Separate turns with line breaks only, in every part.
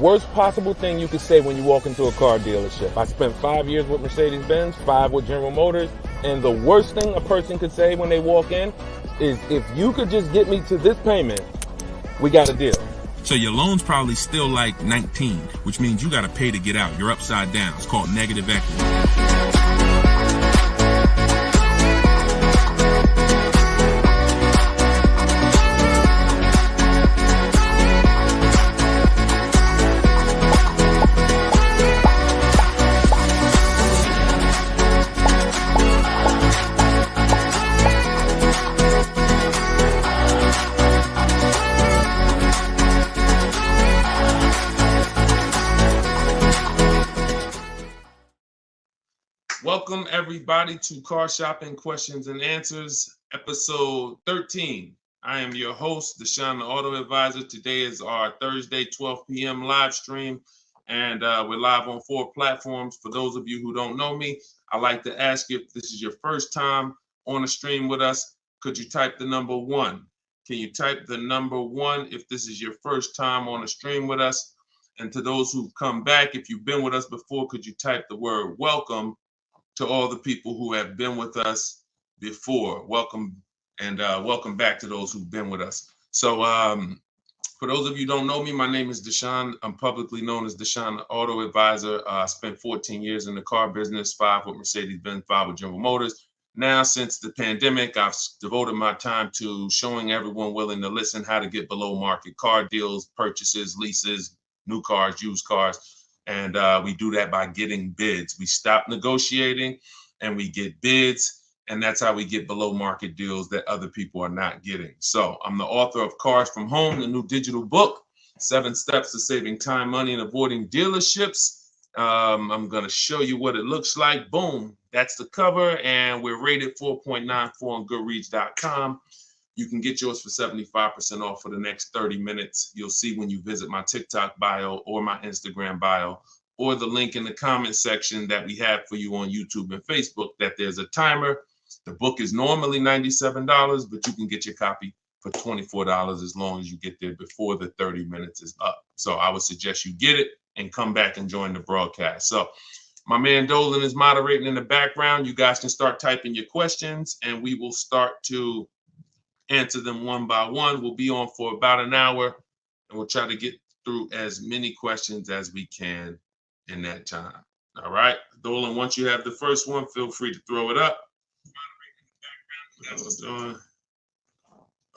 worst possible thing you could say when you walk into a car dealership. I spent 5 years with Mercedes-Benz, 5 with General Motors, and the worst thing a person could say when they walk in is, if you could just get me to this payment, we got a deal.
So your loan's probably still like 19, which means you got to pay to get out. You're upside down. It's called negative equity. Welcome everybody to Car Shopping Questions and Answers, episode 13. I am your host, Deshone the Auto Advisor. Today is our Thursday, 12 p.m. live stream, and we're live on 4 platforms. For those of you who don't know me, I'd like to ask you, if this is your first time on a stream with us, could you type the number 1? Can you type the number 1 if this is your first time on a stream with us? And to those who've come back, if you've been with us before, could you type the word welcome to all the people who have been with us before? Welcome, and welcome back to those who've been with us. So for those of you who don't know me, my name is Deshone. I'm publicly known as Deshone the Auto Advisor. I spent 14 years in the car business, 5 with Mercedes-Benz, 5 with General Motors. Now, since the pandemic, I've devoted my time to showing everyone willing to listen how to get below market car deals, purchases, leases, new cars, used cars. And we do that by getting bids. We stop negotiating and we get bids. And that's how we get below market deals that other people are not getting. So I'm the author of Cars from Home, the new digital book, 7 Steps to Saving Time, Money, and Avoiding Dealerships. I'm going to show you what it looks like. Boom. That's the cover. And we're rated 4.94 on Goodreads.com. You can get yours for 75% off for the next 30 minutes. You'll see when you visit my TikTok bio or my Instagram bio or the link in the comment section that we have for you on YouTube and Facebook that there's a timer. The book is normally $97, but you can get your copy for $24 as long as you get there before the 30 minutes is up. So I would suggest you get it and come back and join the broadcast. So my man Dolan is moderating in the background. You guys can start typing your questions and we will start to answer them one by one. We'll be on for about an hour and we'll try to get through as many questions as we can in that time. All right, Dolan, once you have the first one, feel free to throw it up.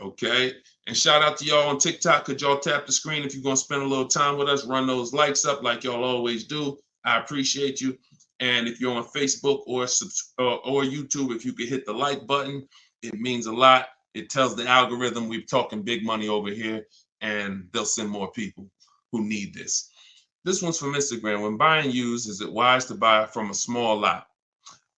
Okay, and shout out to y'all on TikTok. Could y'all tap the screen if you're going to spend a little time with us? Run those likes up like y'all always do. I appreciate you. And if you're on Facebook or YouTube, if you could hit the like button, it means a lot. It tells the algorithm we're talking big money over here, and they'll send more people who need this. This one's from Instagram. When buying used, is it wise to buy from a small lot?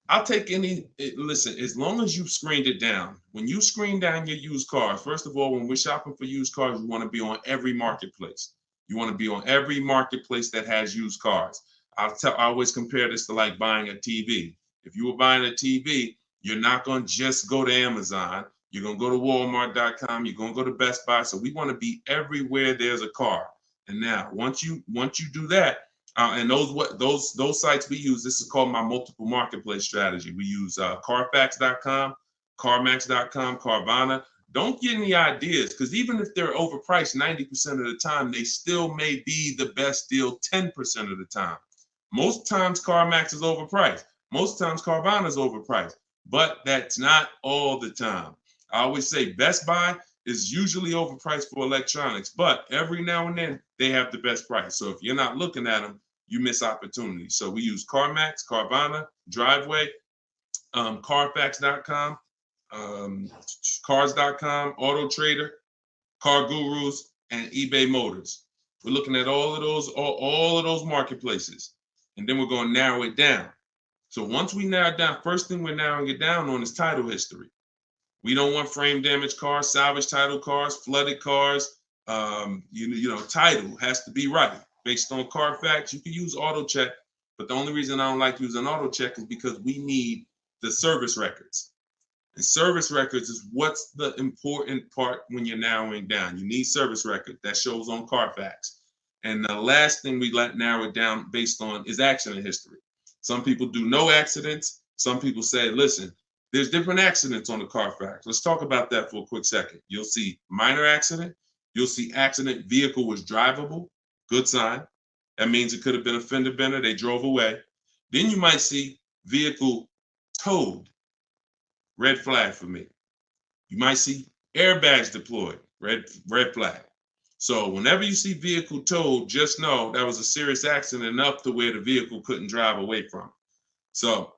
I'll take any, listen, as long as you've screened it down. When you screen down your used cars, first of all, when we're shopping for used cars, you want to be on every marketplace. You want to be on every marketplace that has used cars. I always compare this to like buying a TV. If you were buying a TV, you're not going to just go to Amazon. You're going to go to Walmart.com. You're going to go to Best Buy. So we want to be everywhere there's a car. And now, once you do that, and those sites we use, this is called my multiple marketplace strategy. We use Carfax.com, CarMax.com, Carvana. Don't get any ideas, because even if they're overpriced 90% of the time, they still may be the best deal 10% of the time. Most times CarMax is overpriced. Most times Carvana is overpriced, but that's not all the time. I always say Best Buy is usually overpriced for electronics, but every now and then they have the best price. So if you're not looking at them, you miss opportunities. So we use CarMax, Carvana, Driveway, Carfax.com, Cars.com, Auto Trader, Car Gurus, and eBay Motors. We're looking at all of those marketplaces, and then we're going to narrow it down. So once we narrow it down, first thing we're narrowing it down on is title history. We don't want frame damaged cars, salvage title cars, flooded cars. Title has to be right. Based on Carfax, you can use auto check, but the only reason I don't like using auto check is because we need the service records. And service records is what's the important part when you're narrowing down. You need service record that shows on Carfax. And the last thing we let narrow it down based on is accident history. Some people do no accidents. Some people say, listen, there's different accidents on the Carfax. Let's talk about that for a quick second. You'll see minor accident. You'll see accident, vehicle was drivable. Good sign. That means it could have been a fender bender. They drove away. Then you might see vehicle towed. Red flag for me. You might see airbags deployed. Red flag. So whenever you see vehicle towed, just know that was a serious accident enough to where the vehicle couldn't drive away from. So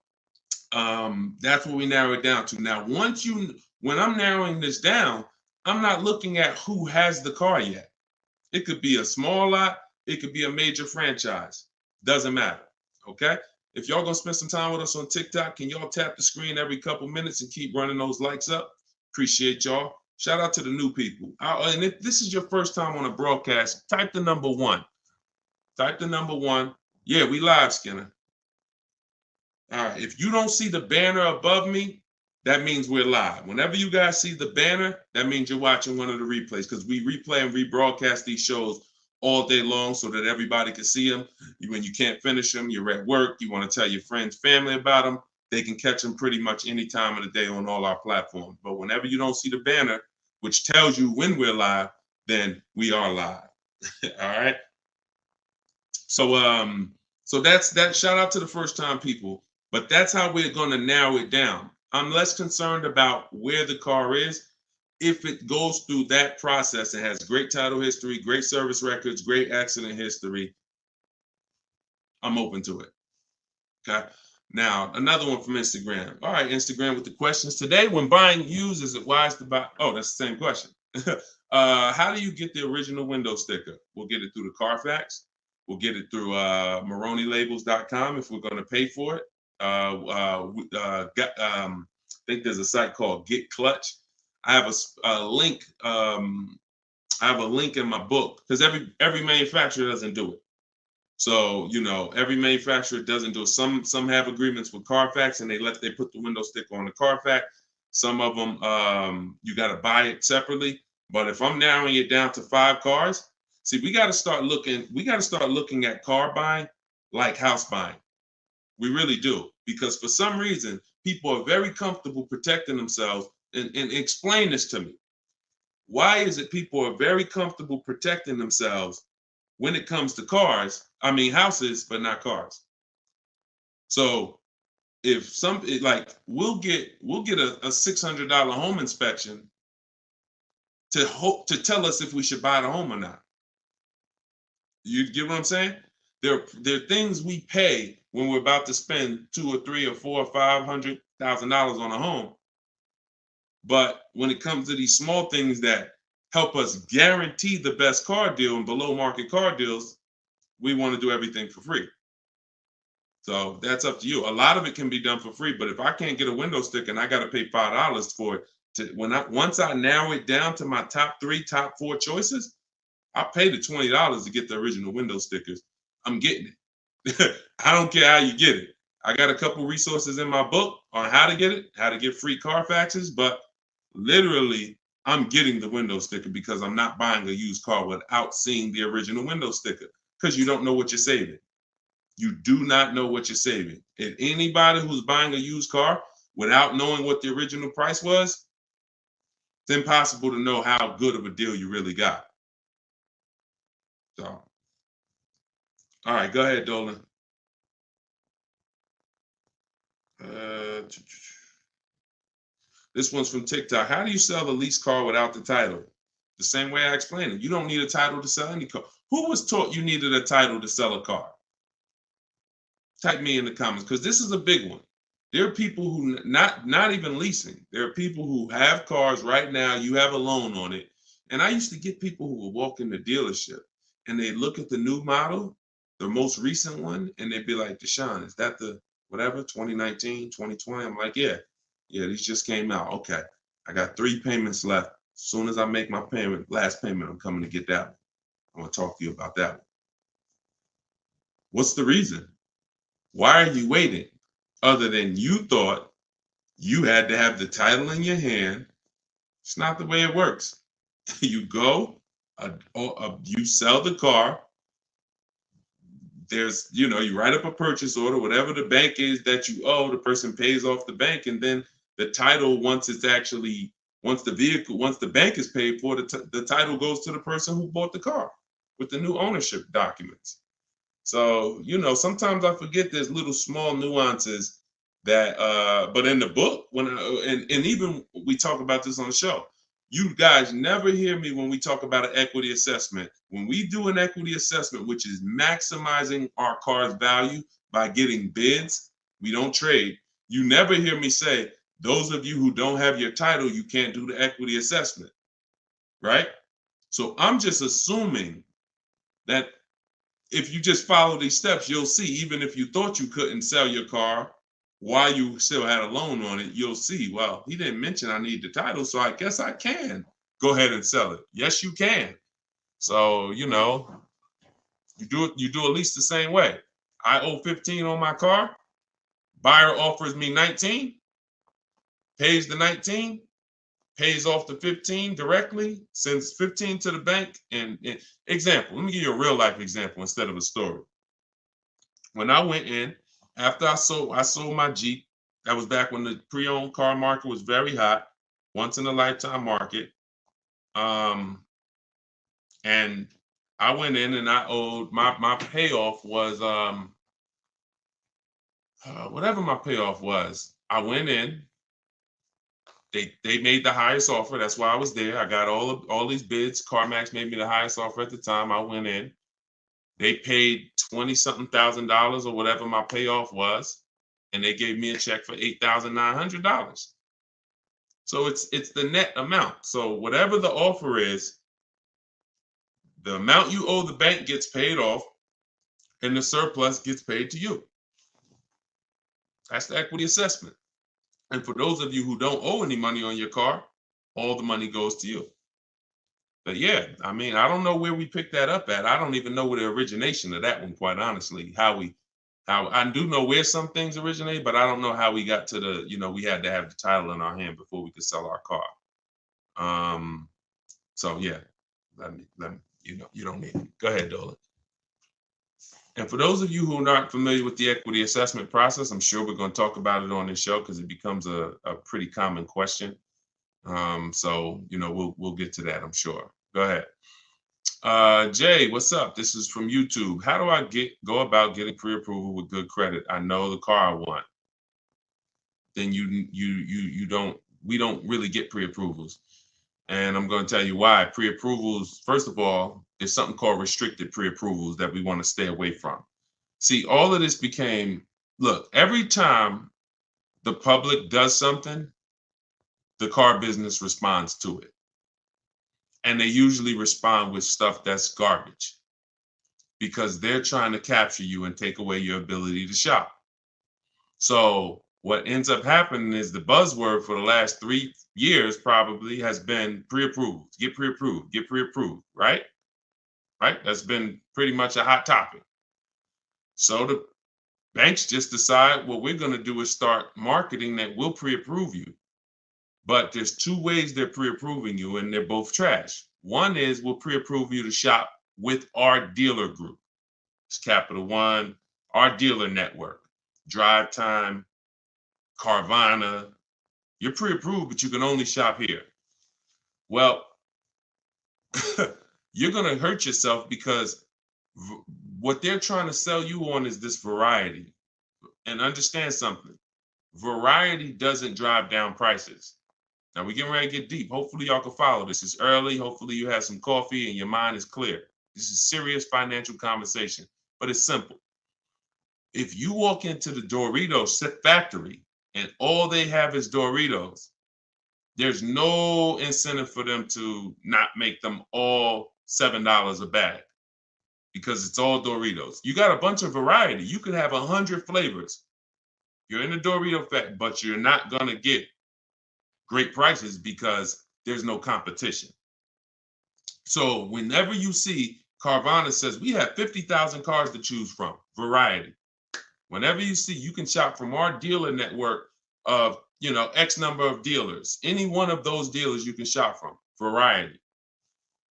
that's what we narrow it down to. Now, when I'm narrowing this down, I'm not looking at who has the car yet. It could be a small lot. It could be a major franchise. Doesn't matter. Okay. If y'all gonna spend some time with us on TikTok, can y'all tap the screen every couple minutes and keep running those likes up? Appreciate y'all. Shout out to the new people. And if this is your first time on a broadcast, type the number 1. Type the number 1. Yeah, we live, Skinner. All right. If you don't see the banner above me, that means we're live. Whenever you guys see the banner, that means you're watching one of the replays, because we replay and rebroadcast these shows all day long so that everybody can see them. When you can't finish them, you're at work, you want to tell your friends, family about them, they can catch them pretty much any time of the day on all our platforms. But whenever you don't see the banner, which tells you when we're live, then we are live. All right. So that's that. Shout out to the first time people. But that's how we're going to narrow it down. I'm less concerned about where the car is. If it goes through that process and has great title history, great service records, great accident history, I'm open to it. Okay. Now, another one from Instagram. All right, Instagram with the questions. Today, when buying used, is it wise to buy? Oh, that's the same question. How do you get the original window sticker? We'll get it through the Carfax. We'll get it through MaroneyLabels.com if we're going to pay for it. I think there's a site called Get Clutch. I have a link. I have a link in my book, because every manufacturer doesn't do it. So every manufacturer doesn't do it. Some have agreements with Carfax and they put the window sticker on the Carfax. Some of them you got to buy it separately. But if I'm narrowing it down to 5 cars, see, we got to start looking. We got to start looking at car buying like house buying. We really do, because for some reason people are very comfortable protecting themselves. And explain this to me. Why is it people are very comfortable protecting themselves when it comes to cars? I mean, houses, but not cars. So if we'll get a $600 home inspection to tell us if we should buy the home or not. You get what I'm saying? There are things we pay when we're about to spend $2 or $3 or $4 or $500,000 on a home. But when it comes to these small things that help us guarantee the best car deal and below market car deals, we want to do everything for free. So that's up to you. A lot of it can be done for free, but if I can't get a window sticker and I got to pay $5 for it, once I narrow it down to my top 4 choices, I pay the $20 to get the original window stickers. I'm getting it. I don't care how you get it. I got a couple resources in my book on how to get it, how to get free Carfaxes, but literally I'm getting the window sticker because I'm not buying a used car without seeing the original window sticker, because you don't know what you're saving. You do not know what you're saving. And anybody who's buying a used car without knowing what the original price was, it's impossible to know how good of a deal you really got. So, all right, go ahead, Dolan. This one's from TikTok. How do you sell the lease car without the title? The same way I explained it. You don't need a title to sell any car. Who was taught you needed a title to sell a car? Type me in the comments, because this is a big one. There are people who not even leasing. There are people who have cars right now. You have a loan on it. And I used to get people who would walk in the dealership and they look at the new model, the most recent one, and they'd be like, Deshone, is that the whatever, 2019, 2020? I'm like, yeah, these just came out. Okay, I got 3 payments left. As soon as I make my last payment, I'm coming to get that one. I want to talk to you about that one. What's the reason? Why are you waiting? Other than you thought you had to have the title in your hand. It's not the way it works. You go, you sell the car, there's, you write up a purchase order, whatever the bank is that you owe, the person pays off the bank, and then the title, once the bank is paid for, the title goes to the person who bought the car with the new ownership documents. So, sometimes I forget there's little small nuances that, but in the book, and even we talk about this on the show, you guys never hear me when we talk about an equity assessment. When we do an equity assessment, which is maximizing our car's value by getting bids, we don't trade. You never hear me say, those of you who don't have your title, you can't do the equity assessment, right? So I'm just assuming that if you just follow these steps, you'll see, even if you thought you couldn't sell your car while you still had a loan on it, you'll see, well, he didn't mention I need the title, so I guess I can go ahead and sell it. Yes, you can. So, you do at least the same way. I owe 15 on my car. Buyer offers me 19, pays the 19, pays off the 15 directly, sends 15 to the bank. And example, let me give you a real life example instead of a story. When I went in, after I sold my Jeep, that was back when the pre-owned car market was very hot, once in a lifetime market. And I went in and I owed my payoff was whatever my payoff was. I went in. They made the highest offer. That's why I was there. I got all these bids. CarMax made me the highest offer at the time. I went in. They paid $20-something thousand or whatever my payoff was, and they gave me a check for $8,900. So it's the net amount. So whatever the offer is, the amount you owe the bank gets paid off, and the surplus gets paid to you. That's the equity assessment. And for those of you who don't owe any money on your car, all the money goes to you. But yeah, I mean, I don't know where we picked that up at. I don't even know where the origination of that one, quite honestly. How I do know where some things originate, but I don't know how we got to we had to have the title in our hand before we could sell our car. So yeah, let me, you don't need it. Go ahead, Dolan. And for those of you who are not familiar with the equity assessment process, I'm sure we're going to talk about it on this show because it becomes a pretty common question. So we'll get to that, I'm sure. Go ahead. Jay, what's up? This is from YouTube. How do I go about getting pre-approval with good credit? I know the car I want. Then we don't really get pre-approvals. And I'm going to tell you why. Pre-approvals, first of all, there's something called restricted pre-approvals that we want to stay away from. See, all of this became, look, every time the public does something, the car business responds to it. And they usually respond with stuff that's garbage because they're trying to capture you and take away your ability to shop. So what ends up happening is the buzzword for the last 3 years probably has been pre-approved, get pre-approved, right? Right? That's been pretty much a hot topic. So the banks just decide what we're going to do is start marketing that we'll pre-approve you. But there's 2 ways they're pre-approving you, and they're both trash. One is we'll pre-approve you to shop with our dealer group. It's Capital One, our dealer network, Drive Time, Carvana. You're pre-approved, but you can only shop here. Well, you're going to hurt yourself because what they're trying to sell you on is this variety. And understand something. Variety doesn't drive down prices. Now we're getting ready to get deep. Hopefully y'all can follow this. It's early. Hopefully you have some coffee and your mind is clear. This is serious financial conversation, but it's simple. If you walk into the Doritos factory and all they have is Doritos, there's no incentive for them to not make them all $7 a bag because it's all Doritos. You got a bunch of variety. You could have 100 flavors. You're in the Dorito factory, but you're not going to get great prices because there's no competition. So whenever you see Carvana says we have 50,000 cars to choose from, variety. Whenever you see, you can shop from our dealer network of, X number of dealers. Any one of those dealers you can shop from, variety.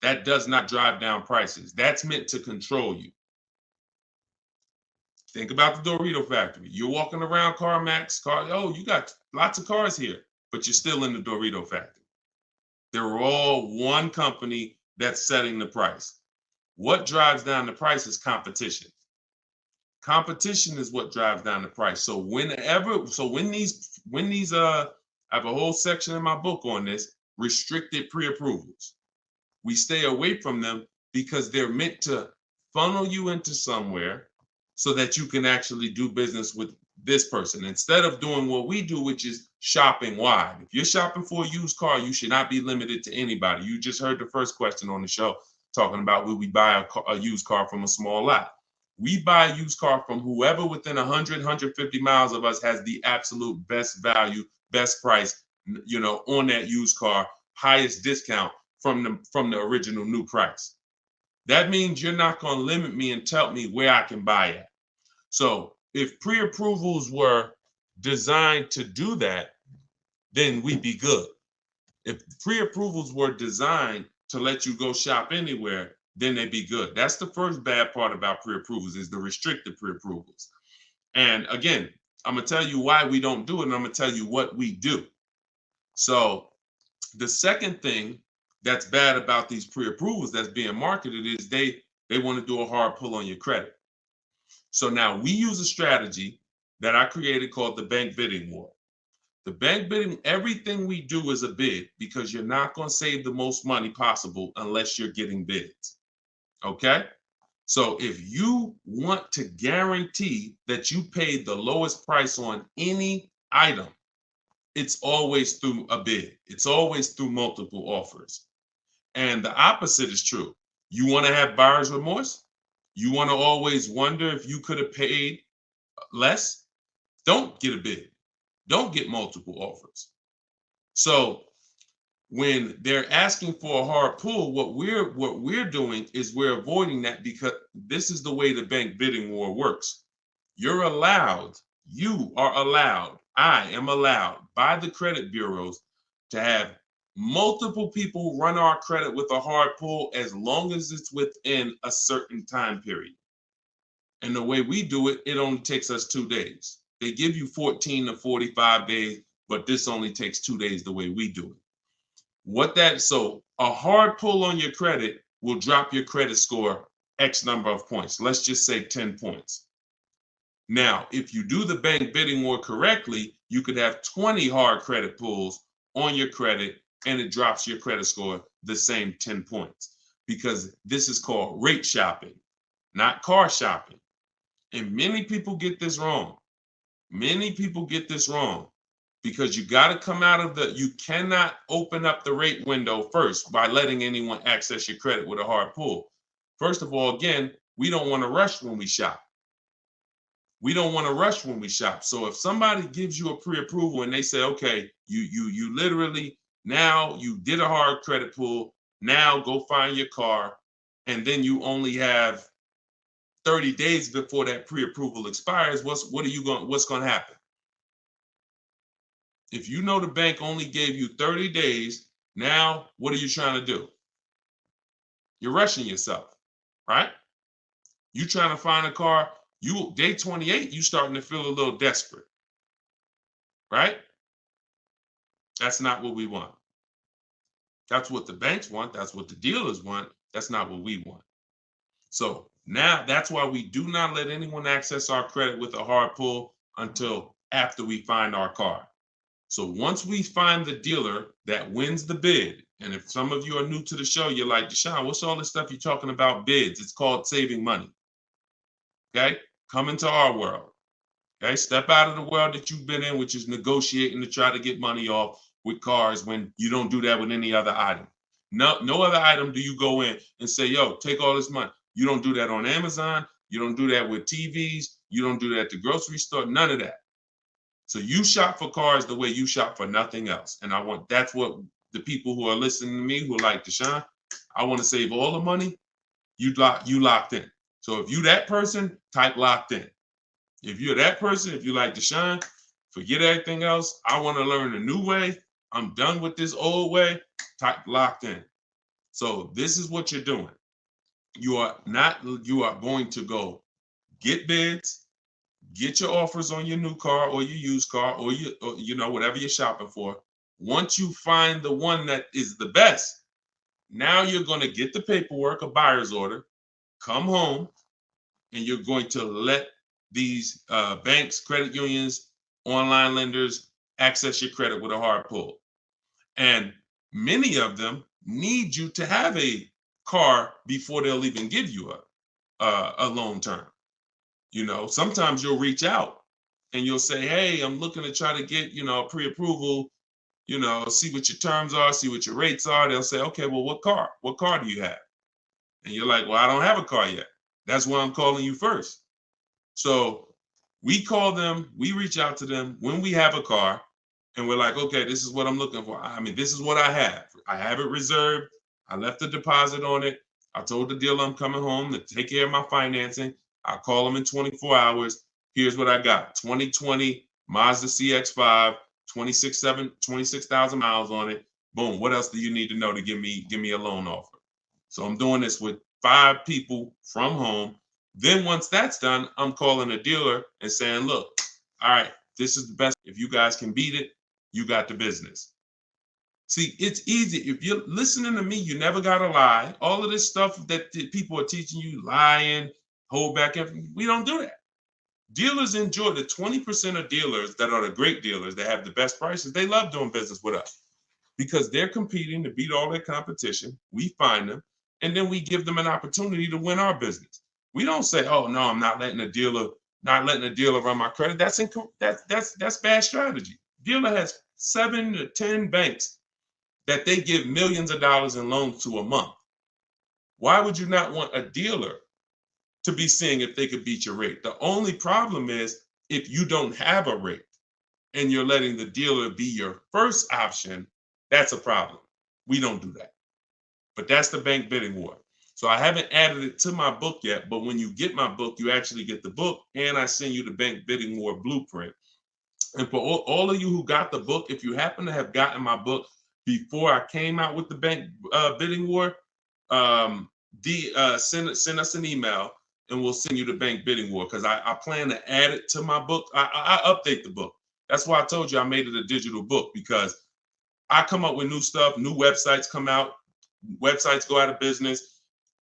That does not drive down prices. That's meant to control you. Think about the Dorito factory. You're walking around CarMax, oh, you got lots of cars here, but you're still in the Dorito factory. They're all one company that's setting the price. What drives down the price is competition. Competition is what drives down the price. So when these I have a whole section in my book on this, restricted pre-approvals. We stay away from them because they're meant to funnel you into somewhere so that you can actually do business with this person instead of doing what we do, which is shopping wide. If you're shopping for a used car, you should not be limited to anybody. You just heard the first question on the show talking about will we buy a used car from a small lot. We buy a used car from whoever within 100, 150 miles of us has the absolute best value, best price, on that used car, highest discount from the original new price. That means you're not going to limit me and tell me where I can buy it. So if pre-approvals were designed to do that, then we'd be good. If pre-approvals were designed to let you go shop anywhere, then they'd be good. That's the first bad part about pre-approvals is the restricted pre-approvals. And again, I'm going to tell you why we don't do it, and I'm going to tell you what we do. So the second thing that's bad about these pre-approvals that's being marketed is they want to do a hard pull on your credit. So now we use a strategy that I created called the bank bidding war. The bank bidding, everything we do is a bid because you're not going to save the most money possible unless you're getting bids. Okay? So if you want to guarantee that you paid the lowest price on any item, it's always through a bid. It's always through multiple offers. And the opposite is true. You want to have buyer's remorse? You want to always wonder if you could have paid less? Don't get a bid. Don't get multiple offers. So when they're asking for a hard pull, what we're doing is we're avoiding that because this is the way the bank bidding war works. You are allowed, I am allowed by the credit bureaus to have multiple people run our credit with a hard pull as long as it's within a certain time period. And the way we do it, it only takes us 2 days. They give you 14 to 45 days, but this only takes 2 days the way we do it. So a hard pull on your credit will drop your credit score X number of points. Let's just say 10 points. Now, if you do the bank bidding war correctly, you could have 20 hard credit pulls on your credit and it drops your credit score the same 10 points because this is called rate shopping, not car shopping. And many people get this wrong. Many people get this wrong because you got to come out of you cannot open up the rate window first by letting anyone access your credit with a hard pull. First of all, again, we don't want to rush when we shop. We don't want to rush when we shop. So if somebody gives you a pre-approval and they say, okay, you literally, now you did a hard credit pull, now go find your car, and then you only have 30 days before that pre-approval expires, what's going to happen? If you know the bank only gave you 30 days, now what are you trying to do? You're rushing yourself, right? You trying to find a car, day 28, you starting to feel a little desperate, right? That's not what we want. That's what the banks want. That's what the dealers want. That's not what we want. So now that's why we do not let anyone access our credit with a hard pull until after we find our car. So once we find the dealer that wins the bid, and if some of you are new to the show, you're like, Deshone, what's all this stuff you're talking about bids? It's called saving money. Okay? Come into our world. Okay? Step out of the world that you've been in, which is negotiating to try to get money off with cars when you don't do that with any other item. No other item do you go in and say, yo, take all this money. You don't do that on Amazon. You don't do that with TVs. You don't do that at the grocery store. None of that. So you shop for cars the way you shop for nothing else. And that's what the people who are listening to me who are like, Deshone, I want to save all the money. You locked in. So if you that person, type locked in. If you're that person, if you like Deshone, forget everything else. I want to learn a new way. I'm done with this old way. Type locked in. So this is what you're doing. You are going to go get bids. get your offers on your new car or your used car or whatever you're shopping for. Once you find the one that is the best, now you're going to get the paperwork, a buyer's order, come home, and you're going to let these banks, credit unions, online lenders access your credit with a hard pull. And many of them need you to have a car before they'll even give you a loan term. Sometimes you'll reach out and you'll say, hey, I'm looking to try to get, a pre-approval, see what your terms are, see what your rates are. They'll say, okay, well, what car? What car do you have? And you're like, well, I don't have a car yet. That's why I'm calling you first. So we call them, we reach out to them when we have a car, and we're like, okay, this is what I'm looking for. I mean, this is what I have. I have it reserved. I left a deposit on it. I told the dealer I'm coming home to take care of my financing. I'll call them in 24 hours. Here's what I got. 2020 Mazda CX-5, 26,000 miles on it. Boom. What else do you need to know to give me a loan offer? So I'm doing this with 5 people from home. Then once that's done, I'm calling a dealer and saying, look, all right, this is the best. If you guys can beat it, you got the business. See, it's easy. If you're listening to me, you never got to lie. All of this stuff that people are teaching you, lying, hold back everything, we don't do that. Dealers enjoy the 20% of dealers that are the great dealers that have the best prices. They love doing business with us because they're competing to beat all their competition. We find them, and then we give them an opportunity to win our business. We don't say, oh, no, I'm not letting a dealer run my credit. That's bad strategy. Dealer has 7 to 10 banks that they give millions of dollars in loans to a month. Why would you not want a dealer to be seeing if they could beat your rate? The only problem is if you don't have a rate and you're letting the dealer be your first option, that's a problem. We don't do that. But that's the bank bidding war. So I haven't added it to my book yet, but when you get my book, you actually get the book, and I send you the bank bidding war blueprint. And for all of you who got the book, if you happen to have gotten my book before I came out with the bank bidding war, send us an email and we'll send you the bank bidding war, because I plan to add it to my book. I update the book. That's why I told you I made it a digital book, because I come up with new stuff, new websites come out, websites go out of business.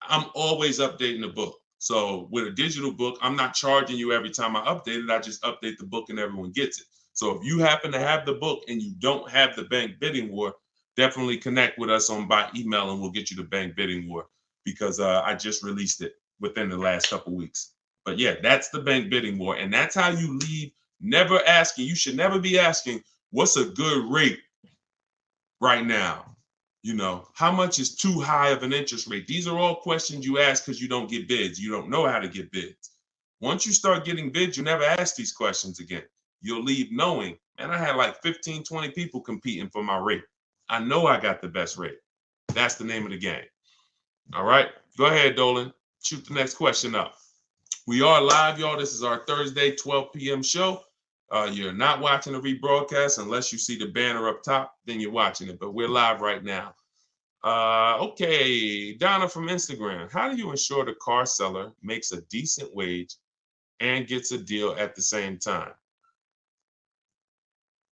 I'm always updating the book. So with a digital book, I'm not charging you every time I update it. I just update the book and everyone gets it. So if you happen to have the book and you don't have the bank bidding war, definitely connect with us by email and we'll get you the bank bidding war, because I just released it within the last couple weeks. But yeah, that's the bank bidding war. And that's how you leave never asking. You should never be asking, what's a good rate right now? How much is too high of an interest rate? These are all questions you ask because you don't get bids. You don't know how to get bids. Once you start getting bids, you never ask these questions again. You'll leave knowing, man, I had like 15, 20 people competing for my rate. I know I got the best rate. That's the name of the game. All right, go ahead, Dolan. Shoot the next question up. We are live, y'all. This is our Thursday, 12 p.m. show. You're not watching the rebroadcast unless you see the banner up top, then you're watching it. But we're live right now. Okay, Donna from Instagram. How do you ensure the car seller makes a decent wage and gets a deal at the same time?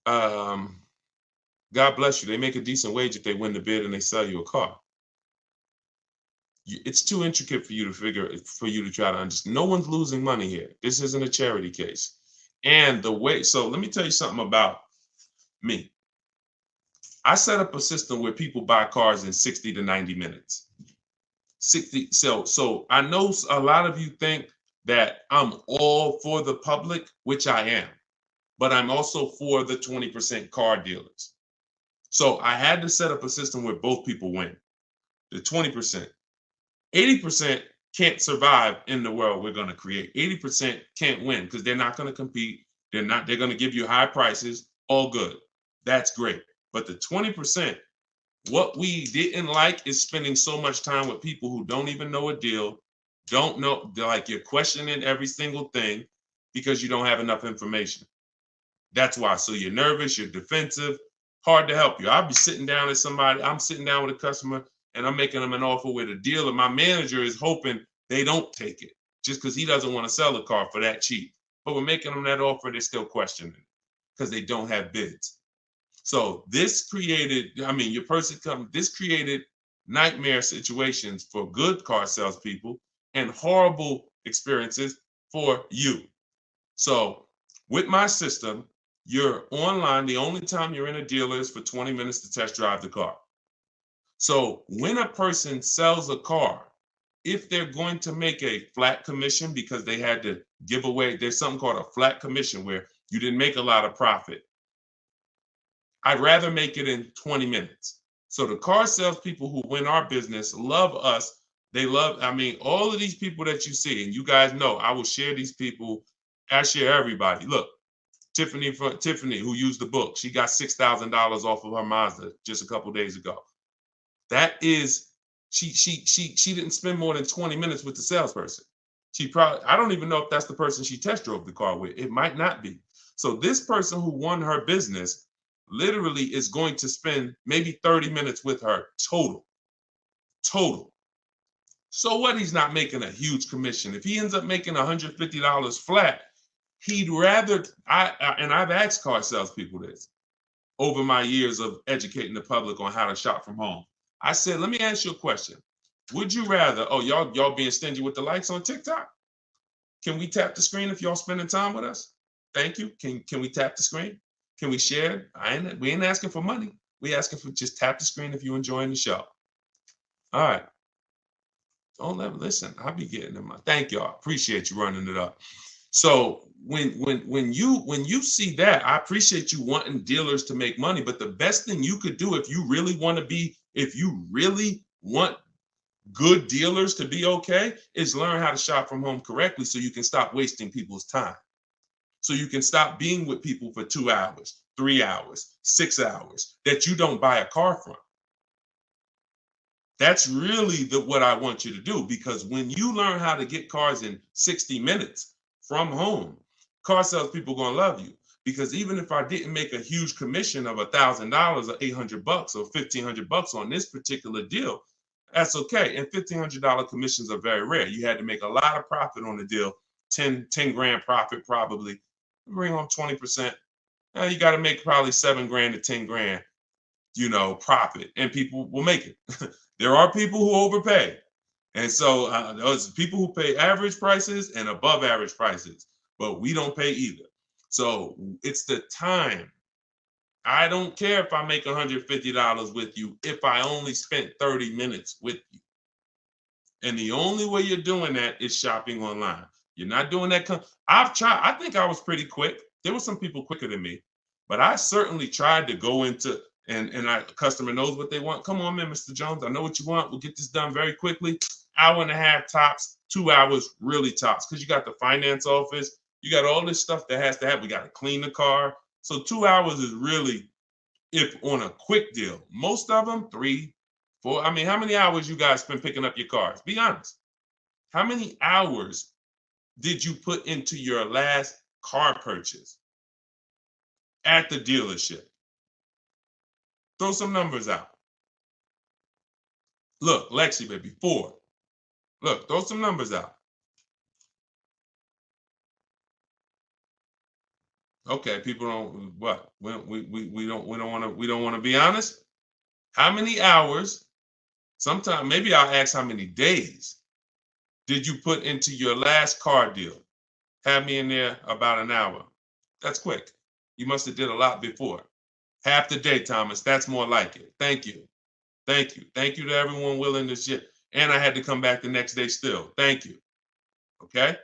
God bless you. They make a decent wage if they win the bid and they sell you a car. It's too intricate for you to try to understand. No one's losing money here. This isn't a charity case. And so let me tell you something about me. I set up a system where people buy cars in 60 to 90 minutes. So I know a lot of you think that I'm all for the public, which I am, but I'm also for the 20% car dealers. So I had to set up a system where both people win. The 20%. 80% can't survive in the world we're going to create. 80% can't win because they're not going to compete. They're going to give you high prices. All good. That's great. But the 20%, what we didn't like is spending so much time with people who don't even know a deal, don't know, like you're questioning every single thing because you don't have enough information. That's why. So you're nervous, you're defensive, hard to help you. I'll be sitting down with somebody, I'm sitting down with a customer and I'm making them an offer with a deal, and my manager is hoping they don't take it just because he doesn't want to sell the car for that cheap. but we're making them that offer. They're still questioning it because they don't have bids. So this created, this created nightmare situations for good car salespeople and horrible experiences for you. So with my system, you're online. The only time you're in a dealer is for 20 minutes to test drive the car. So when a person sells a car, if they're going to make a flat commission because they had to give away, there's something called a flat commission where you didn't make a lot of profit. I'd rather make it in 20 minutes. So the car salespeople who win our business love us. They love, all of these people that you see, and you guys know, I will share these people. I share everybody. Look, Tiffany, who used the book, she got $6,000 off of her Mazda just a couple days ago. That is, she didn't spend more than 20 minutes with the salesperson. I don't even know if that's the person she test drove the car with. It might not be. So this person who won her business literally is going to spend maybe 30 minutes with her total. So what? He's not making a huge commission. If he ends up making $150 flat, he'd rather, and I've asked car salespeople this over my years of educating the public on how to shop from home. I said, let me ask you a question. Would you rather, y'all being stingy with the likes on TikTok? Can we tap the screen if y'all spending time with us? Thank you. Can we tap the screen? Can we share? We ain't asking for money. We asking for just tap the screen if you're enjoying the show. All right. Don't listen. I'll be getting them. Thank y'all. Appreciate you running it up. So when you see that, I appreciate you wanting dealers to make money. But the best thing you could do if you really want good dealers to be okay, is learn how to shop from home correctly so you can stop wasting people's time. So you can stop being with people for 2 hours, 3 hours, 6 hours that you don't buy a car from. That's really what I want you to do, because when you learn how to get cars in 60 minutes from home, car salespeople are going to love you. Because even if I didn't make a huge commission of $1,000 or $800 or $1,500 on this particular deal, that's okay. And $1,500 commissions are very rare. You had to make a lot of profit on the deal, 10 grand profit probably. Bring home 20%. Now you got to make probably 7 grand to 10 grand, profit, and people will make it. There are people who overpay. And so there's people who pay average prices and above average prices, but we don't pay either. So it's the time. I don't care if I make $150 with you if I only spent 30 minutes with you. And the only way you're doing that is shopping online. You're not doing that. I've tried. I think I was pretty quick. There were some people quicker than me, but I certainly tried to go into, and a customer knows what they want. Come on, man, Mr. Jones. I know what you want. We'll get this done very quickly. Hour and a half tops, 2 hours really tops, because you got the finance office. You got all this stuff that has to happen. We got to clean the car. So 2 hours is really, if on a quick deal. Most of them, 3, 4. How many hours you guys spend picking up your cars? Be honest. How many hours did you put into your last car purchase at the dealership? Throw some numbers out. Look, Lexi, baby, 4. Look, throw some numbers out. Okay, people don't what? We don't want to be honest. How many hours? Sometimes maybe I'll ask how many days did you put into your last car deal? Have me in there about an hour. That's quick. You must have did a lot before. Half the day, Thomas. That's more like it. Thank you. Thank you. Thank you to everyone willing to share. And I had to come back the next day still. Thank you. Okay.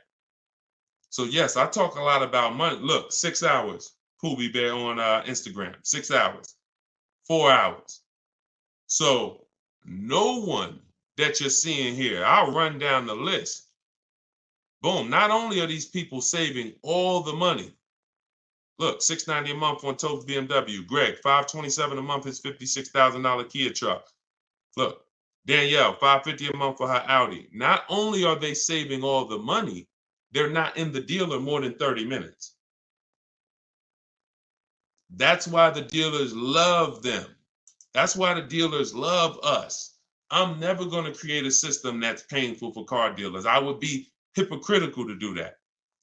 So yes, I talk a lot about money. Look, 6 hours. Poobie Bear on Instagram. 6 hours. 4 hours. So no one that you're seeing here, I'll run down the list. Boom. Not only are these people saving all the money. Look, $690 a month on Toby's BMW. Greg, $527 a month, his $56,000 Kia truck. Look, Danielle, $550 a month for her Audi. Not only are they saving all the money, they're not in the dealer more than 30 minutes. That's why the dealers love them. That's why the dealers love us. I'm never going to create a system that's painful for car dealers. I would be hypocritical to do that.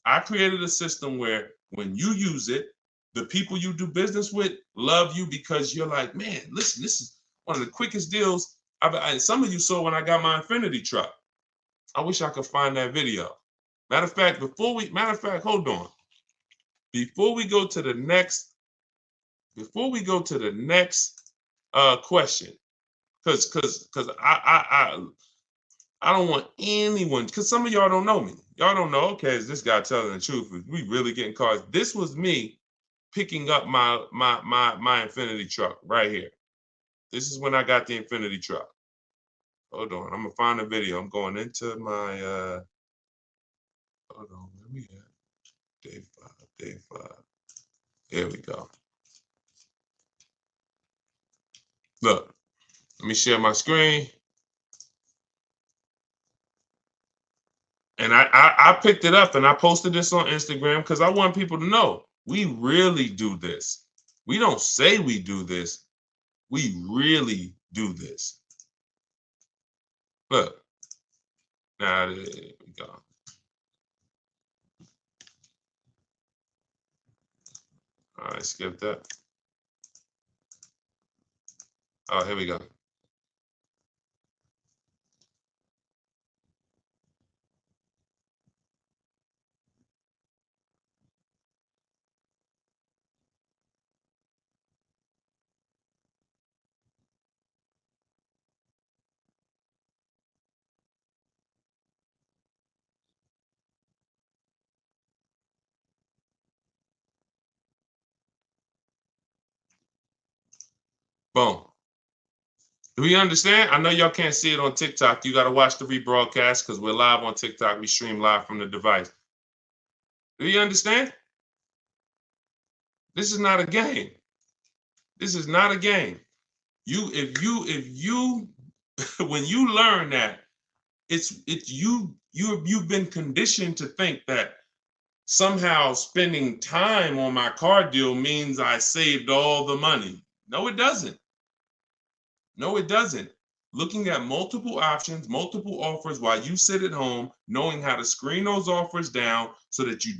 I created a system where when you use it, the people you do business with love you because you're like, man, listen, this is one of the quickest deals. Some of you saw when I got my Infinity truck. I wish I could find that video. Matter of fact, hold on. Before we go to the next question, because I don't want anyone, because some of y'all don't know me. Y'all don't know, okay, is this guy telling the truth? Is we really getting cars? This was me picking up my Infinity truck right here. This is when I got the Infinity truck. Hold on, I'm gonna find a video. I'm going into my hold on, where we at? Day 5. Here we go. Look, let me share my screen. And I picked it up and I posted this on Instagram because I want people to know we really do this. We don't say we do this. We really do this. Look. Now, there we go. All right, skip that. Oh, here we go. Boom. Do we understand? I know y'all can't see it on TikTok. You got to watch the rebroadcast because we're live on TikTok. We stream live from the device. Do you understand? This is not a game. This is not a game. If you when you learn that you've been conditioned to think that somehow spending time on my car deal means I saved all the money. No, it doesn't. No, it doesn't. Looking at multiple options, multiple offers while you sit at home, knowing how to screen those offers down so that you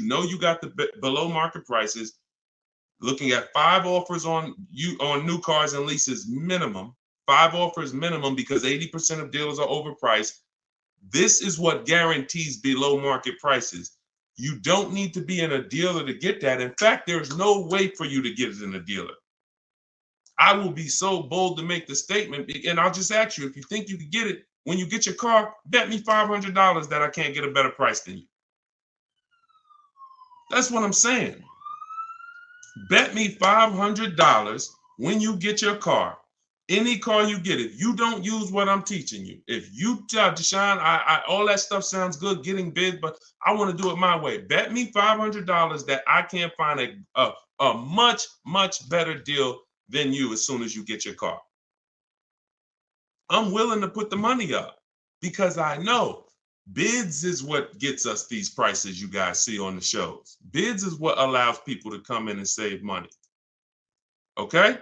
know you got the below market prices. Looking at 5 offers on new cars and leases minimum, 5 offers minimum because 80% of dealers are overpriced. This is what guarantees below market prices. You don't need to be in a dealer to get that. In fact, there's no way for you to get it in a dealer. I will be so bold to make the statement, and I'll just ask you, if you think you can get it, when you get your car, bet me $500 that I can't get a better price than you. That's what I'm saying. Bet me $500 when you get your car, any car you get, if you don't use what I'm teaching you, if you tell Deshone, all that stuff sounds good, getting bid, but I want to do it my way. Bet me $500 that I can't find a much, much better deal than you as soon as you get your car. I'm willing to put the money up because I know bids is what gets us these prices you guys see on the shows. Bids is what allows people to come in and save money. Okay?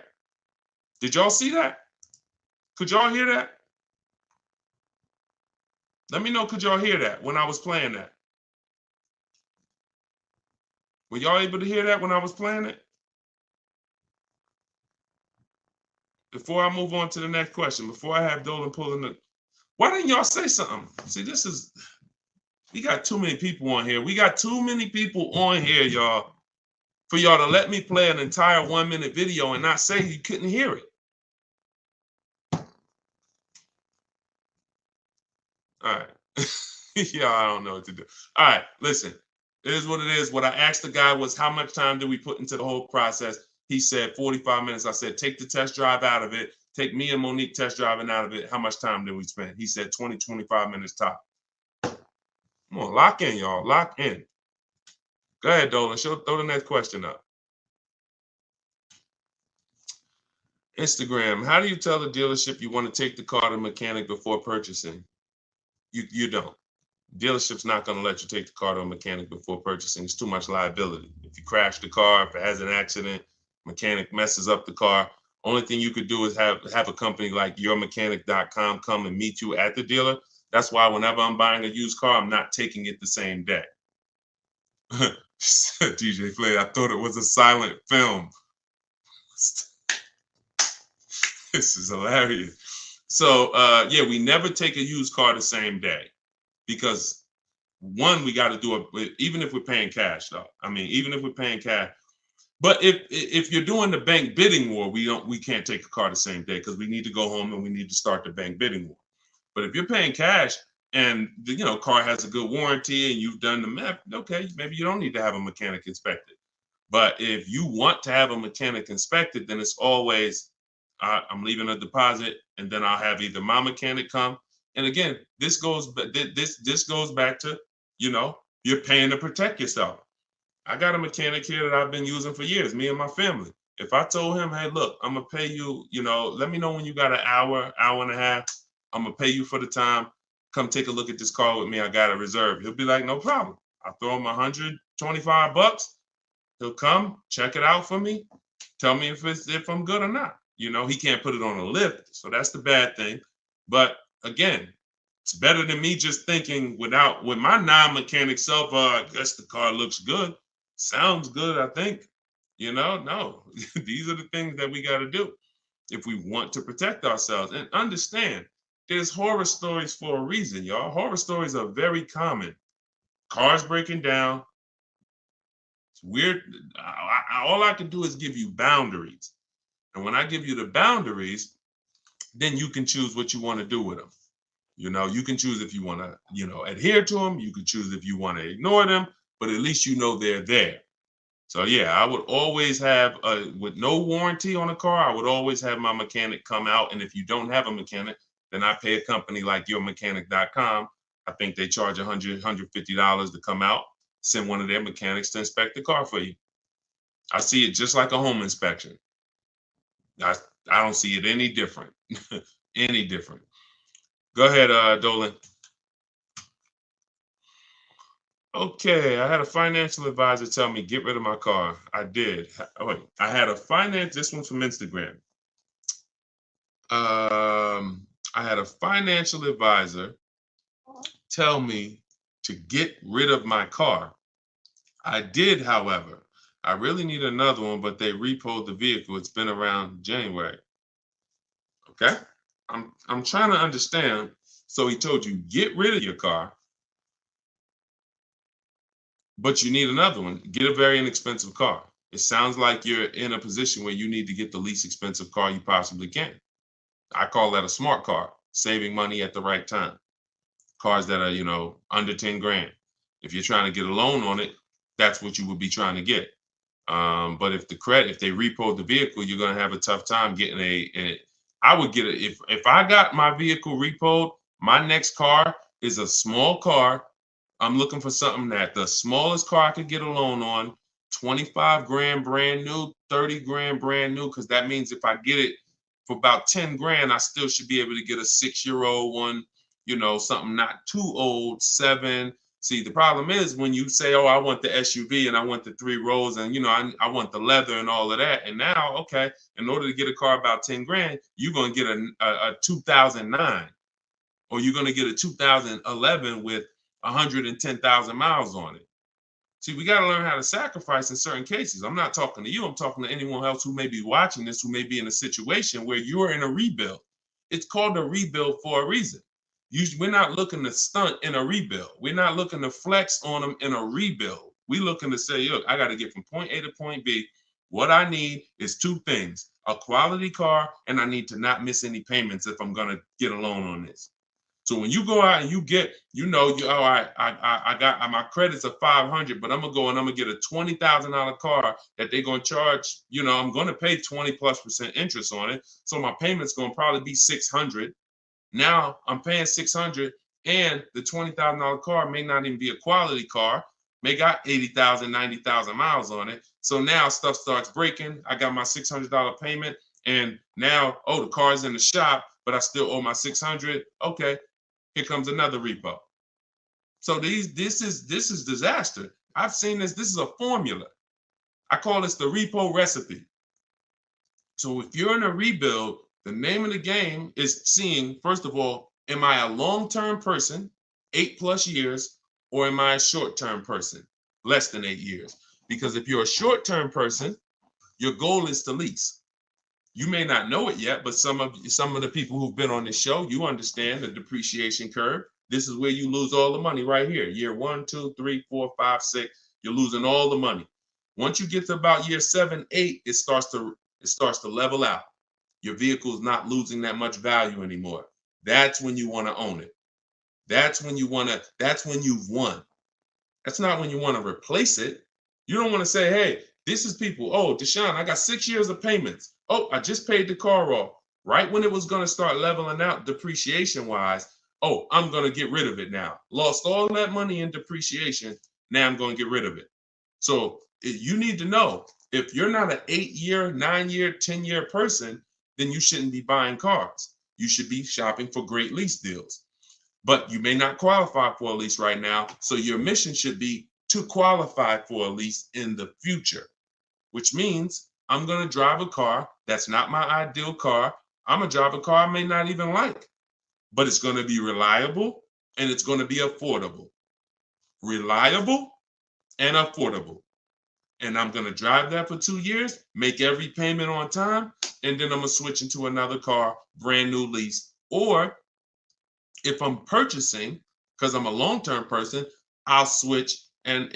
Did y'all see that? Could y'all hear that? Let me know, could y'all hear that when I was playing that? Were y'all able to hear that when I was playing it? Before I move on to the next question, before I have Dolan pulling the... Why didn't y'all say something? See, we got too many people on here. We got too many people on here, y'all, for y'all to let me play an entire 1-minute video and not say you couldn't hear it. All right. Yeah, I don't know what to do. All right, listen. It is what it is. What I asked the guy was, how much time did we put into the whole process? He said 45 minutes. I said, take the test drive out of it. Take me and Monique test driving out of it. How much time did we spend? He said 20, 25 minutes top. Come on, lock in, y'all. Lock in. Go ahead, Dolan. Throw the next question up. Instagram. How do you tell the dealership you want to take the car to the mechanic before purchasing? You don't. Dealership's not going to let you take the car to a mechanic before purchasing. It's too much liability. If you crash the car, if it has an accident, mechanic messes up the car, only thing you could do is have a company like yourmechanic.com come and meet you at the dealer. That's why whenever I'm buying a used car, I'm not taking it the same day. DJ Flay, I thought it was a silent film. This is hilarious. So yeah, we never take a used car the same day because one, we got to do it even if we're paying cash though. I mean, even if we're paying cash. But if you're doing the bank bidding war, we can't take a car the same day because we need to go home and we need to start the bank bidding war. But if you're paying cash and the car has a good warranty and you've done the math, okay, maybe you don't need to have a mechanic inspected. But if you want to have a mechanic inspected, then it's always I'm leaving a deposit, and then I'll have either my mechanic come. And again, this goes back to you're paying to protect yourself. I got a mechanic here that I've been using for years, me and my family. If I told him, hey, look, I'm gonna pay you, let me know when you got an hour and a half. I'm gonna pay you for the time. Come take a look at this car with me. I got a reserve. He'll be like, no problem. I throw him $125. He'll come, check it out for me, tell me if I'm good or not. He can't put it on a lift, so that's the bad thing. But again, it's better than me just thinking with my non-mechanic self, I guess the car looks good. Sounds good, I think. No, these are the things that we got to do if we want to protect ourselves. And understand, there's horror stories for a reason, y'all. Horror stories are very common. Cars breaking down. It's weird. All I can do is give you boundaries. And when I give you the boundaries, then you can choose what you want to do with them. You can choose if you want to, adhere to them. You can choose if you want to ignore them, but at least they're there. So yeah, I would always have, with no warranty on a car, I would always have my mechanic come out. And if you don't have a mechanic, then I pay a company like yourmechanic.com. I think they charge $100, $150 to come out, send one of their mechanics to inspect the car for you. I see it just like a home inspection. I don't see it any different. Any different. Go ahead, Dolan. Okay, I had a financial advisor tell me get rid of my car. I did. Oh, wait, I had this one's from Instagram. I had a financial advisor tell me to get rid of my car. I did, however. I really need another one, but they repoed the vehicle. It's been around January. Okay, I'm trying to understand. So he told you get rid of your car, but you need another one. Get a very inexpensive car. It sounds like you're in a position where you need to get the least expensive car you possibly can. I call that a smart car, saving money at the right time. Cars that are, under 10 grand. If you're trying to get a loan on it, that's what you would be trying to get. But if they repo the vehicle, you're going to have a tough time getting I would get it. If I got my vehicle repoed, my next car is a small car. I'm looking for something that the smallest car I could get a loan on, 25 grand brand new, 30 grand brand new, because that means if I get it for about 10 grand, I still should be able to get a 6-year-old one, something not too old, 7. See, the problem is when you say, oh, I want the SUV and I want the 3 rows and, I want the leather and all of that. And now, okay, in order to get a car about 10 grand, you're going to get a 2009 or you're going to get a 2011 with 110,000 miles on it. See, we got to learn how to sacrifice in certain cases. I'm not talking to you. I'm talking to anyone else who may be watching this, who may be in a situation where you're in a rebuild. It's called a rebuild for a reason. We're not looking to stunt in a rebuild. We're not looking to flex on them in a rebuild. We're looking to say, look, I got to get from point A to point B. What I need is 2 things, a quality car, and I need to not miss any payments if I'm going to get a loan on this. So when you go out and you get, I got my credits are 500, but I'm gonna go and I'm gonna get a $20,000 car that they're gonna charge. I'm gonna pay 20+% interest on it, so my payment's gonna probably be 600. Now I'm paying 600, and the $20,000 car may not even be a quality car. May got 80,000, 90,000 miles on it. So now stuff starts breaking. I got my $600 payment, and now the car's in the shop, but I still owe my 600. Okay. Here comes another repo. So this is disaster. I've seen this. This is a formula. I call this the repo recipe. So if you're in a rebuild, the name of the game is seeing, first of all, am I a long-term person, 8+ years, or am I a short-term person? less than 8 years. Because if you're a short-term person, your goal is to lease. You may not know it yet, but some of the people who've been on this show, you understand the depreciation curve. This is where you lose all the money right here. Year 1, 2, 3, 4, 5, 6, you're losing all the money. Once you get to about year 7, 8, it starts to level out. Your vehicle is not losing that much value anymore. That's when you want to own it. That's when you've won. That's not when you want to replace it. You don't want to say, hey, this is people. Oh, Deshone, I got 6 years of payments. Oh, I just paid the car off. Right when it was going to start leveling out depreciation wise. Oh, I'm going to get rid of it now. Lost all that money in depreciation. Now I'm going to get rid of it. So you need to know, if you're not an 8-year, 9-year, 10-year person, then you shouldn't be buying cars. You should be shopping for great lease deals. But you may not qualify for a lease right now. So your mission should be to qualify for a lease in the future, which means I'm going to drive a car that's not my ideal car. I'm going to drive a car I may not even like, but it's going to be reliable and it's going to be affordable. Reliable and affordable. And I'm going to drive that for 2 years, make every payment on time, and then I'm going to switch into another car, brand new lease. Or if I'm purchasing, because I'm a long-term person, I'll switch and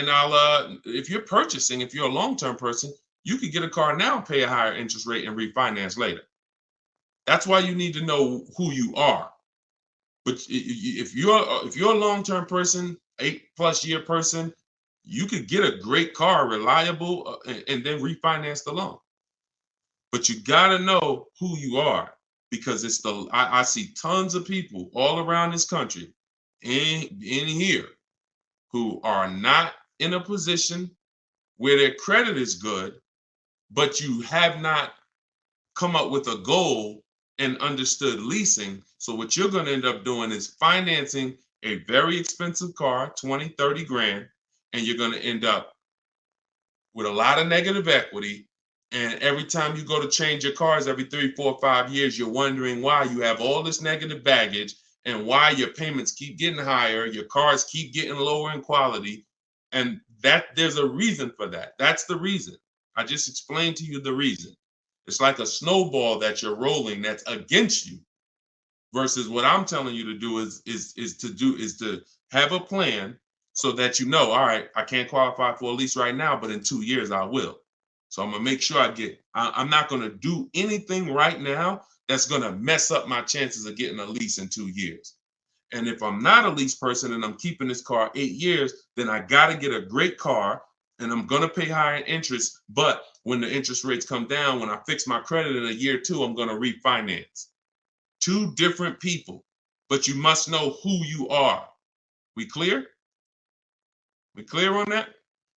I'll if you're purchasing, if you're a long-term person, you could get a car now, pay a higher interest rate, and refinance later. That's why you need to know who you are. But if you're a long-term person, 8+ year person, you could get a great car, reliable, and then refinance the loan. But you got to know who you are, because I see tons of people all around this country in here who are not in a position where their credit is good, but you have not come up with a goal and understood leasing. So what you're going to end up doing is financing a very expensive car, 20, 30 grand, and you're going to end up with a lot of negative equity. And every time you go to change your cars every 3, 4, 5 years, you're wondering why you have all this negative baggage and why your payments keep getting higher, your cars keep getting lower in quality. And that there's a reason for that. That's the reason. I just explained to you the reason. It's like a snowball that you're rolling that's against you, versus what I'm telling you to do is to have a plan so that you know, all right, I can't qualify for a lease right now, but in 2 years I will. So I'm gonna make sure I'm not gonna do anything right now that's gonna mess up my chances of getting a lease in 2 years. And if I'm not a lease person and I'm keeping this car 8 years, then I gotta get a great car and I'm gonna pay higher interest. But when the interest rates come down, when I fix my credit in a year or two, I'm gonna refinance. 2 different people, but you must know who you are. We clear? We clear on that?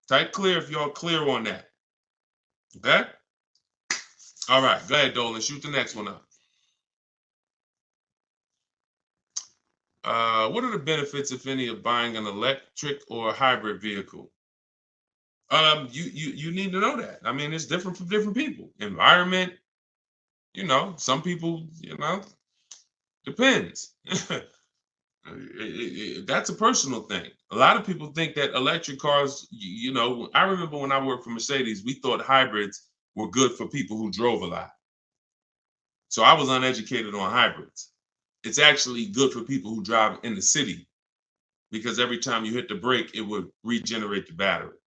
Type clear if y'all clear on that. Okay? All right, go ahead, Dolan. Shoot the next one up. What are the benefits, if any, of buying an electric or a hybrid vehicle? You need to know that. I mean, it's different for different people. Environment, some people, depends. That's a personal thing. A lot of people think that electric cars, I remember when I worked for Mercedes, we thought hybrids were good for people who drove a lot. So I was uneducated on hybrids. It's actually good for people who drive in the city, because every time you hit the brake, it would regenerate the battery.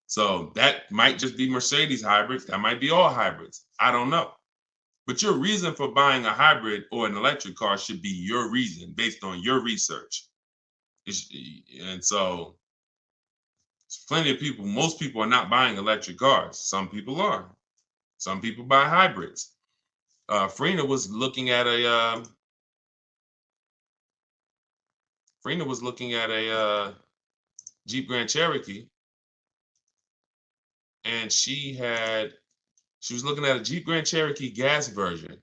So that might just be Mercedes hybrids. That might be all hybrids. I don't know. But your reason for buying a hybrid or an electric car should be your reason based on your research. And so plenty of people, most people are not buying electric cars. Some people are. Some people buy hybrids. Frina was looking at a Jeep Grand Cherokee, and she was looking at a Jeep Grand Cherokee gas version.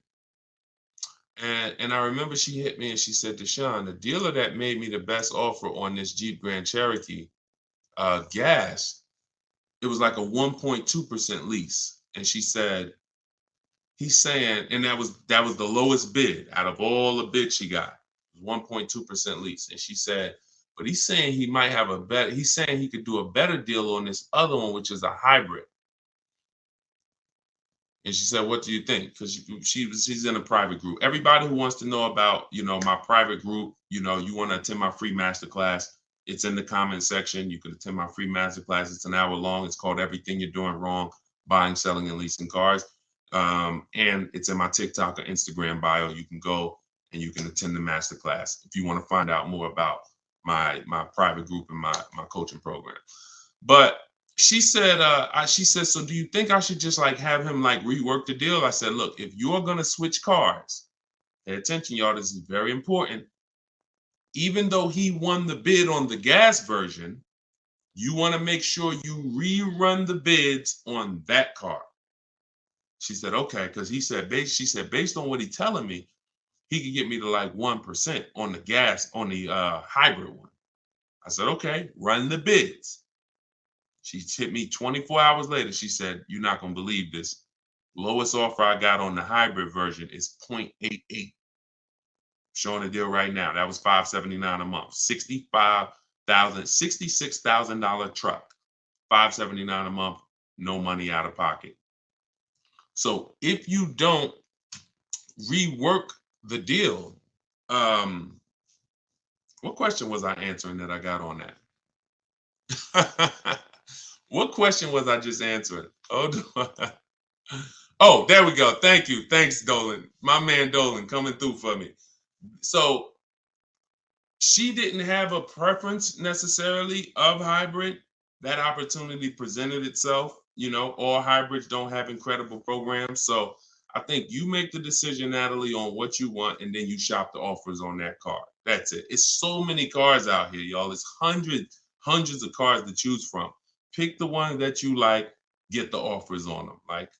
And I remember she hit me and she said, Deshone, the dealer that made me the best offer on this Jeep Grand Cherokee gas, it was like a 1.2% lease. And she said, he's saying, and that was the lowest bid out of all the bids she got, 1.2% lease. And she said, but he's saying he might have a better, he's saying he could do a better deal on this other one, which is a hybrid. And she said, what do you think? Because she's in a private group. Everybody who wants to know about, my private group, you want to attend my free masterclass, it's in the comment section. You can attend my free masterclass. It's an hour long. It's called Everything You're Doing Wrong, Buying, Selling, and Leasing Cars. And it's in my TikTok or Instagram bio. You can go and you can attend the masterclass if you want to find out more about my private group and my coaching program. But she said, so do you think I should just like have him like rework the deal? I said, look, if you're going to switch cars, pay attention, y'all, this is very important. Even though he won the bid on the gas version, you want to make sure you rerun the bids on that car. She said, okay, because she said, based on what he's telling me, he could get me to like 1% on the gas, on the hybrid one. I said, okay, run the bids. She hit me 24 hours later. She said, you're not going to believe this. Lowest offer I got on the hybrid version is 0.88. Showing a deal right now. That was $579 a month. $66,000 truck. $579 a month. No money out of pocket. So if you don't rework the deal, what question was I answering that I got on that? What question was I just answering? Oh, there we go. Thank you. Thanks, Dolan. My man Dolan coming through for me. So she didn't have a preference necessarily of hybrid. That opportunity presented itself. All hybrids don't have incredible programs. So I think you make the decision, Natalie, on what you want, and then you shop the offers on that car. That's it. It's so many cars out here, y'all. It's hundreds of cars to choose from. Pick the one that you like, get the offers on them. Like,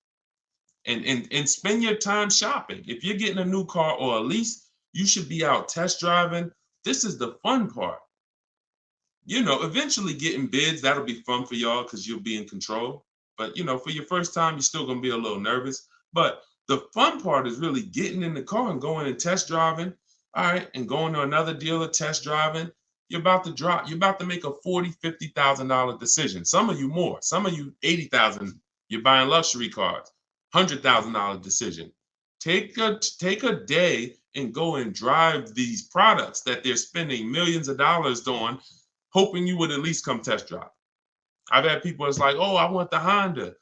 and spend your time shopping. If you're getting a new car or a lease, you should be out test driving. This is the fun part. Eventually getting bids, that'll be fun for y'all because you'll be in control. But, for your first time, you're still going to be a little nervous. But the fun part is really getting in the car and going and test driving. All right. And going to another dealer, test driving. You're about to make a $40,000, $50,000 decision. Some of you more, some of you 80,000. You're buying luxury cars, $100,000 decision. Take a day and go and drive these products that they're spending millions of dollars on, hoping you would at least come test drive. I've had people that's like, oh, I want the Honda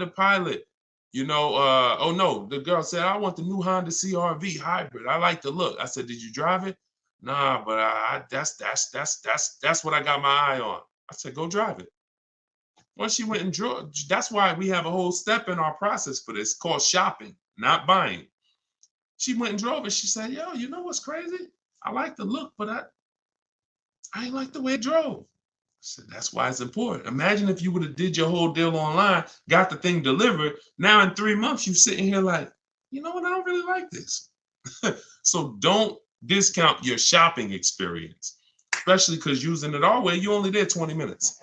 Pilot. Oh no, the girl said, I want the new Honda CR-V hybrid. I like the look. I said, did you drive it? Nah, but that's what I got my eye on. I said, go drive it. Well, she went and drove. That's why we have a whole step in our process for this called shopping, not buying. She went and drove it. She said, yo, you know what's crazy? I like the look, but I ain't like the way it drove. I said, that's why it's important. Imagine if you would have did your whole deal online, got the thing delivered. Now in 3 months, you're sitting here like, you know what? I don't really like this. So don't discount your shopping experience, especially because using it our way, you're only there 20 minutes.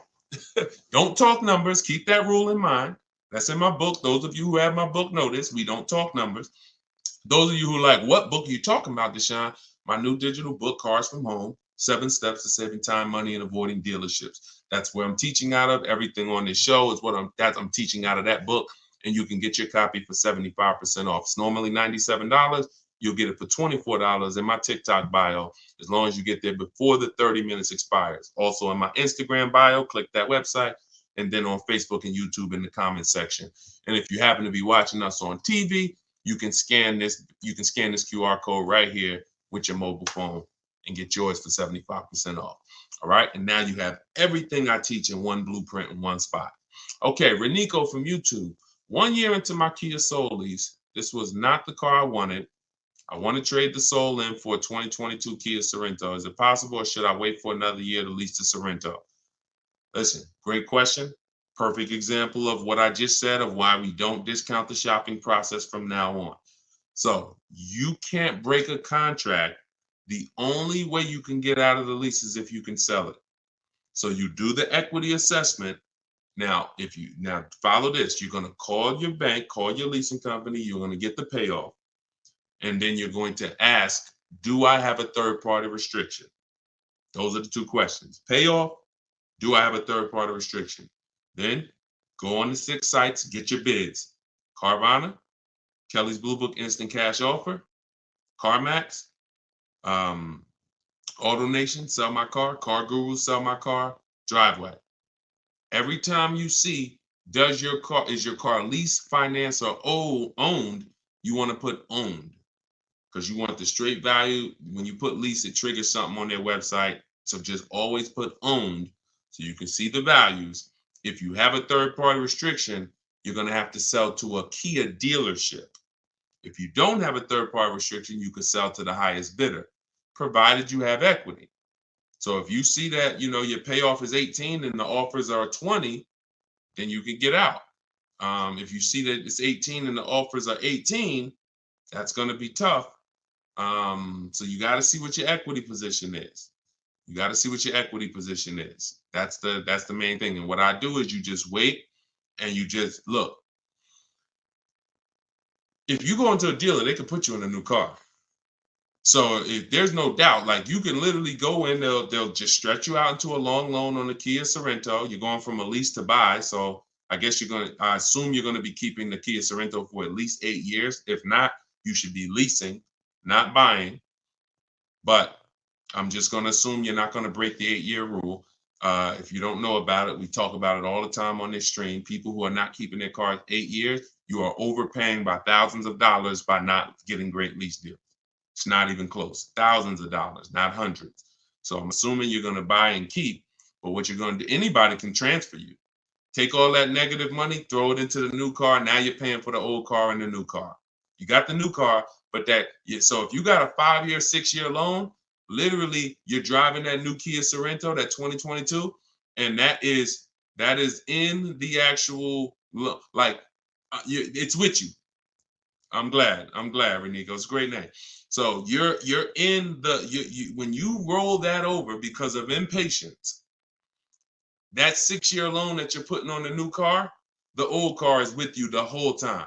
Don't talk numbers. Keep that rule in mind. That's in my book. Those of you who have my book know this. We don't talk numbers. Those of you who are like, what book are you talking about, Deshone? My new digital book, Cars from Home, 7 Steps to Saving Time, Money, and Avoiding Dealerships. That's where I'm teaching out of. Everything on this show is what I'm teaching out of that book. And you can get your copy for 75% off. It's normally $97. You'll get it for $24 in my TikTok bio, as long as you get there before the 30 minutes expires. Also in my Instagram bio, click that website, and then on Facebook and YouTube in the comment section. And if you happen to be watching us on TV, you can scan this QR code right here with your mobile phone and get yours for 75% off. All right. And now you have everything I teach in one blueprint in one spot. Okay, Renico from YouTube. 1 year into my Kia Soul lease, this was not the car I wanted. I want to trade the Soul in for a 2022 Kia Sorento. Is it possible, or should I wait for another year to lease the Sorento? Listen, great question. Perfect example of what I just said of why we don't discount the shopping process from now on. So you can't break a contract. The only way you can get out of the lease is if you can sell it. So you do the equity assessment. Now follow this. You're going to call your bank, call your leasing company. You're going to get the payoff. And then you're going to ask, do I have a third-party restriction? Those are the two questions. Payoff, do I have a third-party restriction? Then go on the 6 sites, get your bids. Carvana, Kelly's Blue Book Instant Cash Offer, CarMax, AutoNation, Sell My Car, Car Guru, Sell My Car, Driveway. Every time you see, is your car leased, financed, or owned, you want to put owned, because you want the straight value. When you put lease, it triggers something on their website. So just always put owned so you can see the values. If you have a third-party restriction, you're going to have to sell to a Kia dealership. If you don't have a third-party restriction, you can sell to the highest bidder, provided you have equity. So if you see that, your payoff is 18 and the offers are 20, then you can get out. If you see that it's 18 and the offers are 18, that's going to be tough. So you got to see what your equity position is. You got to see what your equity position is. That's the main thing. And what I do is you just wait and you just look. If you go into a dealer, they can put you in a new car. So if there's no doubt, like you can literally go in, they'll just stretch you out into a long loan on the Kia Sorento. You're going from a lease to buy. So I assume you're going to be keeping the Kia Sorento for at least 8 years. If not, you should be leasing, not buying. But I'm just going to assume you're not going to break the 8-year rule. If you don't know about it, we talk about it all the time on this stream. People who are not keeping their cars 8 years, you are overpaying by thousands of dollars by not getting great lease deals. It's not even close. Thousands of dollars, not hundreds. So I'm assuming you're going to buy and keep, but what you're going to do, anybody can transfer you. Take all that negative money, throw it into the new car. Now you're paying for the old car and the new car. You got the new car, but so if you got a 5-year, 6-year loan, literally you're driving that new Kia Sorento, that 2022, and that is in the actual, it's with you. I'm glad, Renico. It's a great name. So you're in when you roll that over because of impatience, that 6-year loan that you're putting on the new car, the old car is with you the whole time.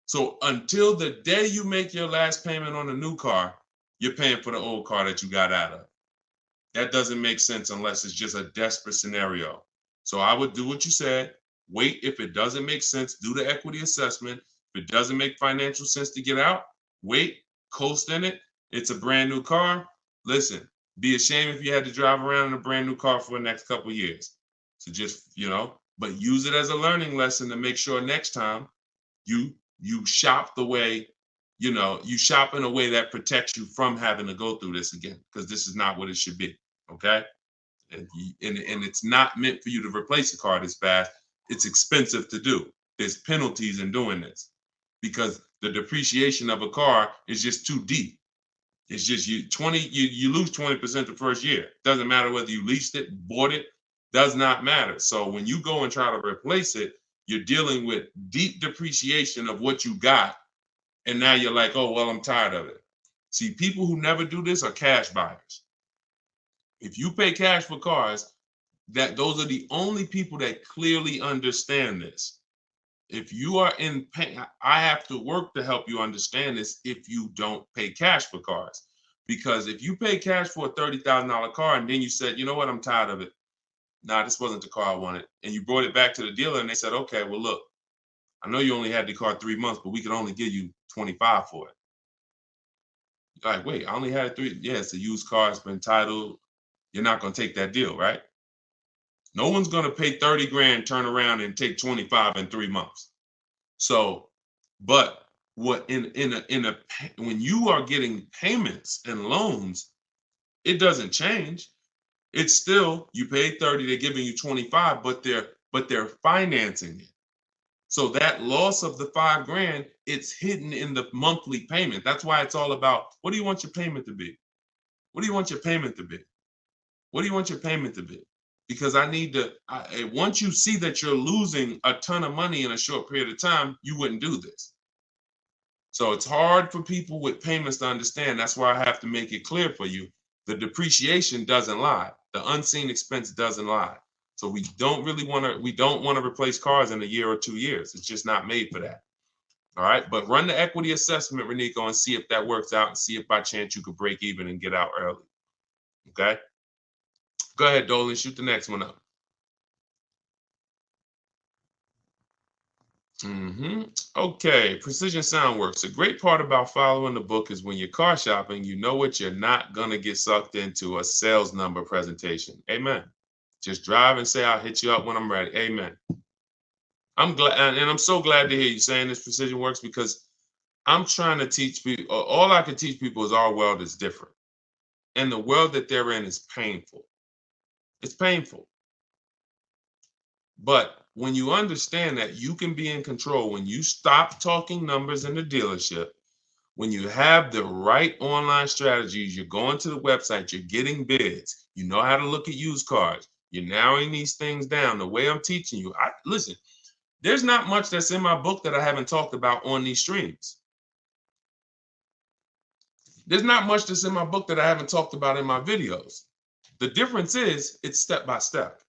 So until the day you make your last payment on the new car, you're paying for the old car that you got out of. That doesn't make sense unless it's just a desperate scenario. So I would do what you said. Wait. If it doesn't make sense, do the equity assessment. If it doesn't make financial sense to get out, wait, coast in it. It's a brand new car. Listen, be ashamed if you had to drive around in a brand new car for the next couple of years. So just, but use it as a learning lesson to make sure next time you shop the way, you shop in a way that protects you from having to go through this again, because this is not what it should be. Okay. And it's not meant for you to replace a car this fast. It's expensive to do. There's penalties in doing this because the depreciation of a car is just too deep. It's just you lose 20% the first year. Doesn't matter whether you leased it, bought it, does not matter. So when you go and try to replace it, you're dealing with deep depreciation of what you got. And now you're like, oh, well, I'm tired of it. See, people who never do this are cash buyers. If you pay cash for cars, those are the only people that clearly understand this. If you are in pain, I have to work to help you understand this if you don't pay cash for cars. Because if you pay cash for a $30,000 car and then you said, you know what, I'm tired of it. Nah, this wasn't the car I wanted. And you brought it back to the dealer and they said, okay, well, look, I know you only had the car 3 months, but we can only give you 25 for it. You're like, wait, I only had 3. Yeah, it's a used car. It's been titled. You're not going to take that deal, right? No one's going to pay 30 grand, turn around and take 25 in 3 months. So, but what when you are getting payments and loans, it doesn't change. It's still, you pay 30, they're giving you 25, but they're financing it. So that loss of the 5 grand, it's hidden in the monthly payment. That's why it's all about, what do you want your payment to be? What do you want your payment to be? What do you want your payment to be? Because once you see that you're losing a ton of money in a short period of time, you wouldn't do this. So it's hard for people with payments to understand. That's why I have to make it clear for you. The depreciation doesn't lie. The unseen expense doesn't lie. So we don't want to replace cars in a year or 2 years. It's just not made for that. All right. But run the equity assessment, Renico, and see if that works out and see if by chance you could break even and get out early. Okay. Go ahead, Dolan, shoot the next one up. Okay, Precision Sound Works. The great part about following the book is when you're car shopping, you know what you're not going to get sucked into, a sales number presentation. Amen. Just drive and say, I'll hit you up when I'm ready. Amen. I'm glad, and I'm so glad to hear you saying this, Precision Works, because I'm trying to teach people, all I can teach people is our world is different. And the world that they're in is painful. It's painful. But when you understand that you can be in control, when you stop talking numbers in the dealership, when you have the right online strategies, you're going to the website, you're getting bids, you know how to look at used cars, you're narrowing these things down the way I'm teaching you. Listen, there's not much that's in my book that I haven't talked about on these streams. There's not much that's in my book that I haven't talked about in my videos. The difference is it's step by step.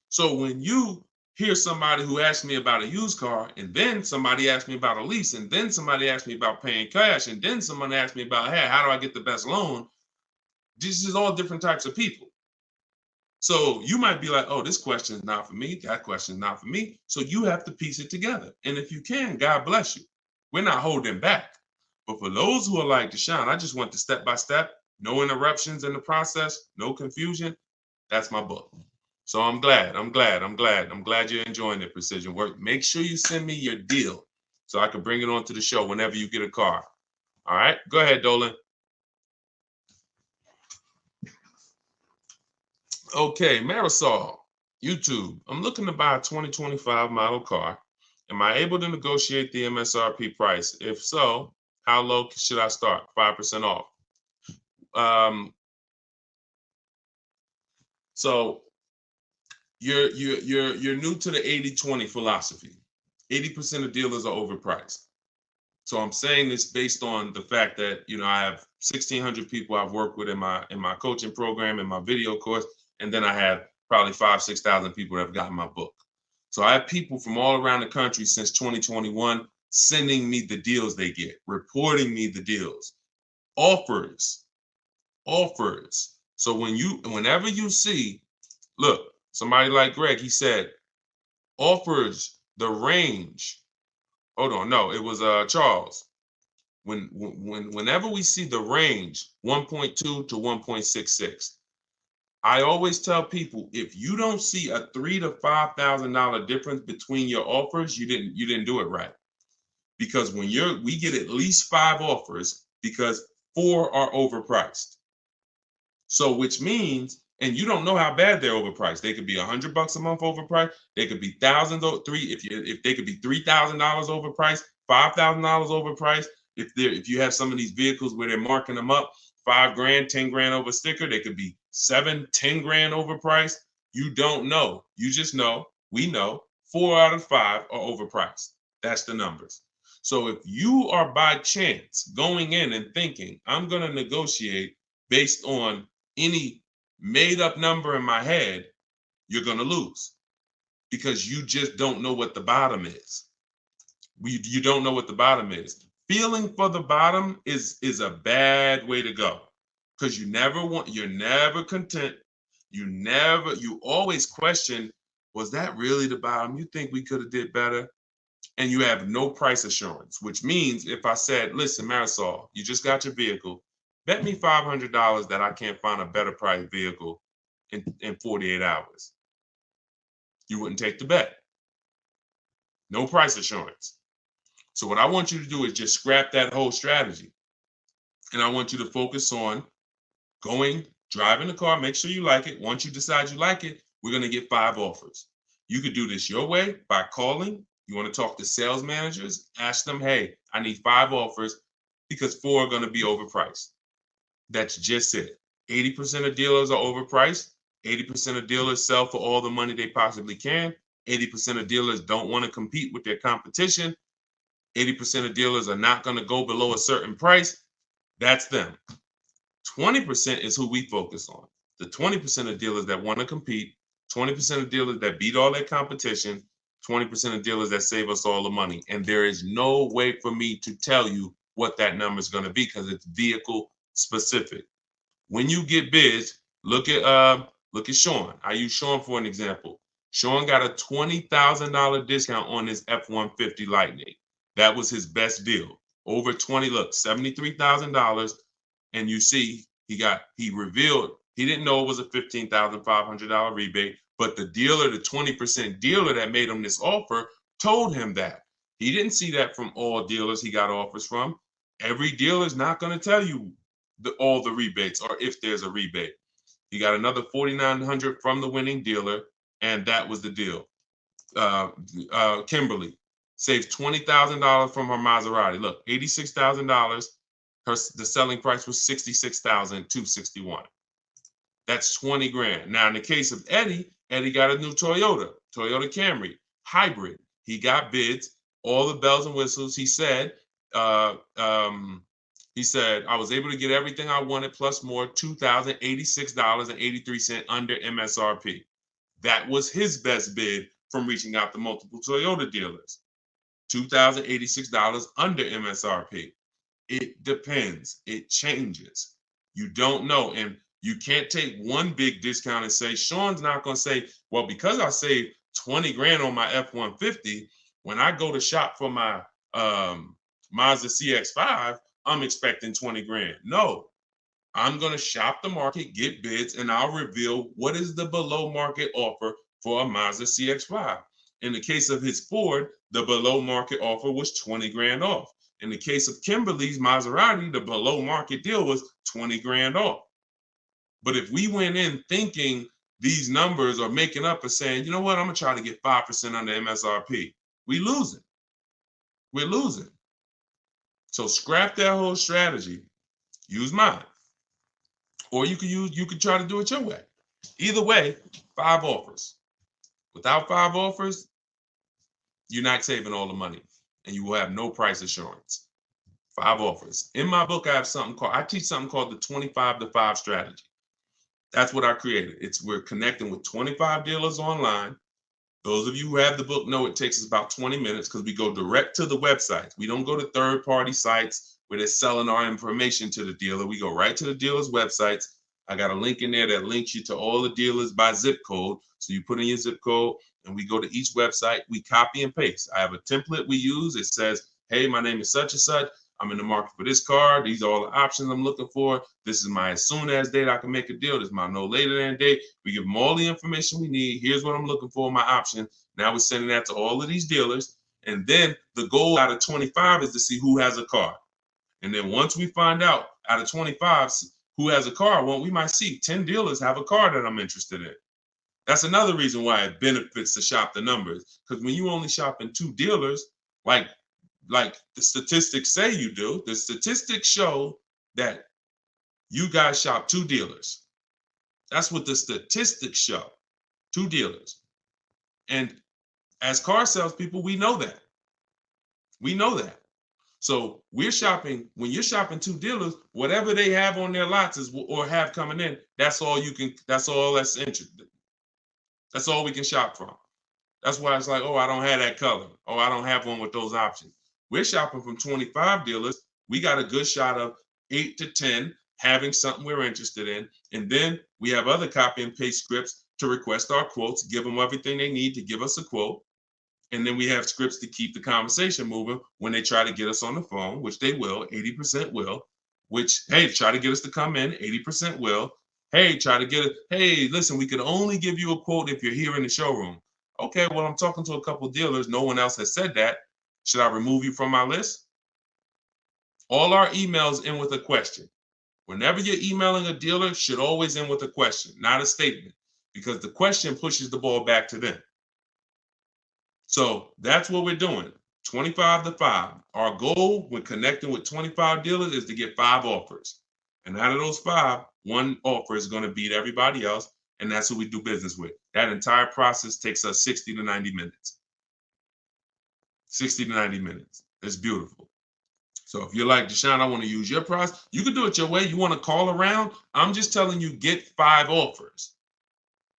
So when you hear somebody who asks me about a used car, and then somebody asks me about a lease, and then somebody asks me about paying cash, and then someone asks me about, hey, how do I get the best loan? This is all different types of people. So you might be like, oh, this question is not for me. That question is not for me. So you have to piece it together. And if you can, God bless you. We're not holding back. But for those who are like Deshone, I just want the step by step, no interruptions in the process, no confusion. That's my book. So I'm glad you're enjoying it, Precision Work. Make sure you send me your deal so I can bring it onto the show whenever you get a car. All right, go ahead, Dolan. Okay, Marisol, YouTube. I'm looking to buy a 2025 model car. Am I able to negotiate the MSRP price? If so, how low should I start? 5% off. So you're new to the 80-20 philosophy. 80% of dealers are overpriced. So I'm saying this based on the fact that, you know, I have 1,600 people I've worked with in my coaching program, in my video course, and then I have probably 5,000-6,000 people that have gotten my book. So I have people from all around the country since 2021 sending me the deals they get, reporting me the deals, offers. So whenever you see, look, somebody like Greg, he said, offers the range. Hold on, no, it was Charles. Whenever we see the range 1.2 to 1.66, I always tell people, if you don't see a $3,000 to $5,000 difference between your offers, you didn't do it right. Because we get at least 5 offers because 4 are overpriced. So which means, and you don't know how bad they're overpriced. They could be $100 a month overpriced. They could be thousands if they could be $3,000 overpriced, $5,000 overpriced. If you have some of these vehicles where they're marking them up $5 grand, $10 grand over sticker, they could be $7-10 grand overpriced. You don't know. You just know. We know 4 out of 5 are overpriced. That's the numbers. So if you are by chance going in and thinking, I'm going to negotiate based on any made up number in my head, you're going to lose because you just don't know what the bottom is. You don't know what the bottom is. Feeling for the bottom is a bad way to go because you're never content. You always question, was that really the bottom? You think we could have did better? And you have no price assurance, which means if I said, listen, Marisol, you just got your vehicle, bet me $500 that I can't find a better price vehicle in 48 hours. You wouldn't take the bet. No price assurance. So what I want you to do is just scrap that whole strategy. And I want you to focus on driving the car, make sure you like it. Once you decide you like it, we're going to get 5 offers. You could do this your way by calling. You want to talk to sales managers, ask them, hey, I need 5 offers because 4 are going to be overpriced. That's just it. 80% of dealers are overpriced. 80% of dealers sell for all the money they possibly can. 80% of dealers don't want to compete with their competition. 80% of dealers are not going to go below a certain price. That's them. 20% is who we focus on. The 20% of dealers that want to compete, 20% of dealers that beat all their competition, 20% of dealers that save us all the money. And there is no way for me to tell you what that number is going to be because it's vehicle specific. When you get bids, Look at Sean. I use Sean for an example. Sean got a $20,000 discount on his F-150 Lightning. That was his best deal. Over 20, look, $73,000. And you see, he revealed, he didn't know it was a $15,500 rebate, but the dealer, the 20% dealer that made him this offer, told him that. He didn't see that from all dealers he got offers from. Every dealer is not going to tell you all the rebates or if there's a rebate. He got another $4,900 from the winning dealer, and that was the deal. Kimberly saved $20,000 from her Maserati. Look, $86,000. The selling price was $66,261. That's 20 grand. Now, in the case of Eddie got a new Toyota Camry hybrid. He got bids, all the bells and whistles. He said, I was able to get everything I wanted plus more, $2,086.83 under MSRP. That was his best bid from reaching out to multiple Toyota dealers. $2,086 under MSRP. It depends. It changes. You don't know. And you can't take one big discount and say, Sean's not going to say, well, because I saved 20 grand on my F-150, when I go to shop for my Mazda CX-5, I'm expecting 20 grand. No, I'm going to shop the market, get bids, and I'll reveal what is the below market offer for a Mazda CX-5. In the case of his Ford, the below market offer was 20 grand off. In the case of Kimberly's Maserati, the below market deal was 20 grand off. But if we went in thinking these numbers are making up and saying, you know what, I'm going to try to get 5% under MSRP, we're losing. So scrap that whole strategy. Use mine. Or you could try to do it your way. Either way, 5 offers. Without 5 offers, you're not saving all the money and you will have no price assurance. 5 offers. In my book, I teach something called the 25-to-5 strategy. That's what I created. We're connecting with 25 dealers online. Those of you who have the book know it takes us about 20 minutes because we go direct to the websites. We don't go to third-party sites where they're selling our information to the dealer. We go right to the dealer's websites. I got a link in there that links you to all the dealers by zip code. So you put in your zip code and we go to each website. We copy and paste. I have a template we use. It says, hey, my name is such and such. I'm in the market for this car. These are all the options I'm looking for. This is my as soon as date I can make a deal. This is my no later than date. We give them all the information we need. Here's what I'm looking for, my option. Now we're sending that to all of these dealers. And then the goal out of 25 is to see who has a car. And then once we find out of 25 who has a car, well, we might see 10 dealers have a car that I'm interested in. That's another reason why it benefits to shop the numbers. Because when you only shop in 2 dealers, like the statistics say you do, the statistics show that you guys shop 2 dealers. That's what the statistics show, 2 dealers. And as car salespeople, we know that. We know that. So when you're shopping 2 dealers, whatever they have on their lots or have coming in, that's all that's interesting. That's all we can shop from. That's why it's like, oh, I don't have that color. Oh, I don't have one with those options. We're shopping from 25 dealers. We got a good shot of 8 to 10 having something we're interested in. And then we have other copy and paste scripts to request our quotes, give them everything they need to give us a quote. And then we have scripts to keep the conversation moving when they try to get us on the phone, which they will, 80% will, which, hey, try to get us to come in, 80% will. Hey, hey, listen, we could only give you a quote if you're here in the showroom. Okay, well, I'm talking to a couple of dealers. No one else has said that. Should I remove you from my list? All our emails end with a question. Whenever you're emailing a dealer, should always end with a question, not a statement, because the question pushes the ball back to them. So that's what we're doing, 25-to-5. Our goal when connecting with 25 dealers is to get 5 offers. And out of those 5, 1 offer is going to beat everybody else, and that's who we do business with. That entire process takes us 60 to 90 minutes. 60 to 90 minutes. It's beautiful. So if you're like, Deshone, I want to use your process, you can do it your way. You want to call around? I'm just telling you, get 5 offers.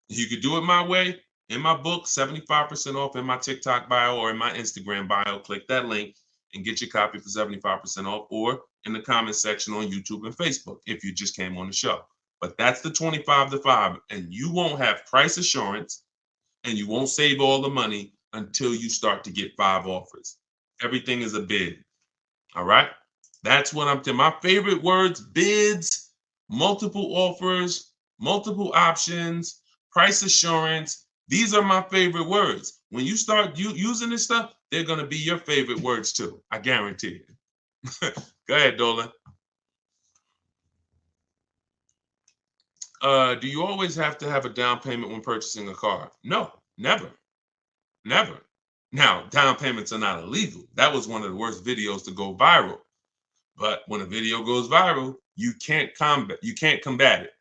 You could do it my way. In my book, 75% off in my TikTok bio or in my Instagram bio. Click that link and get your copy for 75% off, or in the comment section on YouTube and Facebook if you just came on the show. But that's the 25 to 5. And you won't have price assurance and you won't save all the money until you start to get 5 offers. Everything is a bid. All right. That's what I'm telling. My favorite words: bids, multiple offers, multiple options, price assurance. These are my favorite words. When you start using this stuff, they're going to be your favorite words too. I guarantee it. Go ahead, Dolan. Do you always have to have a down payment when purchasing a car? No, never. Never. Now, down payments are not illegal. That was one of the worst videos to go viral. But when a video goes viral, you can't combat it.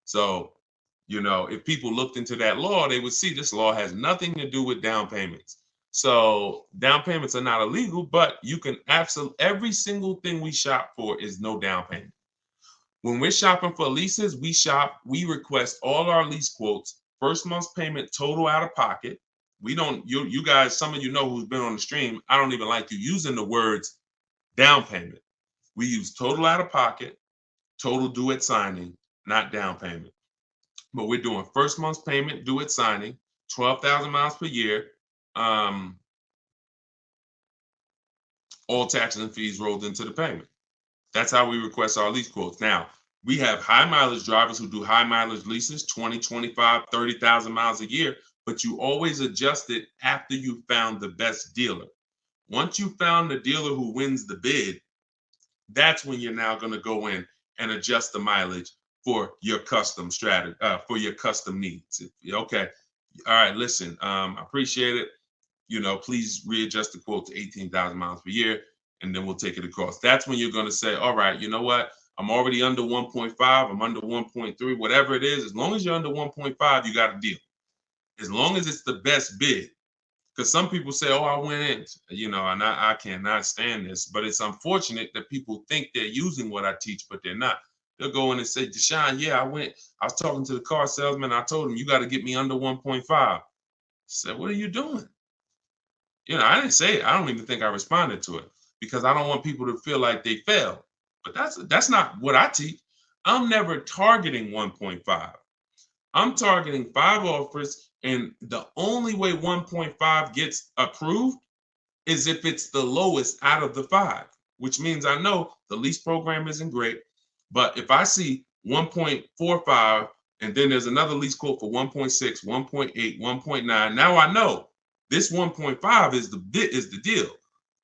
So, if people looked into that law, they would see this law has nothing to do with down payments. So down payments are not illegal, but you can every single thing we shop for is no down payment. When we're shopping for leases, we request all our lease quotes, first month's payment total out of pocket. We don't, you guys, some of you know who's been on the stream, I don't even like you using the words down payment. We use total out of pocket, total due at signing, not down payment. But we're doing first month's payment due at signing, 12,000 miles per year, all taxes and fees rolled into the payment. That's how we request our lease quotes. Now, we have high mileage drivers who do high mileage leases, 20, 25, 30,000 miles a year, but you always adjust it after you found the best dealer. Once you found the dealer who wins the bid, that's when you're now going to go in and adjust the mileage for your custom strategy, for your custom needs. Okay. All right. Listen, I appreciate it. Please readjust the quote to 18,000 miles per year, and then we'll take it across. That's when you're going to say, all right, you know what? I'm already under 1.5. I'm under 1.3, whatever it is. As long as you're under 1.5, you got a deal. As long as it's the best bid. Because some people say, oh, I went in, and I cannot stand this. But it's unfortunate that people think they're using what I teach, but they're not. They'll go in and say, Deshone, yeah, I was talking to the car salesman. I told him, you got to get me under 1.5. I said, what are you doing? I didn't say it. I don't even think I responded to it because I don't want people to feel like they failed. But that's not what I teach. I'm never targeting 1.5. I'm targeting 5 offers, and the only way 1.5 gets approved is if it's the lowest out of the 5, which means I know the lease program isn't great. But if I see 1.45 and then there's another lease quote for 1.6, 1.8, 1.9, now I know this 1.5 is the deal.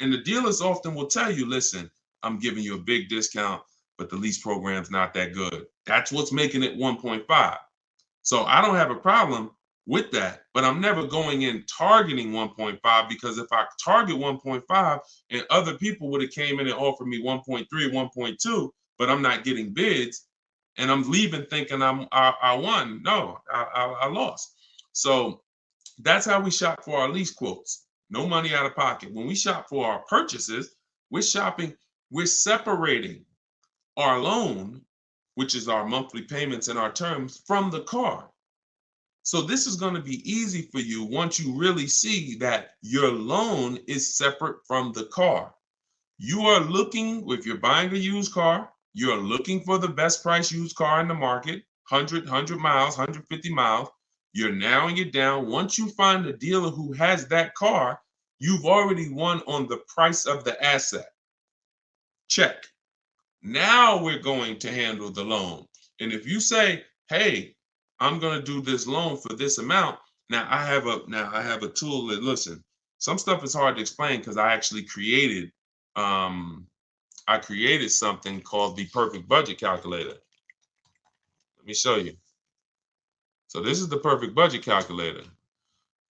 And the dealers often will tell you, listen, I'm giving you a big discount, but the lease program's not that good. That's what's making it 1.5. So I don't have a problem with that, but I'm never going in targeting 1.5 because if I target 1.5 and other people would have came in and offered me 1.3, 1.2, but I'm not getting bids and I'm leaving thinking I won. No, I lost. So that's how we shop for our lease quotes. No money out of pocket. When we shop for our purchases, we're separating our loan, which is our monthly payments and our terms, from the car. So this is going to be easy for you once you really see that your loan is separate from the car. You are looking, if you're buying a used car, you're looking for the best price used car in the market, 100 miles, 150 miles. You're narrowing it down. Once you find a dealer who has that car, you've already won on the price of the asset. Check. Now we're going to handle the loan. And if you say, hey, I'm going to do this loan for this amount. Now I have a tool that, listen, some stuff is hard to explain because I actually created something called the perfect budget calculator. Let me show you. So this is the perfect budget calculator.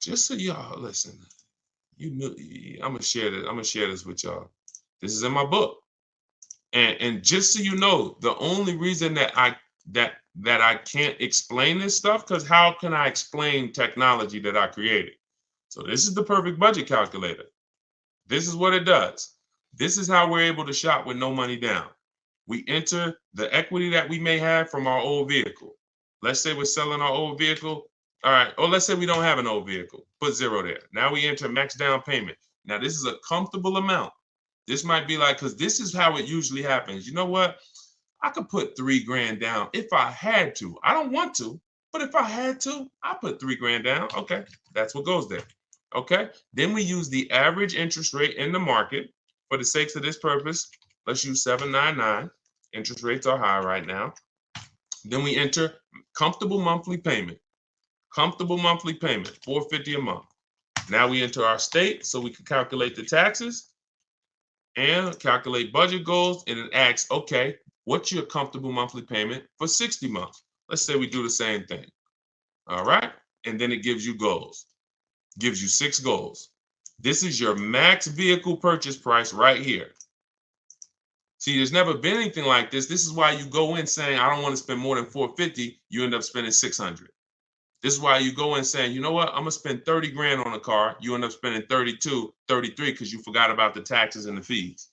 Just so y'all listen, I'm gonna share this with y'all. This is in my book. And just so you know, the only reason that I can't explain this stuff, because how can I explain technology that I created? So this is the perfect budget calculator. This is what it does. This is how we're able to shop with no money down. We enter the equity that we may have from our old vehicle. Let's say we're selling our old vehicle. All right. Or let's say we don't have an old vehicle. Put 0 there. Now we enter max down payment. Now this is a comfortable amount. This might be like, because this is how it usually happens. You know what? I could put 3 grand down if I had to. I don't want to, but if I had to, I put 3 grand down. Okay, that's what goes there. Okay, then we use the average interest rate in the market. For the sakes of this purpose, let's use 7.99. Interest rates are high right now. Then we enter comfortable monthly payment. Comfortable monthly payment, $450 a month. Now we enter our state so we can calculate the taxes and calculate budget goals. And it asks, okay, what's your comfortable monthly payment for 60 months? Let's say we do the same thing. All right. And then it gives you goals, gives you 6 goals. This is your max vehicle purchase price right here. See, there's never been anything like this. This is why you go in saying, I don't want to spend more than 450. You end up spending 600. This is why you go in saying, you know what, I'm going to spend 30 grand on a car. You end up spending 32, 33 because you forgot about the taxes and the fees.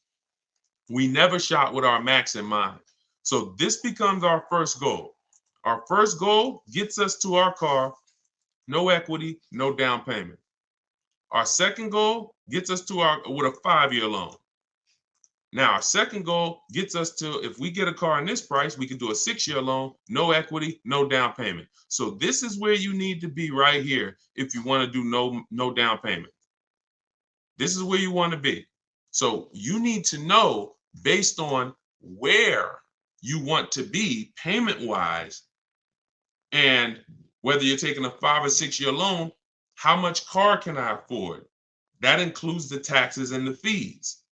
We never shop with our max in mind. So this becomes our first goal. Our first goal gets us to our car, no equity, no down payment. Our second goal gets us to our with a 5-year loan. Now, our second goal gets us to, if we get a car in this price, we can do a 6-year loan, no equity, no down payment. So this is where you need to be right here if you want to do no down payment. This is where you want to be. So you need to know, based on where you want to be payment-wise, and whether you're taking a 5 or 6-year loan, how much car can I afford? That includes the taxes and the fees.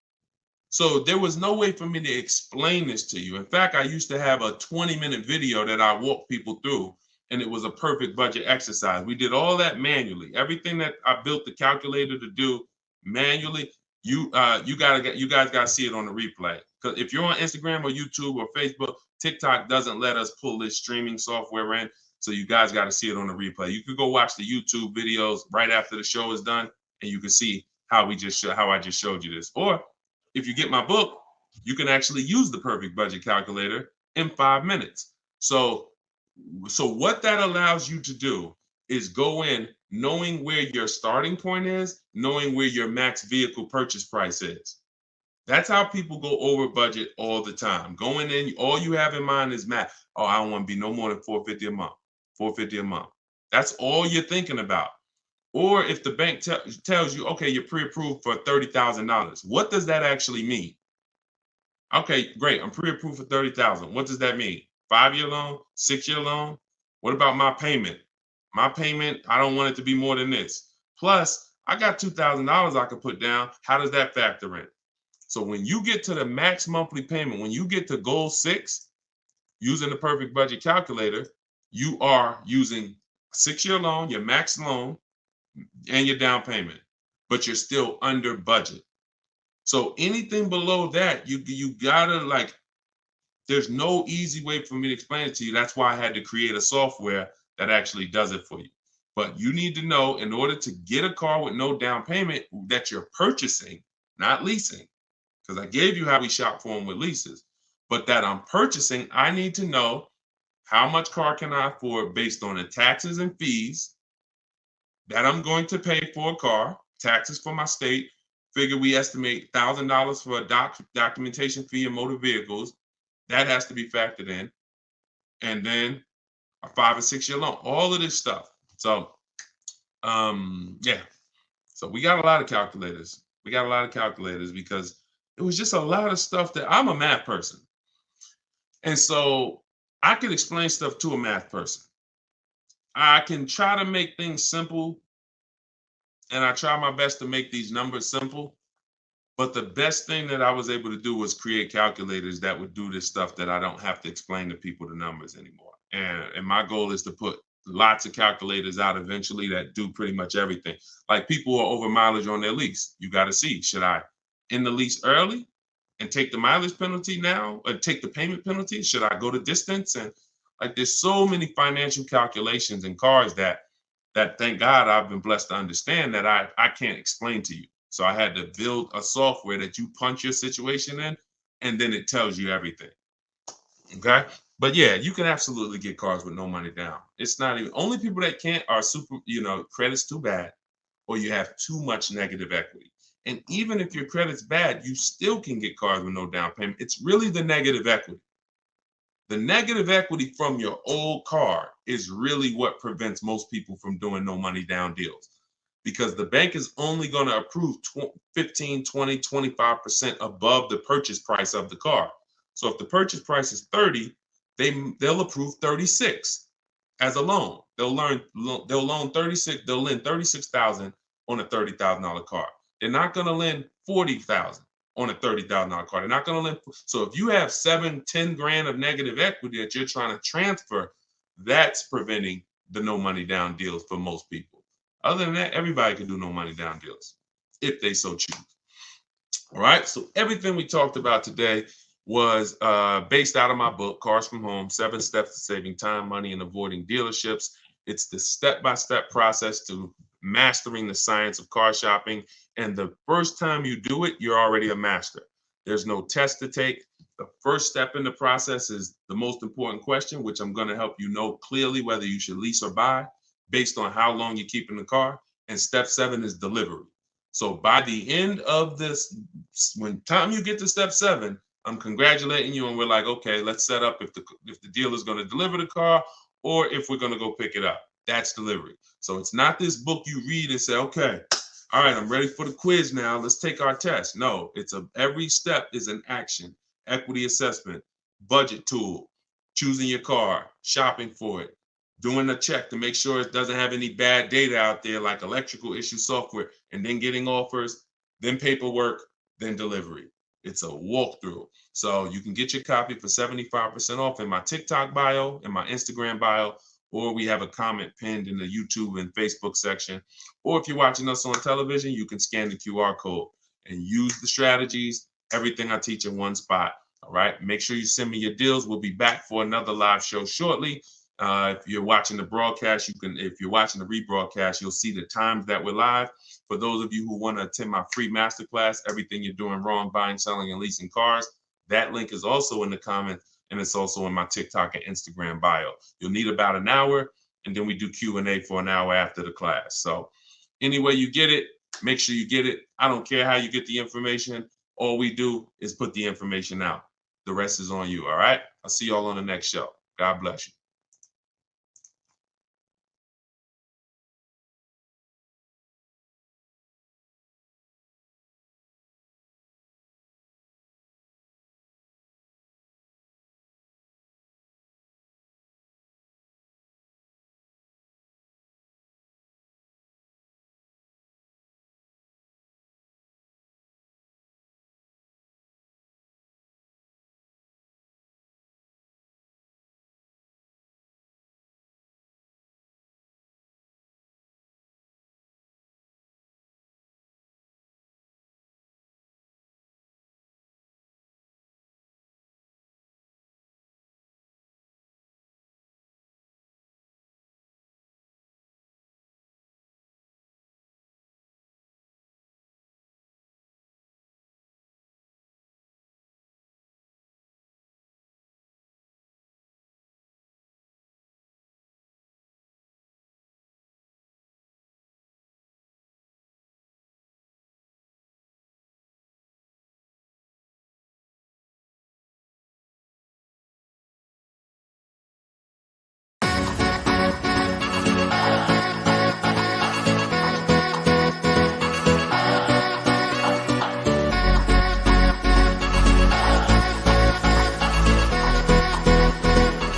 So there was no way for me to explain this to you. In fact, I used to have a 20-minute video that I walked people through, and it was a perfect budget exercise. We did all that manually. Everything that I built the calculator to do manually, you guys got to see it on the replay. Because if you're on Instagram or YouTube or Facebook, TikTok doesn't let us pull this streaming software in. So you guys got to see it on the replay. You could go watch the YouTube videos right after the show is done, and you can see how I just showed you this. Or if you get my book, you can actually use the perfect budget calculator in 5 minutes. So what that allows you to do is go in knowing where your starting point is, knowing where your max vehicle purchase price is. That's how people go over budget all the time. Going in, all you have in mind is math. Oh, I don't want to be no more than $450 a month. $450 a month. That's all you're thinking about. Or if the bank tells you, okay, you're pre-approved for $30,000. What does that actually mean? Okay, great. I'm pre-approved for $30,000. What does that mean? 5-year loan, 6-year loan? What about my payment? My payment, I don't want it to be more than this. Plus, I got $2,000 I could put down. How does that factor in? So when you get to the max monthly payment, when you get to goal 6, using the perfect budget calculator, you are using a 6-year loan, your max loan, and your down payment, but you're still under budget. So anything below that, you gotta there's no easy way for me to explain it to you. That's why I had to create a software that actually does it for you. But you need to know, in order to get a car with no down payment that you're purchasing, not leasing, because I gave you how we shop for them with leases, but that I'm purchasing, I need to know how much car can I afford based on the taxes and fees that I'm going to pay for a car, taxes for my state. Figure we estimate $1,000 for a documentation fee of motor vehicles. That has to be factored in. And then a 5 or 6-year loan, all of this stuff. So, yeah. So we got a lot of calculators. We got a lot of calculators because it was just a lot of stuff that I'm a math person. And so I could explain stuff to a math person. I can try to make things simple, and I try my best to make these numbers simple. But the best thing that I was able to do was create calculators that would do this stuff that I don't have to explain to people the numbers anymore. And my goal is to put lots of calculators out eventually that do pretty much everything. Like people who are over mileage on their lease. You got to see, should I end the lease early and take the mileage penalty now, or take the payment penalty? Should I go to distance? And there's so many financial calculations in cars that thank God I've been blessed to understand that I can't explain to you. So I had to build a software that you punch your situation in, and then it tells you everything. Okay. But yeah, you can absolutely get cars with no money down. It's not even, only people that can't are super, credit's too bad, or you have too much negative equity. And even if your credit's bad, you still can get cars with no down payment. It's really the negative equity. The negative equity from your old car is really what prevents most people from doing no money down deals, because the bank is only going to approve 15, 20, 25% above the purchase price of the car. So if the purchase price is 30, they'll approve 36 as a loan. They'll loan 36, they'll lend 36,000 on a $30,000 car. They're not going to lend 40,000 on a $30,000 car. They're not going to lend. So if you have 10 grand of negative equity that you're trying to transfer, that's preventing the no money down deals for most people. Other than that, everybody can do no money down deals if they so choose. All right. So everything we talked about today was based out of my book, Cars from Home, 7 Steps to Saving Time, Money, and Avoiding Dealerships. It's the step-by-step process to mastering the science of car shopping. And the first time you do it, you're already a master. There's no test to take. The first step in the process is the most important question, which I'm going to help you know clearly whether you should lease or buy based on how long you keep in the car. And step 7 is delivery. So by the end of this, when time you get to step 7, I'm congratulating you, and we're like, okay, let's set up if the dealer is going to deliver the car or if we're going to go pick it up. That's delivery. So it's not this book you read and say, okay, all right, I'm ready for the quiz now. Let's take our test. No, every step is an action. Equity assessment, budget tool, choosing your car, shopping for it, doing a check to make sure it doesn't have any bad data out there like electrical issue software, and then getting offers, then paperwork, then delivery. It's a walkthrough. So you can get your copy for 75% off in my TikTok bio, in my Instagram bio, or we have a comment pinned in the YouTube and Facebook section. Or if you're watching us on television, you can scan the QR code and use the strategies, everything I teach in one spot. All right. Make sure you send me your deals. We'll be back for another live show shortly. If you're watching the broadcast, if you're watching the rebroadcast, you'll see the times that we're live. For those of you who want to attend my free masterclass, Everything You're Doing Wrong, Buying, Selling, and Leasing Cars, that link is also in the comments, and it's also in my TikTok and Instagram bio. You'll need about an hour, and then we do Q&A for an hour after the class. So any way you get it, make sure you get it. I don't care how you get the information. All we do is put the information out. The rest is on you, all right? I'll see y'all on the next show. God bless you.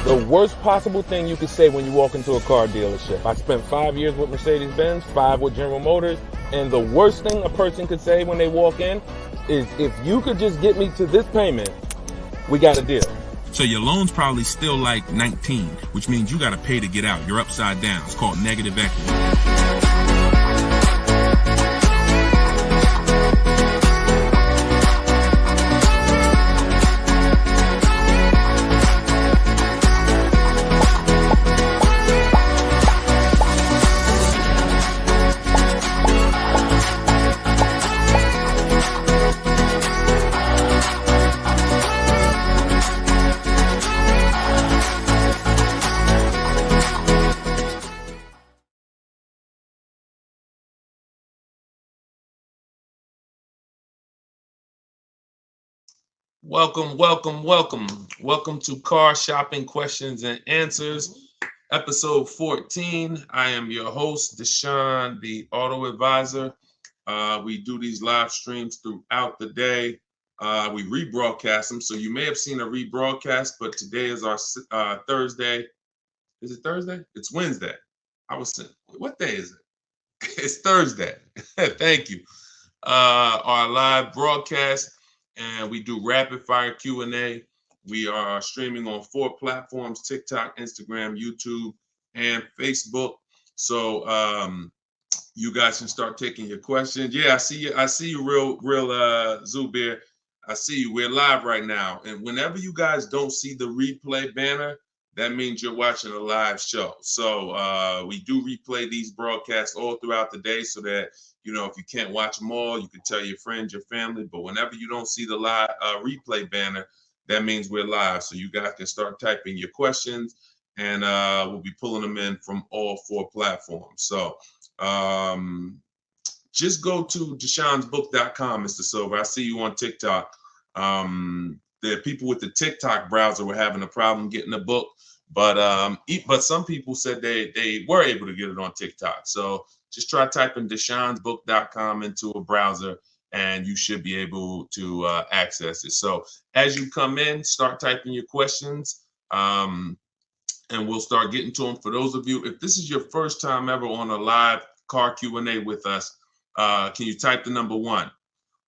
The worst possible thing you could say when you walk into a car dealership. I spent 5 years with Mercedes-Benz, 5 with General Motors, and the worst thing a person could say when they walk in is, if you could just get me to this payment, we got a deal.
So your loan's probably still like 19, which means you got to pay to get out. You're upside down. It's called negative equity.
Welcome, welcome, welcome. Welcome to Car Shopping Questions and Answers, episode 14. I am your host, Deshone the Auto Advisor. We do these live streams throughout the day. We rebroadcast them, so you may have seen a rebroadcast, but today is our Thursday. Is it Thursday? It's Wednesday. I was saying, what day is it? It's Thursday. Thank you. Our live broadcast, and we do rapid fire Q&A. We are streaming on 4 platforms: TikTok, Instagram, YouTube, and Facebook. So you guys can start taking your questions. Yeah, I see you. I see you, real Zubir. I see you. We're live right now. And whenever you guys don't see the replay banner, that means you're watching a live show. So we do replay these broadcasts all throughout the day so that, you know, if you can't watch them all, you can tell your friends, your family. But whenever you don't see the live replay banner, that means we're live. So you guys can start typing your questions, and we'll be pulling them in from all 4 platforms. So just go to deshonsbook.com, Mr. Silver. I see you on TikTok. The people with the TikTok browser were having a problem getting the book, but some people said they were able to get it on TikTok. So just try typing deshonsbook.com into a browser, and you should be able to access it. So as you come in, start typing your questions, and we'll start getting to them. For those of you, if this is your first time ever on a live car Q&A with us, can you type the number 1?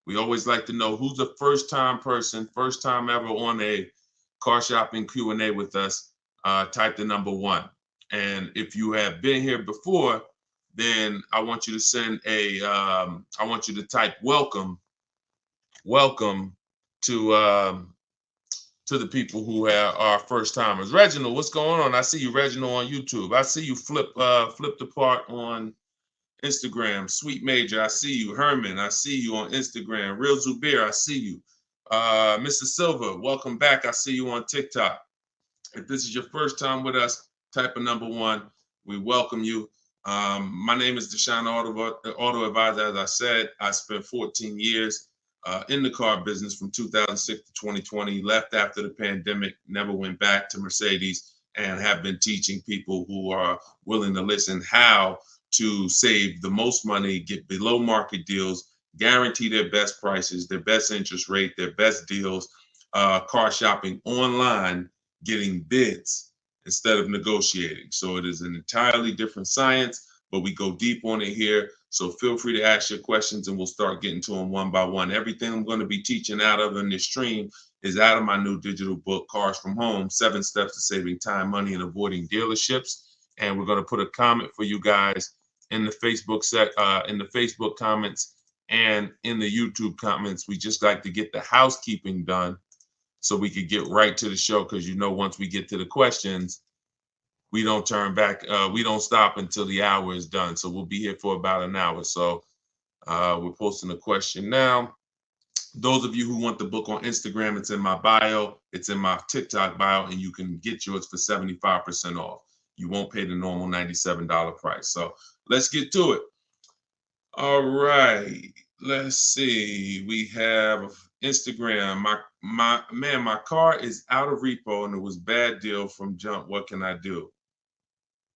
We always like to know who's the first time person, first time ever on a car shopping Q&A with us. Type the number 1. And if you have been here before, then I want you to send I want you to type welcome to the people who are first timers. Reginald, what's going on? I see you, Reginald, on YouTube. I see you flipped apart on Instagram. Sweet Major, I see you. Herman, I see you on Instagram. Real Zubir, I see you. Mr. Silver, welcome back. I see you on TikTok. If this is your first time with us, type a number 1. We welcome you. My name is Deshone the Auto Advisor. As I said, I spent 14 years in the car business from 2006 to 2020, left after the pandemic, never went back to Mercedes, and have been teaching people who are willing to listen how to save the most money, get below market deals, guarantee their best prices, their best interest rate, their best deals, car shopping online, getting bids instead of negotiating. So it is an entirely different science, but we go deep on it here. So feel free to ask your questions, and we'll start getting to them one by one. Everything I'm going to be teaching out of in this stream is out of my new digital book, Cars from Home, 7 Steps to Saving Time, Money, and Avoiding Dealerships. And we're going to put a comment for you guys in the Facebook comments and in the YouTube comments. We just like to get the housekeeping done so we could get right to the show, because once we get to the questions, we don't turn back. We don't stop until the hour is done. So we'll be here for about an hour. So we're posting a question now. Those of you who want the book on Instagram, it's in my bio. It's in my TikTok bio, and you can get yours for 75% off. You won't pay the normal $97 price. So let's get to it. All right. Let's see. We have Instagram. My car is out of repo and it was bad deal from jump. What can I do?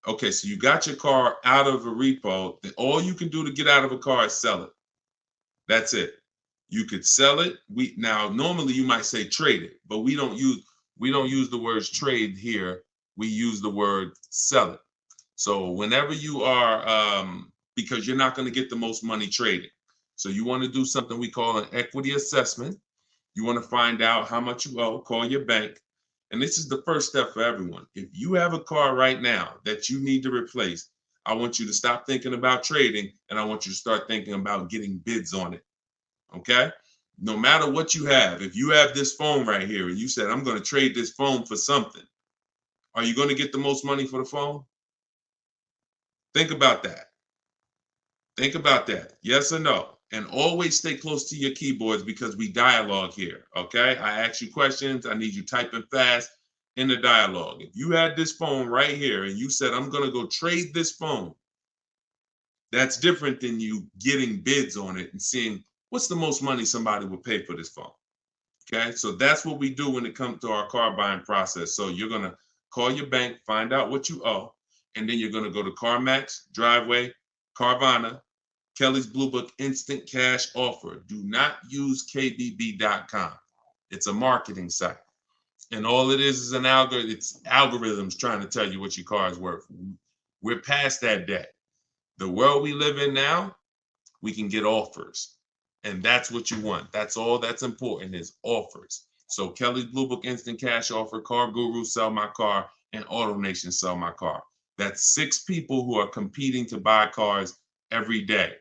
Okay, so you got your car out of a repo. All you can do to get out of a car is sell it. That's it. You could sell it. Normally you might say trade it, but we don't use the words trade here. We use the word sell it. So whenever you are, because you're not going to get the most money trading. So you want to do something we call an equity assessment. You want to find out how much you owe, call your bank. And this is the first step for everyone. If you have a car right now that you need to replace, I want you to stop thinking about trading, and I want you to start thinking about getting bids on it. Okay? No matter what you have, if you have this phone right here and you said, I'm going to trade this phone for something, are you going to get the most money for the phone? Think about that. Think about that. Yes or no? And always stay close to your keyboards, because we dialogue here, okay? I ask you questions. I need you typing fast in the dialogue. If you had this phone right here and you said, I'm going to go trade this phone, that's different than you getting bids on it and seeing what's the most money somebody would pay for this phone, Okay, so that's what we do when it comes to our car buying process. So you're gonna call your bank, find out what you owe, and then you're gonna go to CarMax, Driveway, Carvana, Kelly's Blue Book Instant Cash Offer. Do not use KBB.com. It's a marketing site. And all it is an algorithm. It's algorithms trying to tell you what your car is worth. We're past that day. The world we live in now, we can get offers. And that's what you want. That's all that's important is offers. So Kelly's Blue Book Instant Cash Offer, Car Guru Sell My Car, and Auto Nation Sell My Car. That's 6 people who are competing to buy cars every day.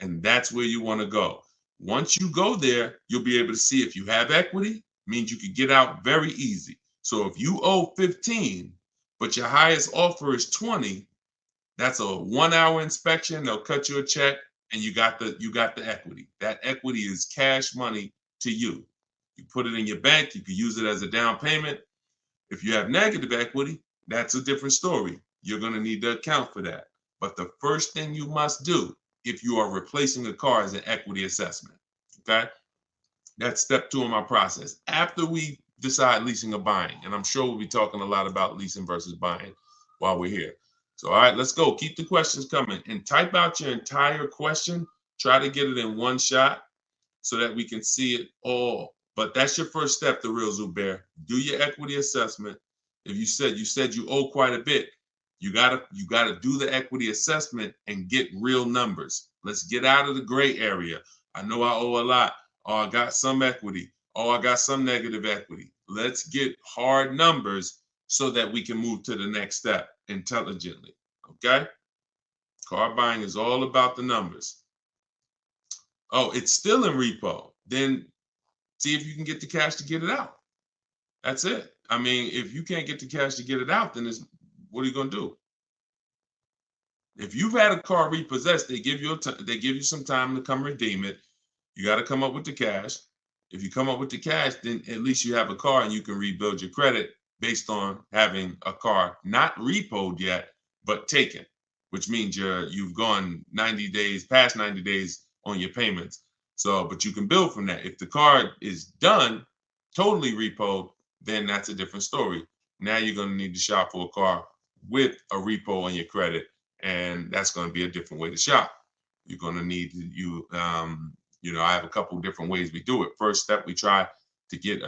And that's where you want to go. Once you go there, you'll be able to see if you have equity, means you could get out very easy. So if you owe 15, but your highest offer is 20, that's a 1-hour inspection. They'll cut you a check and you got the equity. That equity is cash money to you. You put it in your bank, you can use it as a down payment. If you have negative equity, that's a different story. You're going to need to account for that. But the first thing you must do if you are replacing a car is an equity assessment. Okay? That's step 2 in my process. After we decide leasing or buying, and I'm sure we'll be talking a lot about leasing versus buying while we're here. So, all right, let's go. Keep the questions coming and type out your entire question. Try to get it in one shot so that we can see it all. But that's your first step, the real Zubair. Do your equity assessment. If you said you owe quite a bit, you gotta do the equity assessment and get real numbers. Let's get out of the gray area. I know I owe a lot. Oh, I got some equity. Oh, I got some negative equity. Let's get hard numbers so that we can move to the next step intelligently. Okay? Car buying is all about the numbers. Oh, it's still in repo. Then see if you can get the cash to get it out. That's it. I mean, if you can't get the cash to get it out, then what are you going to do? If you've had a car repossessed, they give you some time to come redeem it. You got to come up with the cash. If you come up with the cash, then at least you have a car and you can rebuild your credit based on having a car not repoed yet, but taken, which means you've gone 90 days, past 90 days on your payments. So, but you can build from that. If the car is done, totally repoed, then that's a different story. Now you're going to need to shop for a car with a repo on your credit, and that's going to be a different way to shop. You're going to need I have a couple of different ways we do it. First step, we try to get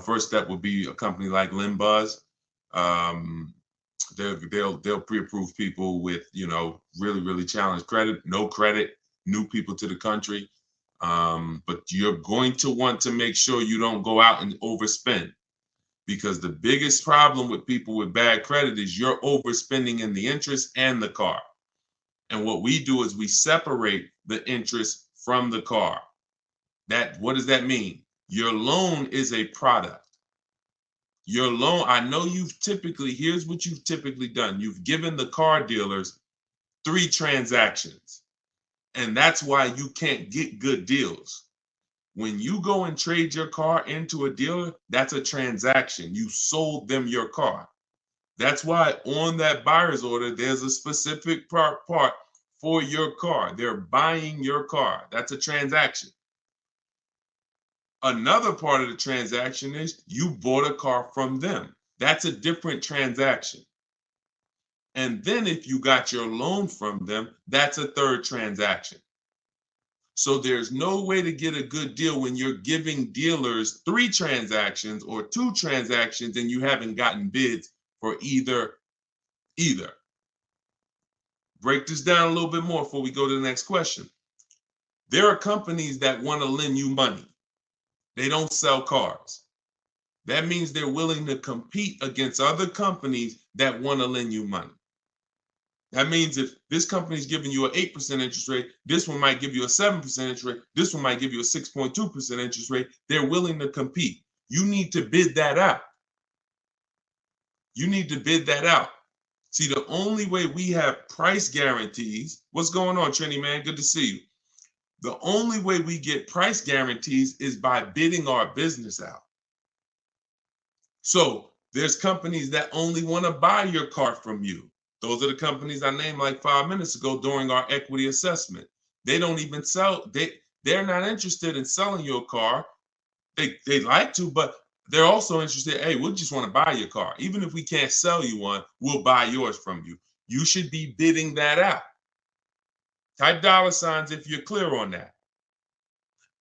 first step would be a company like Limbuzz. They'll pre-approve people with really challenged credit, no credit, new people to the country. But you're going to want to make sure you don't go out and overspend, because the biggest problem with people with bad credit is you're overspending in the interest and the car. And what we do is we separate the interest from the car. What does that mean? Your loan is a product. Your loan, I know here's what you've typically done. You've given the car dealers 3 transactions. And that's why you can't get good deals. When you go and trade your car into a dealer, that's a transaction. You sold them your car. That's why on that buyer's order, there's a specific part for your car. They're buying your car. That's a transaction. Another part of the transaction is you bought a car from them. That's a different transaction. And then if you got your loan from them, that's a third transaction. So there's no way to get a good deal when you're giving dealers 3 transactions or 2 transactions and you haven't gotten bids for either. Break this down a little bit more before we go to the next question. There are companies that want to lend you money. They don't sell cars. That means they're willing to compete against other companies that want to lend you money. That means if this company is giving you an 8% interest rate, this one might give you a 7% interest rate, this one might give you a 6.2% interest rate. They're willing to compete. You need to bid that out. You need to bid that out. See, the only way we have price guarantees, what's going on, Trini, man? Good to see you. The only way we get price guarantees is by bidding our business out. So there's companies that only want to buy your car from you. Those are the companies I named like 5 minutes ago during our equity assessment. They don't even sell. They're not interested in selling your car. They like to, but they're also interested, hey, we just want to buy your car. Even if we can't sell you one, we'll buy yours from you. You should be bidding that out. Type $ if you're clear on that.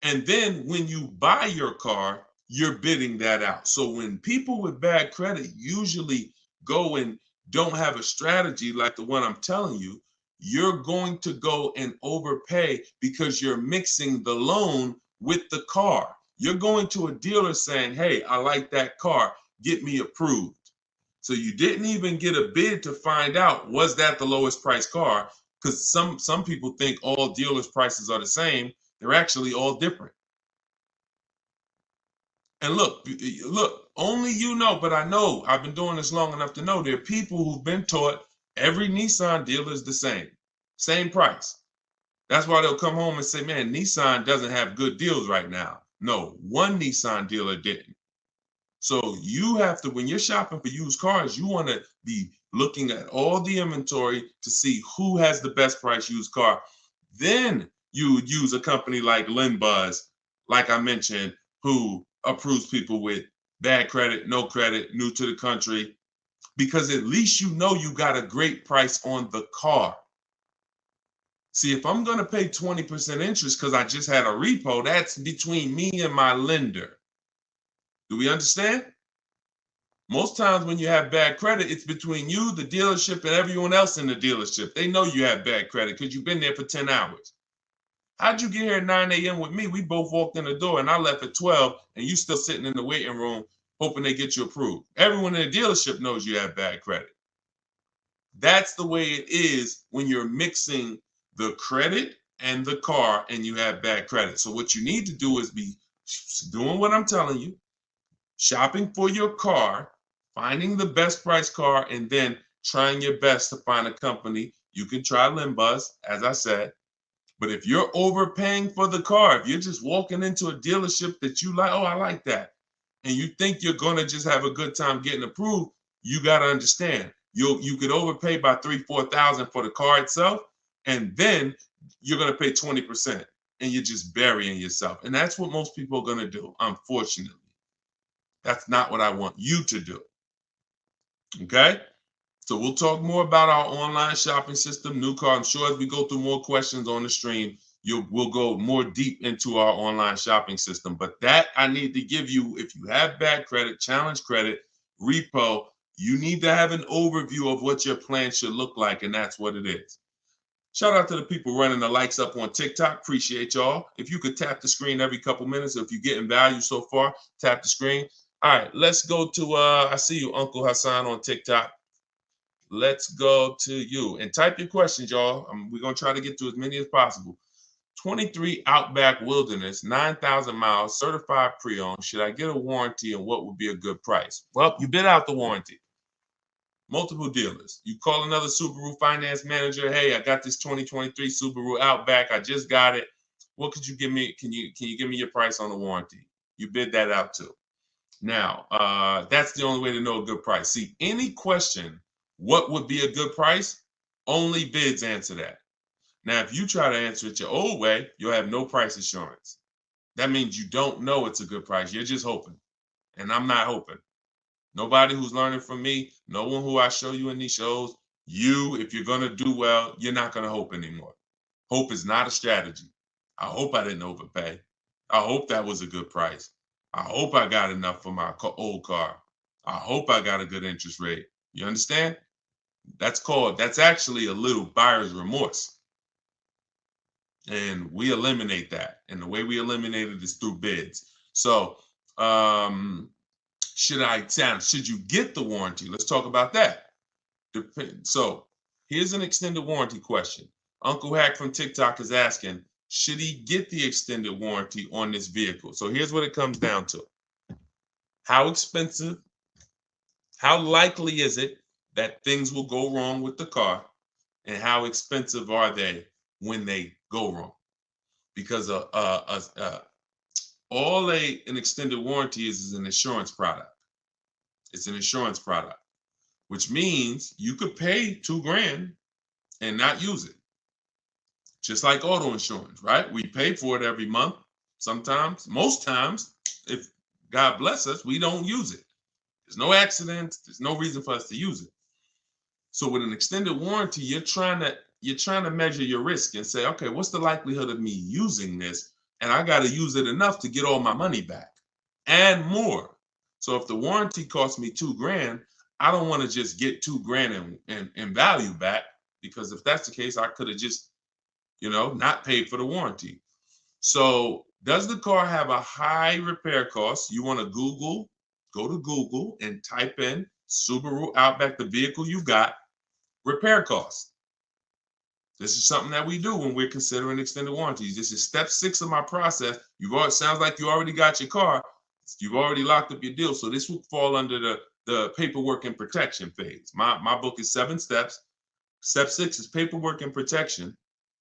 And then when you buy your car, you're bidding that out. So when people with bad credit usually go and don't have a strategy like the one I'm telling you, you're going to go and overpay because you're mixing the loan with the car. You're going to a dealer saying, hey, I like that car, get me approved. So you didn't even get a bid to find out, was that the lowest price car? Because some people think all dealers' prices are the same. They're actually all different. And look, only you know, but I know, I've been doing this long enough to know there are people who've been taught every Nissan dealer is the same price. That's why they'll come home and say, man, Nissan doesn't have good deals right now. No, one Nissan dealer didn't. So you have to, when you're shopping for used cars, you want to be looking at all the inventory to see who has the best price used car. Then you would use a company like LendBuzz, like I mentioned, who approves people with bad credit, no credit, new to the country, because at least you know you got a great price on the car. See, if I'm going to pay 20% interest because I just had a repo, that's between me and my lender. Do we understand? Most times when you have bad credit, it's between you, the dealership, and everyone else in the dealership. They know you have bad credit because you've been there for 10 hours. How'd you get here at 9 a.m. with me? We both walked in the door and I left at 12 and you still sitting in the waiting room hoping they get you approved. Everyone in the dealership knows you have bad credit. That's the way it is when you're mixing the credit and the car and you have bad credit. So what you need to do is be doing what I'm telling you, shopping for your car, finding the best price car, and then trying your best to find a company. You can try LendBuzz, as I said. But if you're overpaying for the car, if you're just walking into a dealership that you like, oh, I like that, and you think you're going to just have a good time getting approved, you got to understand, you could overpay by $3,000-$4,000 for the car itself, and then you're going to pay 20%, and you're just burying yourself. And that's what most people are going to do, unfortunately. That's not what I want you to do. Okay? So we'll talk more about our online shopping system, new car. I'm sure as we go through more questions on the stream, we'll go more deep into our online shopping system. But that I need to give you, if you have bad credit, challenge credit, repo, you need to have an overview of what your plan should look like, and that's what it is. Shout out to the people running the likes up on TikTok. Appreciate y'all. If you could tap the screen every couple minutes, or if you're getting value so far, tap the screen. All right, let's go to, I see you, Uncle Hassan on TikTok. Let's go to you and type your questions, y'all. We're going to try to get to as many as possible. 23 Outback Wilderness, 9,000 miles, certified pre-owned. Should I get a warranty and what would be a good price? Well, you bid out the warranty. Multiple dealers. You call another Subaru finance manager. Hey, I got this 2023 Subaru Outback. I just got it. What could you give me? Can you give me your price on the warranty? You bid that out too. Now, that's the only way to know a good price. See, any question, what would be a good price? Only bids answer that. Now, if you try to answer it your old way, you'll have no price assurance. That means you don't know it's a good price. You're just hoping. And I'm not hoping. Nobody who's learning from me, no one who I show you in these shows, if you're going to do well, you're not going to hope anymore. Hope is not a strategy. I hope I didn't overpay. I hope that was a good price. I hope I got enough for my old car. I hope I got a good interest rate. You understand? That's actually a little buyer's remorse. And we eliminate that. And the way we eliminate it is through bids. So should you get the warranty? Let's talk about that. So here's an extended warranty question. Uncle Hack from TikTok is asking, should he get the extended warranty on this vehicle? So here's what it comes down to. How expensive, how likely is it that things will go wrong with the car, and how expensive are they when they go wrong? Because all an extended warranty is an insurance product. It's an insurance product, which means you could pay $2,000 and not use it. Just like auto insurance, right? We pay for it every month. Sometimes, most times, if God bless us, we don't use it. There's no accidents. There's no reason for us to use it. So with an extended warranty, you're trying to measure your risk and say, okay, what's the likelihood of me using this? And I got to use it enough to get all my money back and more. So if the warranty costs me $2,000, I don't want to just get $2,000 in value back, because if that's the case, I could have just, not paid for the warranty. So does the car have a high repair cost? You want to go to Google and type in Subaru Outback, the vehicle you got, repair costs. This is something that we do when we're considering extended warranties. This is step 6 of my process. Sounds like you already got your car. You've already locked up your deal. So this will fall under the paperwork and protection phase. My book is 7 steps. Step 6 is paperwork and protection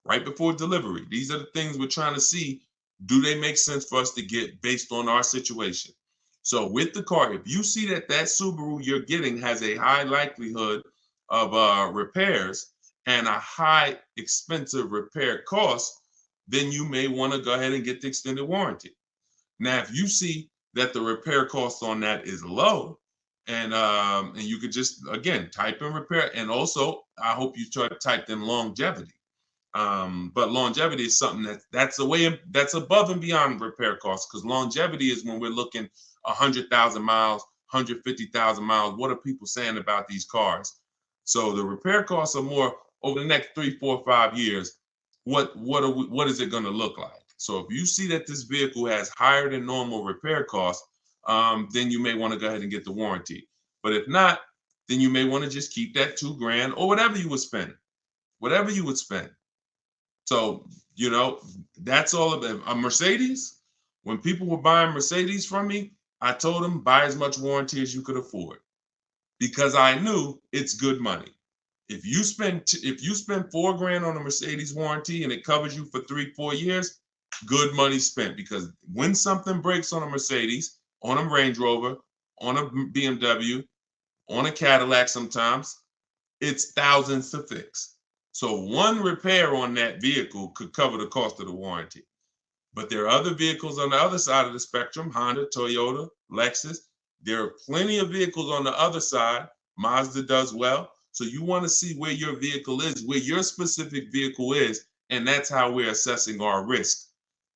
right before delivery. These are the things we're trying to see. Do they make sense for us to get based on our situation? So with the car, if you see that Subaru you're getting has a high likelihood of repairs and a high expensive repair cost, then you may want to go ahead and get the extended warranty. Now, if you see that the repair cost on that is low, and you could just, again, type in repair. And also, I hope you try to type in longevity. But longevity is something that's above and beyond repair costs, because longevity is when we're looking 100,000 miles, 150,000 miles. What are people saying about these cars? So the repair costs are more over the next 3, 4, 5 years. What is it going to look like? So if you see that this vehicle has higher than normal repair costs, then you may want to go ahead and get the warranty. But if not, then you may want to just keep that $2,000 or whatever you would spend. So, that's all of it. A Mercedes, when people were buying Mercedes from me, I told them buy as much warranty as you could afford, because I knew it's good money. If you spend $4,000 on a Mercedes warranty and it covers you for 3, 4 years, good money spent. Because when something breaks on a Mercedes, on a Range Rover, on a BMW, on a Cadillac, sometimes it's thousands to fix. So one repair on that vehicle could cover the cost of the warranty. But there are other vehicles on the other side of the spectrum: Honda, Toyota, Lexus. There are plenty of vehicles on the other side. Mazda does well. So you want to see where your vehicle is, where your specific vehicle is, and that's how we're assessing our risk.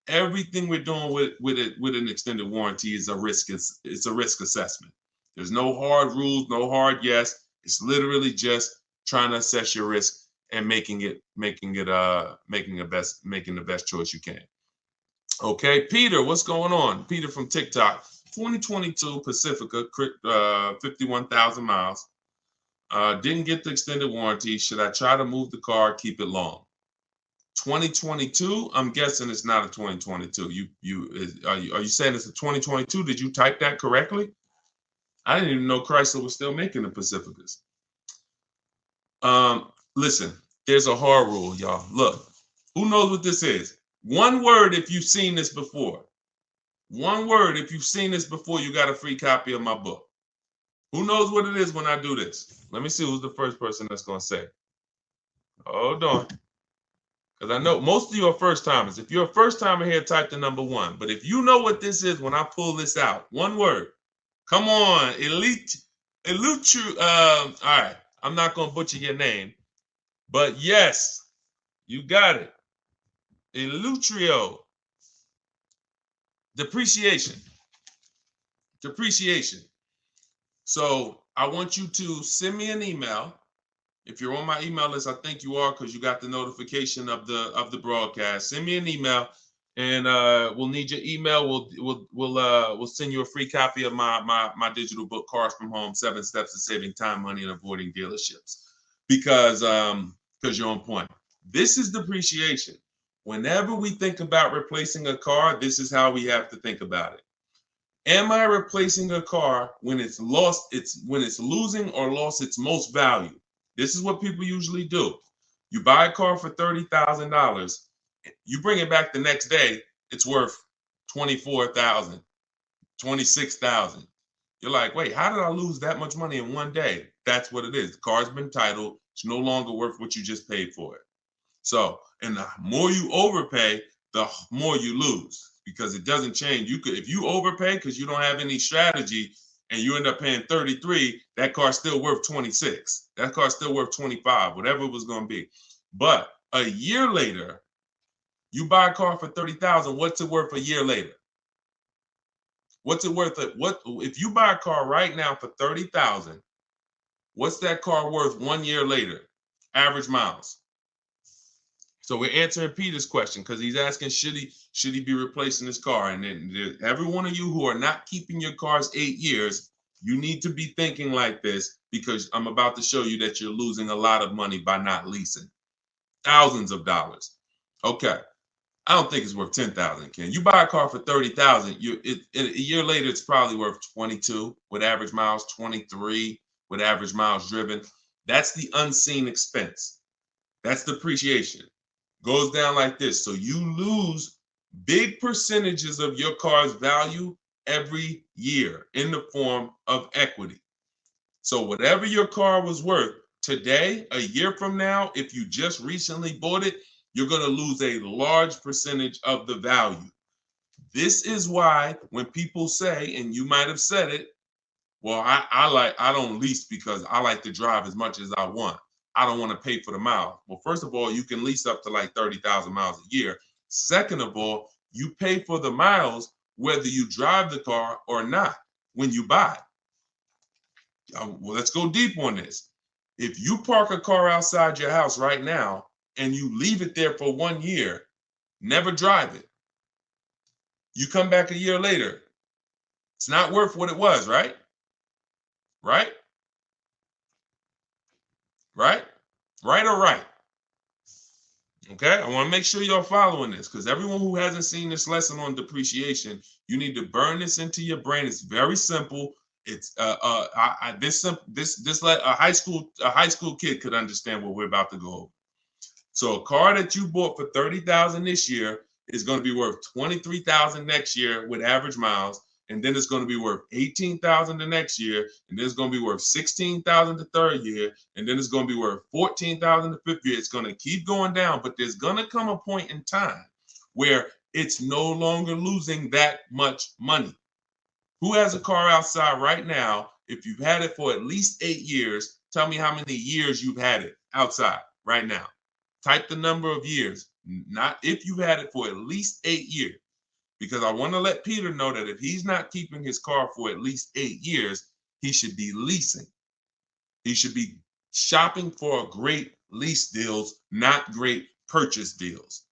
Everything we're doing with an extended warranty is a risk. It's a risk assessment. There's no hard rules, no hard yes. It's literally just trying to assess your risk and making the best choice you can. Okay, Peter, what's going on? Peter from TikTok. 2022 Pacifica, 51,000 miles. Didn't get the extended warranty. Should I try to move the car, keep it long? 2022, I'm guessing it's not a 2022. Are you saying it's a 2022? Did you type that correctly? I didn't even know Chrysler was still making the Pacificas. Listen, there's a hard rule, y'all. Look, who knows what this is? One word if you've seen this before. One word if you've seen this before, you got a free copy of my book. Who knows what it is when I do this? Let me see who's the first person that's going to say. Hold on. Because I know most of you are first timers. If you're a first timer here, type the number 1. But if you know what this is when I pull this out, one word. Come on, all right, I'm not going to butcher your name. But yes, you got it. Elutrio. Depreciation. So I want you to send me an email. If you're on my email list, I think you are, because you got the notification of the broadcast. Send me an email, and we'll need your email. We'll send you a free copy of my digital book, Cars from Home: 7 Steps to Saving Time, Money, and Avoiding Dealerships. Because you're on point. This is depreciation. Whenever we think about replacing a car, this is how we have to think about it. Am I replacing a car when it's losing or lost its most value? This is what people usually do. You buy a car for $30,000. You bring it back the next day, it's worth $24,000, $26,000. You're like, wait, how did I lose that much money in one day? That's what it is. The car's been titled. It's no longer worth what you just paid for it. So, and the more you overpay, the more you lose, because it doesn't change. You could, if you overpay because you don't have any strategy and you end up paying 33, that car's still worth 26. That car's still worth 25, whatever it was going to be. But a year later, you buy a car for 30,000. What's it worth a year later? What's it worth? What if you buy a car right now for 30,000? What's that car worth 1 year later? Average miles. So we're answering Peter's question because he's asking, should he be replacing his car? And then every one of you who are not keeping your cars 8 years, you need to be thinking like this, because I'm about to show you that you're losing a lot of money by not leasing. Thousands of dollars. Okay. I don't think it's worth 10,000, Ken. You buy a car for 30,000, a year later it's probably worth 22 with average miles, 23 with average miles driven. That's the unseen expense. That's depreciation. Goes down like this. So you lose big percentages of your car's value every year in the form of equity. So whatever your car was worth today, a year from now, if you just recently bought it, you're going to lose a large percentage of the value. This is why when people say, and you might have said it, well, I don't lease because I like to drive as much as I want. I don't want to pay for the mile. Well, first of all, you can lease up to like 30,000 miles a year. Second of all, you pay for the miles whether you drive the car or not when you buy it. Well, let's go deep on this. If you park a car outside your house right now and you leave it there for 1 year, never drive it, you come back a year later, it's not worth what it was, right? Right? Right? Right or right? Okay, I want to make sure you're following this, because everyone who hasn't seen this lesson on depreciation, you need to burn this into your brain. It's very simple. It's a high school kid could understand what we're about to go over. So a car that you bought for 30,000 this year is going to be worth 23,000 next year with average miles, and then it's going to be worth 18,000 the next year, and then it's going to be worth 16,000 the third year, and then it's going to be worth 14,000 the fifth year. It's going to keep going down, but there's going to come a point in time where it's no longer losing that much money. Who has a car outside right now? If you've had it for at least 8 years, tell me how many years you've had it outside right now. Type the number of years, not if you've had it for at least 8 years. Because I want to let Peter know that if he's not keeping his car for at least 8 years, he should be leasing. He should be shopping for great lease deals, not great purchase deals.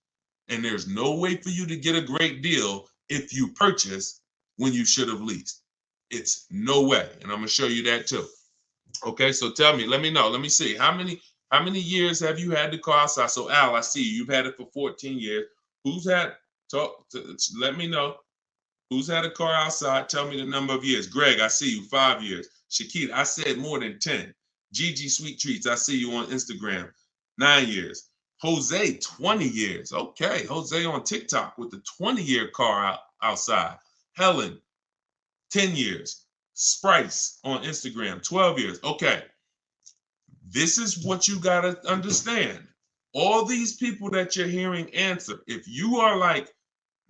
And there's no way for you to get a great deal if you purchase when you should have leased. It's no way. And I'm going to show you that too. Okay, so tell me, let me know. Let me see. How many years have you had the car outside? So Al, I see you've had it for 14 years. Who's had let me know who's had a car outside. Tell me the number of years. Greg, I see you 5 years. Shakita, I said more than 10. Gigi Sweet Treats, I see you on Instagram, 9 years. Jose, 20 years. Okay, Jose on TikTok with the 20-year car outside. Helen, 10 years. Sprice on Instagram, 12 years. Okay, this is what you got to understand. All these people that you're hearing answer, if you are like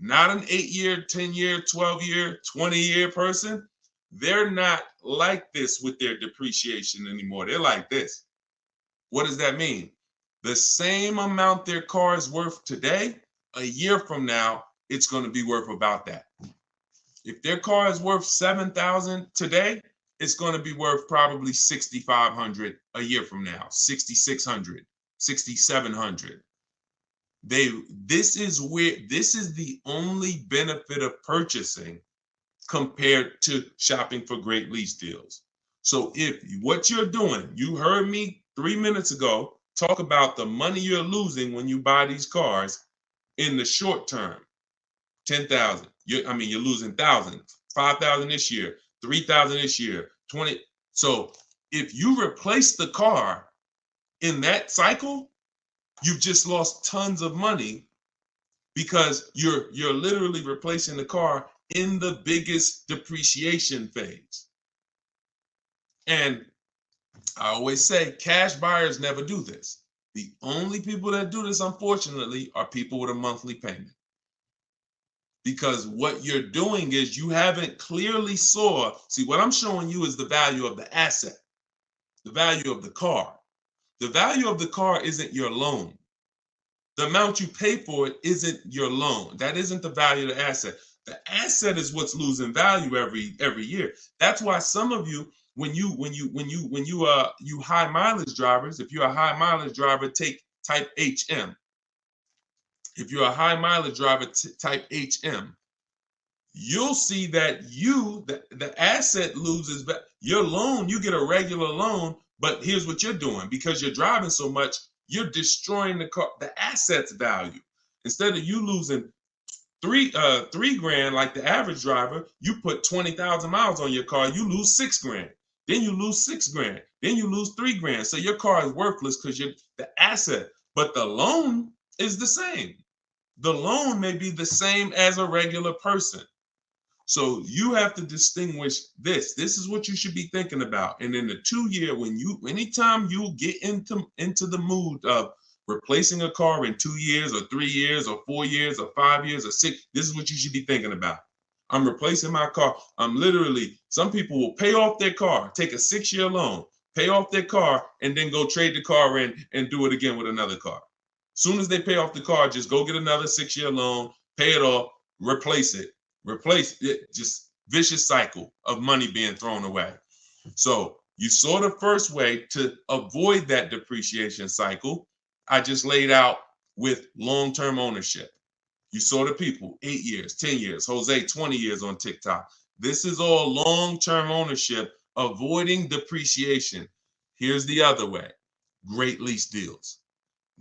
not an 8-year, 10-year, 12-year, 20-year person, they're not like this with their depreciation anymore. They're like this. What does that mean? The same amount their car is worth today, a year from now, it's going to be worth about that. If their car is worth 7,000 today, it's going to be worth probably 6,500 a year from now, 6,600, 6,700. This is the only benefit of purchasing compared to shopping for great lease deals. So if what you're doing, you heard me 3 minutes ago talk about the money you're losing when you buy these cars in the short term, 10,000. You're losing thousands, 5,000 this year, 3,000 this year, 20. So if you replace the car in that cycle, you've just lost tons of money, because you're literally replacing the car in the biggest depreciation phase. And I always say cash buyers never do this. The only people that do this, unfortunately, are people with a monthly payment. Because what you're doing is you haven't clearly saw, see, what I'm showing you is the value of the asset, the value of the car. The value of the car isn't your loan. The amount you pay for it isn't your loan. That isn't the value of the asset. The asset is what's losing value every year. That's why some of you, when you high mileage drivers, if you're a high mileage driver, type HM. If you're a high mileage driver, type HM. You'll see that the asset loses. Your loan, you get a regular loan, but here's what you're doing. Because you're driving so much, you're destroying the asset's value. Instead of you losing three grand like the average driver, you put 20,000 miles on your car, you lose 6 grand. Then you lose 6 grand. Then you lose 3 grand. So your car is worthless because you're the asset, but the loan is the same. The loan may be the same as a regular person. So you have to distinguish this. This is what you should be thinking about. And in the 2 year, anytime you get into the mood of replacing a car in 2 years or 3 years or 4 years or 5 years or 6, this is what you should be thinking about. I'm replacing my car. Some people will pay off their car, take a 6-year loan, pay off their car, and then go trade the car in and do it again with another car. Soon as they pay off the car, just go get another 6-year loan, pay it off, replace it. Just vicious cycle of money being thrown away. So you saw the first way to avoid that depreciation cycle. I just laid out with long-term ownership. You saw the people, 8 years, 10 years, Jose, 20 years on TikTok. This is all long-term ownership, avoiding depreciation. Here's the other way. Great lease deals.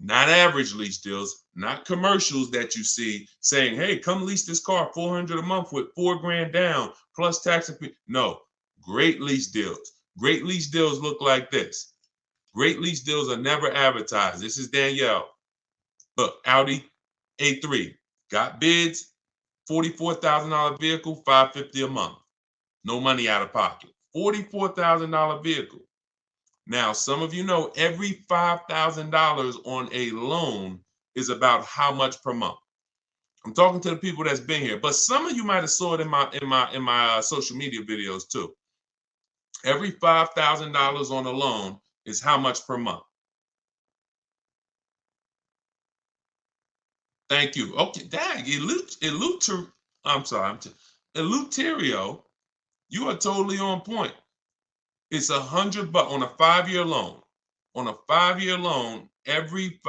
Not average lease deals, not commercials that you see saying, hey, come lease this car, $400 a month with 4 grand down plus tax and fee. No, great lease deals. Great lease deals look like this. Great lease deals are never advertised. This is Danielle. Look, Audi A3, got bids, $44,000 vehicle, $550 a month. No money out of pocket. $44,000 vehicle. Now, some of you know every $5,000 on a loan is about how much per month. I'm talking to the people that's been here, but some of you might have saw it in my social media videos too. Every $5,000 on a loan is how much per month. Thank you. Okay, dang, Eleuterio, you are totally on point. It's $100 on a 5-year loan. On a 5-year loan,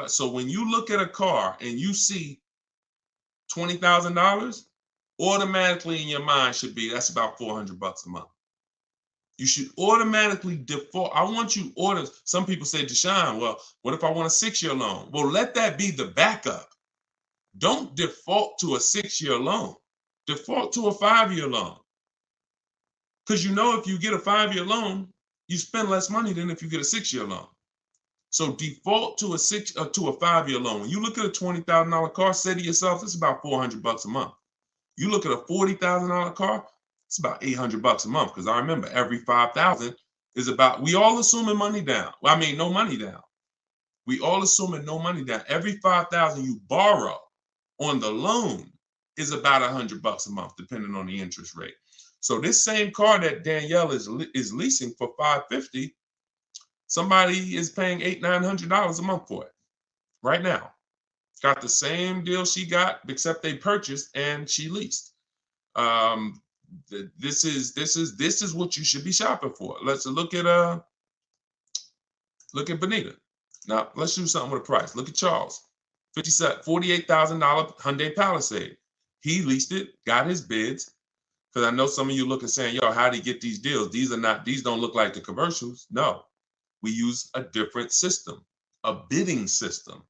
so when you look at a car and you see $20,000, automatically in your mind should be that's about $400 a month. You should automatically default. I want you order. Some people say, Deshone, well, what if I want a 6-year loan? Well, let that be the backup. Don't default to a 6-year loan. Default to a 5-year loan. Because you know if you get a 5-year loan, you spend less money than if you get a 6-year loan. So default to a 5-year loan. When you look at a $20,000 car, say to yourself, it's about $400 a month. You look at a $40,000 car, it's about $800 a month. Because I remember every $5,000 is about, we all assuming money down. Well, I mean, no money down. We all assuming no money down. Every $5,000 you borrow on the loan is about $100 a month, depending on the interest rate. So this same car that Danielle is leasing for $550, somebody is paying $800-900 a month for it right now. Got the same deal she got, except they purchased and she leased. This is what you should be shopping for. Let's look at Benita. Now let's do something with a price. Look at Charles, $48,000 Hyundai Palisade. He leased it, got his bids. Because I know some of you looking saying, yo, how do you get these deals? These don't look like the commercials. No, we use a different system, a bidding system.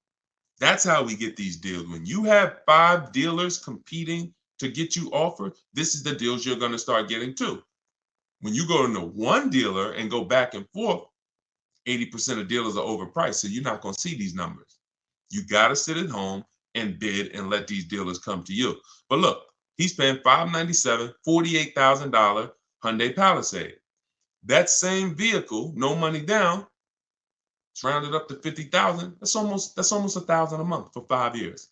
That's how we get these deals. When you have 5 dealers competing to get you offered, this is the deals you're going to start getting too. When you go to one dealer and go back and forth, 80% of dealers are overpriced. So you're not going to see these numbers. You got to sit at home and bid and let these dealers come to you. But look, he's paying $597, $48,000 Hyundai Palisade. That same vehicle, no money down, It's rounded up to 50,000. That's almost $1,000 a month for 5 years.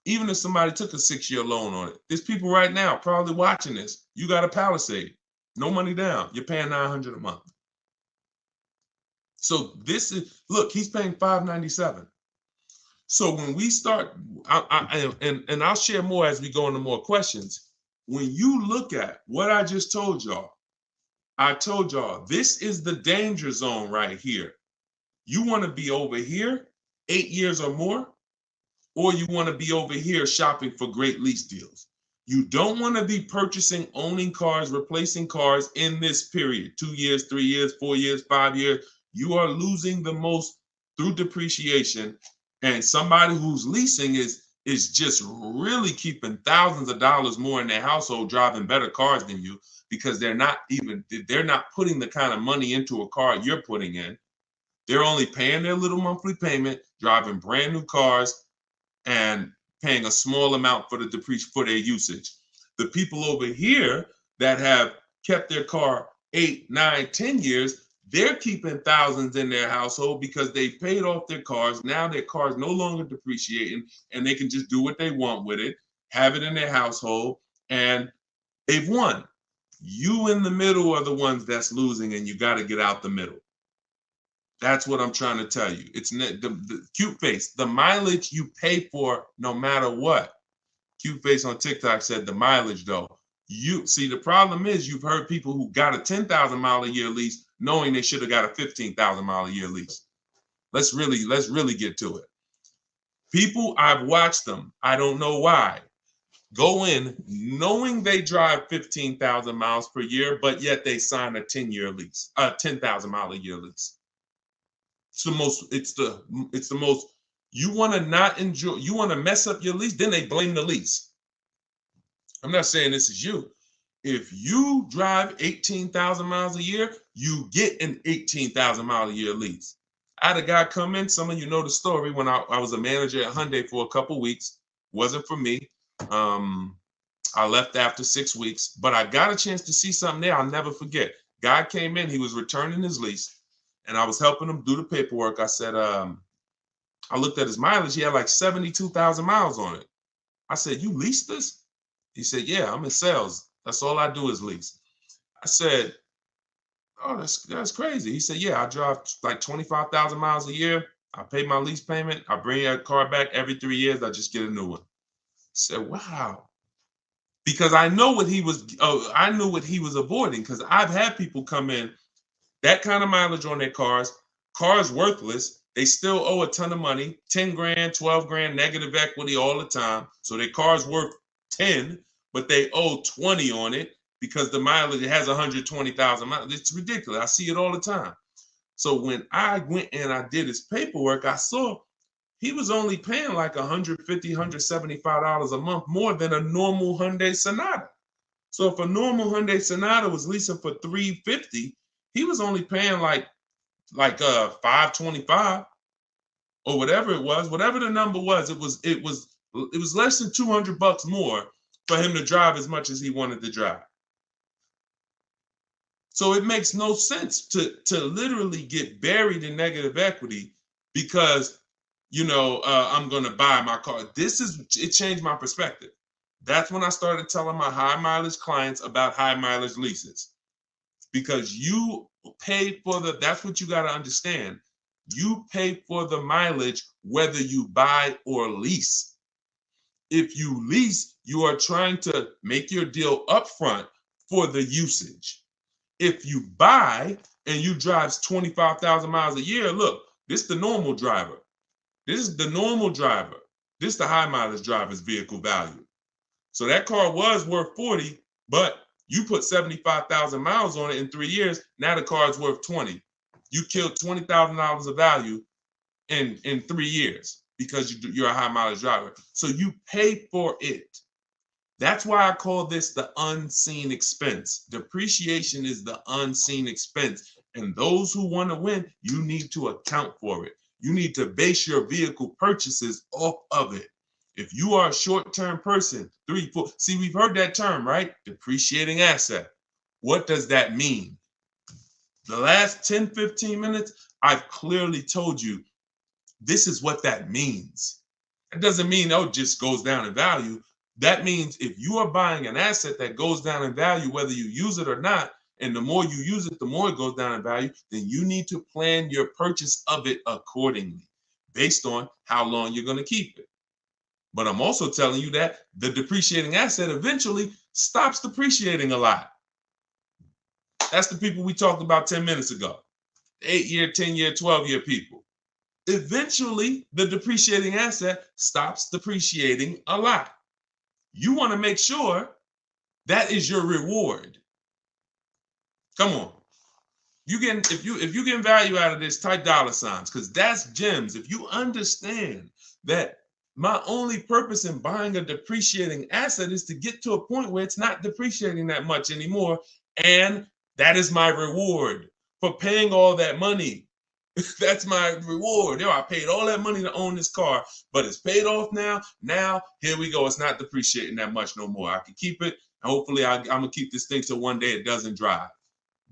Even if somebody took a 6-year loan on it, there's people right now probably watching this. You got a Palisade, no money down. You're paying $900 a month. So this is, look, he's paying $597. So when we start, and I'll share more as we go into more questions. When you look at what I just told y'all, I told y'all this is the danger zone right here. You want to be over here 8 years or more, or you want to be over here shopping for great lease deals. You don't want to be purchasing, owning cars, replacing cars in this period, 2 years, 3 years, 4 years, 5 years. You are losing the most through depreciation. And somebody who's leasing is just really keeping thousands of dollars more in their household, driving better cars than you, because they're not putting the kind of money into a car you're putting in. They're only paying their little monthly payment, driving brand new cars, and paying a small amount for their usage. The people over here that have kept their car 8, 9, 10 years, they're keeping thousands in their household because they paid off their cars. Now their car's no longer depreciating, and they can just do what they want with it, have it in their household, and they've won. You in the middle are the ones that's losing, and you got to get out the middle. That's what I'm trying to tell you. It's the cute face, the mileage you pay for no matter what. Cute face on TikTok said the mileage though. You see, the problem is you've heard people who got a 10,000 mile a year lease knowing they should have got a 15,000 mile a year lease. Let's really get to it. People, I've watched them, I don't know why, go in knowing they drive 15,000 miles per year, but yet they sign a 10-year lease, a 10,000 mile a year lease. It's the most, you want to not enjoy, you want to mess up your lease, then they blame the lease. I'm not saying this is you. If you drive 18,000 miles a year, you get an 18,000 mile a year lease. I had a guy come in, some of you know the story, when I was a manager at Hyundai for a couple weeks. Wasn't for me. I left after 6 weeks, but I got a chance to see something there I'll never forget. Guy came in, he was returning his lease, and I was helping him do the paperwork. I said, I looked at his mileage. He had like 72,000 miles on it. I said, you leased this? He said, yeah, I'm in sales. That's all I do is lease. I said, oh, that's crazy. He said, yeah, I drive like 25,000 miles a year. I pay my lease payment. I bring that car back every 3 years. I just get a new one. I said, wow. Because I know what he was, I knew what he was avoiding, because I've had people come in, that kind of mileage on their cars worthless. They still owe a ton of money, 10 grand, 12 grand, negative equity all the time. So their car's worth 10, but they owe 20 on it because the mileage, it has 120,000 miles. It's ridiculous. I see it all the time. So when I went and I did his paperwork, I saw he was only paying like $150, $175 a month more than a normal Hyundai Sonata. So if a normal Hyundai Sonata was leasing for $350, he was only paying like $525 or whatever it was. Whatever the number was, it was less than $200 more for him to drive as much as he wanted to drive. So it makes no sense to literally get buried in negative equity because, I'm going to buy my car. It changed my perspective. That's when I started telling my high mileage clients about high mileage leases, because you pay for that's what you got to understand. You pay for the mileage whether you buy or lease. If you lease, you are trying to make your deal upfront for the usage. If you buy and you drive 25,000 miles a year, look, this is the normal driver. This is the normal driver. This is the high mileage driver's vehicle value. So that car was worth 40, but you put 75,000 miles on it in 3 years. Now the car is worth 20. You killed $20,000 of value in 3 years because you're a high mileage driver. So you pay for it. That's why I call this the unseen expense. Depreciation is the unseen expense. And those who want to win, you need to account for it. You need to base your vehicle purchases off of it. If you are a short-term person, 3, 4, see, we've heard that term, right? Depreciating asset. What does that mean? The last 10, 15 minutes, I've clearly told you this is what that means. It doesn't mean, oh, it just goes down in value. That means if you are buying an asset that goes down in value, whether you use it or not, and the more you use it, the more it goes down in value, then you need to plan your purchase of it accordingly based on how long you're going to keep it. But I'm also telling you that the depreciating asset eventually stops depreciating a lot. That's the people we talked about 10 minutes ago. 8-year, 10-year, 12-year people. Eventually, the depreciating asset stops depreciating a lot. You want to make sure that is your reward. Come on. If you get value out of this, type dollar signs, because that's gems. If you understand that my only purpose in buying a depreciating asset is to get to a point where it's not depreciating that much anymore, and that is my reward for paying all that money. That's my reward. I paid all that money to own this car, but it's paid off now. Now, here we go. It's not depreciating that much no more. I can keep it. And hopefully, I'm going to keep this thing so one day it doesn't drive.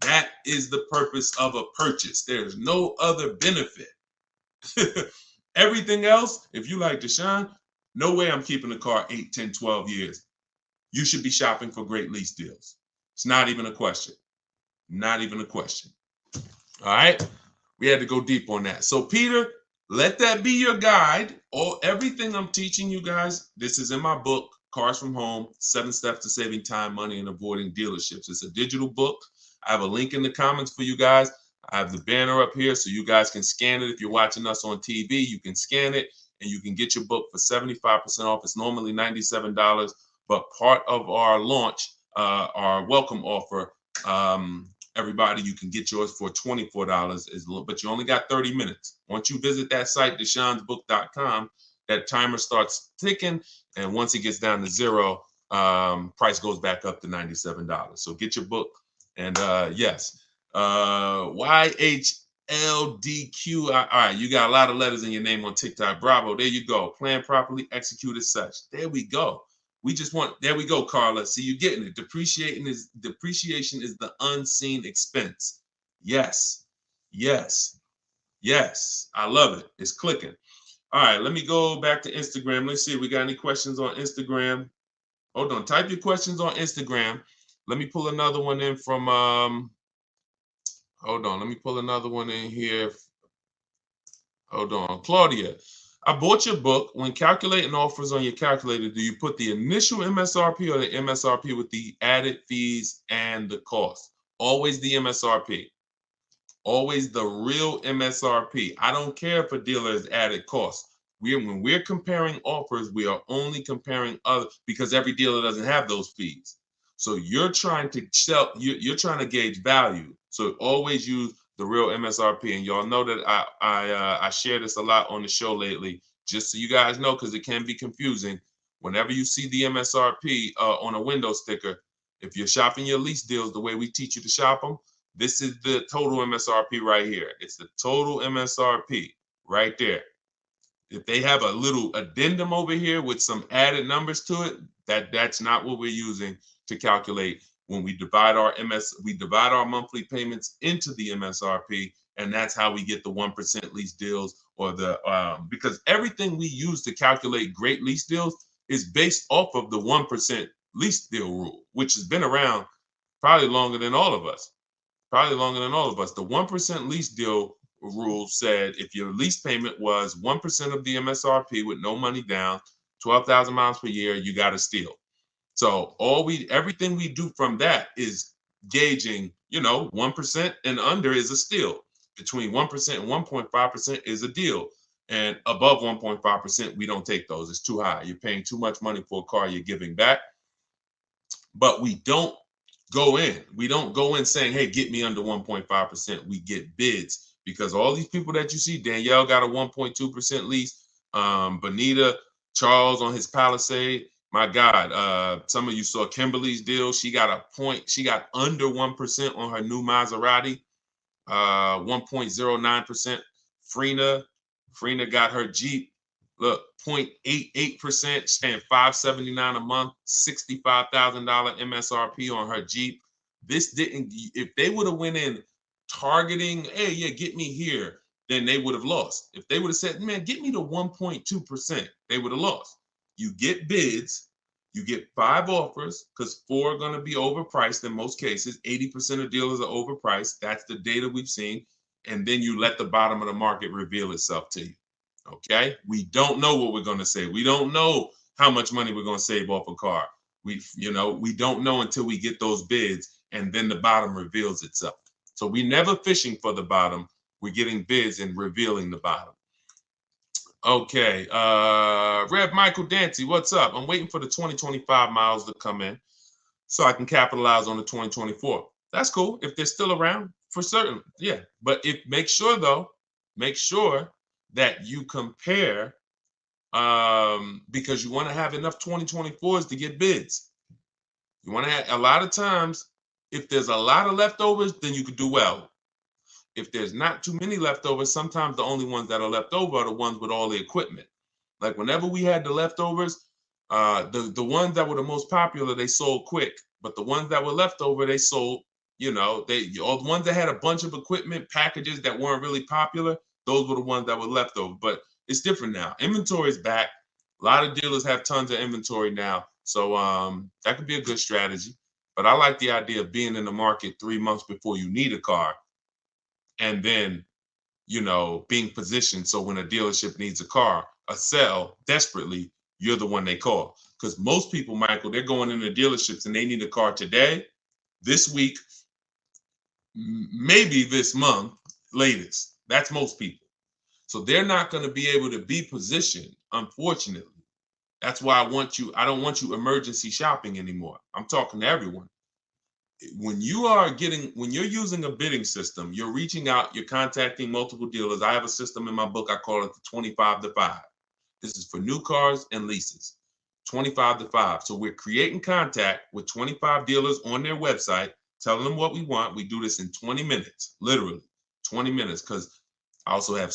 That is the purpose of a purchase. There's no other benefit. Everything else, if you like Deshone, no way I'm keeping the car 8, 10, 12 years. You should be shopping for great lease deals. It's not even a question. Not even a question. All right? We had to go deep on that. So, Peter, let that be your guide. Everything I'm teaching you guys, this is in my book, Cars from Home, 7 Steps to Saving Time, Money, and Avoiding Dealerships. It's a digital book. I have a link in the comments for you guys. I have the banner up here so you guys can scan it. If you're watching us on TV, you can scan it and you can get your book for 75% off. It's normally $97, but part of our launch, our welcome offer, everybody, you can get yours for $24, but you only got 30 minutes. Once you visit that site, DeshonesBook.com, that timer starts ticking, and once it gets down to 0, price goes back up to $97. So get your book, and yes, YHLDQ. All right, you got a lot of letters in your name on TikTok. Bravo, there you go. Plan properly, execute as such. There we go. There we go, Carla. See, you getting it. Depreciation is the unseen expense. Yes. I love it. It's clicking. All right, let me go back to Instagram. Let's see if we got any questions on Instagram. Hold on. Type your questions on Instagram. Let me pull another one in from hold on. Let me pull another one in here. Hold on. Claudia. I bought your book. When calculating offers on your calculator, do you put the initial MSRP or the MSRP with the added fees and the cost? Always the MSRP. Always the real MSRP. I don't care if a dealer has added costs. When we're comparing offers, we are only comparing because every dealer doesn't have those fees. So you're trying to gauge value. So always use the real MSRP. And y'all know that I share this a lot on the show lately, just so you guys know, because it can be confusing. Whenever you see the MSRP on a window sticker, if you're shopping your lease deals the way we teach you to shop them, this is the total MSRP right here. It's the total MSRP right there. If they have a little addendum over here with some added numbers to it, that's not what we're using to calculate when we divide our monthly payments into the MSRP, and that's how we get the 1% lease deals, or because everything we use to calculate great lease deals is based off of the 1% lease deal rule, which has been around probably longer than all of us. The 1% lease deal rule said if your lease payment was 1% of the MSRP with no money down, 12,000 miles per year, you got a steal. So everything we do from that is gauging, 1% and under is a steal. Between 1% and 1.5% is a deal. And above 1.5%, we don't take those. It's too high. You're paying too much money for a car you're giving back. But we don't go in. We don't go in saying, hey, get me under 1.5%. We get bids, because all these people that you see, Danielle got a 1.2% lease. Bonita, Charles on his Palisade. My God, some of you saw Kimberly's deal. She got under 1% on her new Maserati, 1.09%. Frina got her Jeep. Look, 0.88%, staying $579 a month, $65,000 MSRP on her Jeep. If they would have went in targeting, hey, yeah, get me here, then they would have lost. If they would have said, man, get me to 1.2%, they would have lost. You get bids, you get 5 offers, because 4 are going to be overpriced in most cases. 80% of dealers are overpriced. That's the data we've seen. And then you let the bottom of the market reveal itself to you. Okay? We don't know what we're going to say. We don't know how much money we're going to save off a car. We don't know until we get those bids, and then the bottom reveals itself. So we're never fishing for the bottom. We're getting bids and revealing the bottom. Okay, Rev Michael Dancy, what's up? I'm waiting for the 2025 miles to come in so I can capitalize on the 2024. That's cool if they're still around, for certain. Yeah, but make sure that you compare, because you want to have enough 2024s to get bids. You want to have, a lot of times, if there's a lot of leftovers, then you could do well. If there's not too many leftovers, sometimes the only ones that are left over are the ones with all the equipment. Like whenever we had the leftovers, the ones that were the most popular, they sold quick. But the ones that were left over, they sold, all the ones that had a bunch of equipment packages that weren't really popular, those were the ones that were left over. But it's different now. Inventory is back. A lot of dealers have tons of inventory now. So that could be a good strategy. But I like the idea of being in the market 3 months before you need a car, and then, being positioned so when a dealership needs a car, a sell desperately, you're the one they call. Because most people, Michael, they're going into dealerships and they need a car today, this week, maybe this month, latest. That's most people. So they're not going to be able to be positioned, unfortunately. That's why I don't want you emergency shopping anymore. I'm talking to everyone. When you're using a bidding system, you're reaching out, you're contacting multiple dealers. I have a system in my book, I call it the 25 to 5. This is for new cars and leases, 25 to 5. So we're creating contact with 25 dealers on their website, telling them what we want. We do this in 20 minutes, literally 20 minutes, because I also have,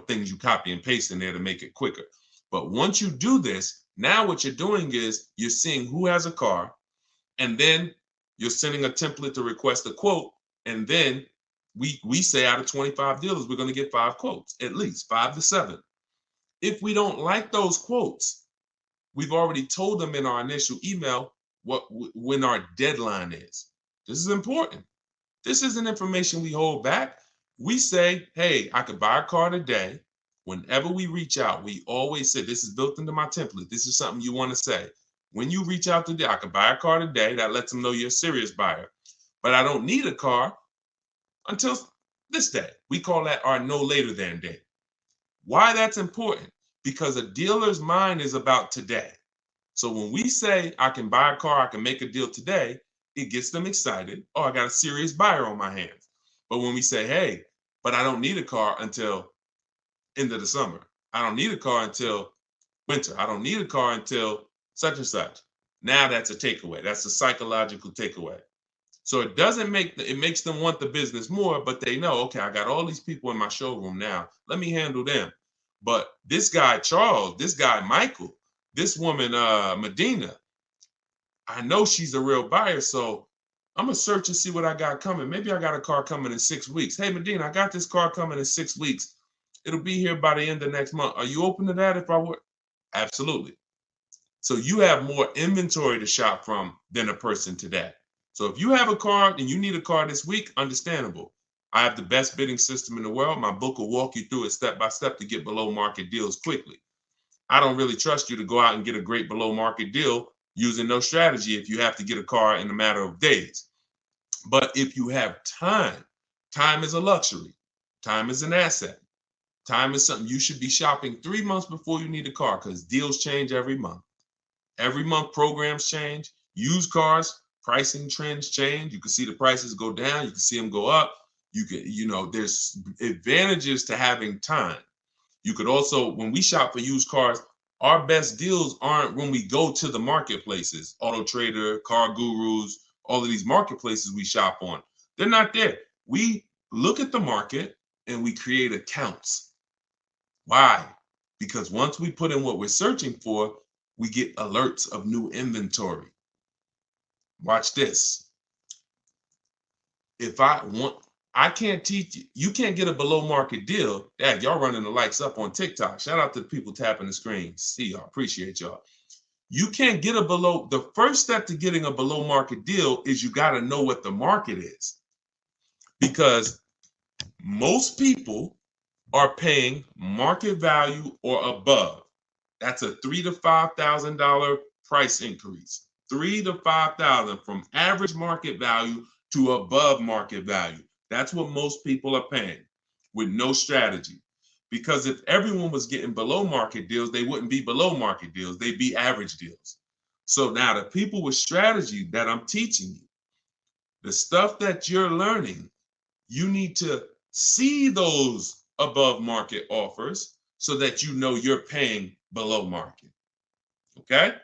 things you copy and paste in there to make it quicker. But once you do this, now what you're doing is you're seeing who has a car, and then you're sending a template to request a quote, and then we say out of 25 dealers, we're going to get 5 quotes, at least 5 to 7. If we don't like those quotes, we've already told them in our initial email when our deadline is. This is important. This isn't information we hold back. We say, hey, I could buy a car today. Whenever we reach out, we always say, this is built into my template. This is something you want to say. When you reach out today, I could buy a car today. That lets them know you're a serious buyer. But I don't need a car until this day. We call that our no later than day. Why that's important? Because a dealer's mind is about today. So when we say I can buy a car, I can make a deal today, it gets them excited. Oh, I got a serious buyer on my hands. But when we say, hey, but I don't need a car until end of the summer. I don't need a car until winter. I don't need a car until such and such. Now that's a takeaway. That's a psychological takeaway. So it makes them want the business more, but they know, okay, I got all these people in my showroom now. Let me handle them. But this guy, Charles, this guy, Michael, this woman, Medina, I know she's a real buyer. So I'm going to search and see what I got coming. Maybe I got a car coming in 6 weeks. Hey, Medina, I got this car coming in 6 weeks. It'll be here by the end of next month. Are you open to that if I were? Absolutely. So you have more inventory to shop from than a person today. So if you have a car and you need a car this week, understandable. I have the best bidding system in the world. My book will walk you through it step by step to get below market deals quickly. I don't really trust you to go out and get a great below market deal using no strategy if you have to get a car in a matter of days. But if you have time is a luxury. Time is an asset. Time is something you should be shopping 3 months before you need a car, because deals change every month. Every month programs change. Used cars, pricing trends change. You can see the prices go down. You can see them go up. There's advantages to having time. You could also, when we shop for used cars, our best deals aren't when we go to the marketplaces, Auto Trader, Car Gurus, all of these marketplaces we shop on. They're not there. We look at the market and we create accounts. Why? Because once we put in what we're searching for, we get alerts of new inventory. Watch this. If I I can't teach you. You can't get a below market deal. Dad, y'all running the lights up on TikTok. Shout out to the people tapping the screen. See y'all. Appreciate y'all. You can't get a below. The first step to getting a below market deal is you got to know what the market is, because most people are paying market value or above. That's a $3,000 to $5,000 price increase. $3,000 to $5,000 from average market value to above market value. That's what most people are paying with no strategy. Because if everyone was getting below market deals, they wouldn't be below market deals. They'd be average deals. So now the people with strategy that I'm teaching you, the stuff that you're learning, you need to see those above market offers so that you know you're paying below market. Okay?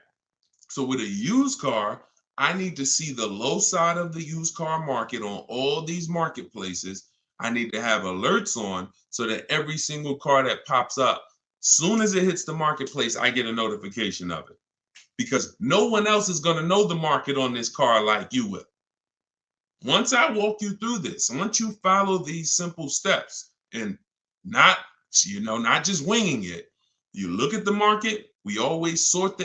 So with a used car, I need to see the low side of the used car market on all these marketplaces. I need to have alerts on so that every single car that pops up, soon as it hits the marketplace, I get a notification of it. Because no one else is going to know the market on this car like you will. Once I walk you through this, once you follow these simple steps and not just winging it, you look at the market. We always sort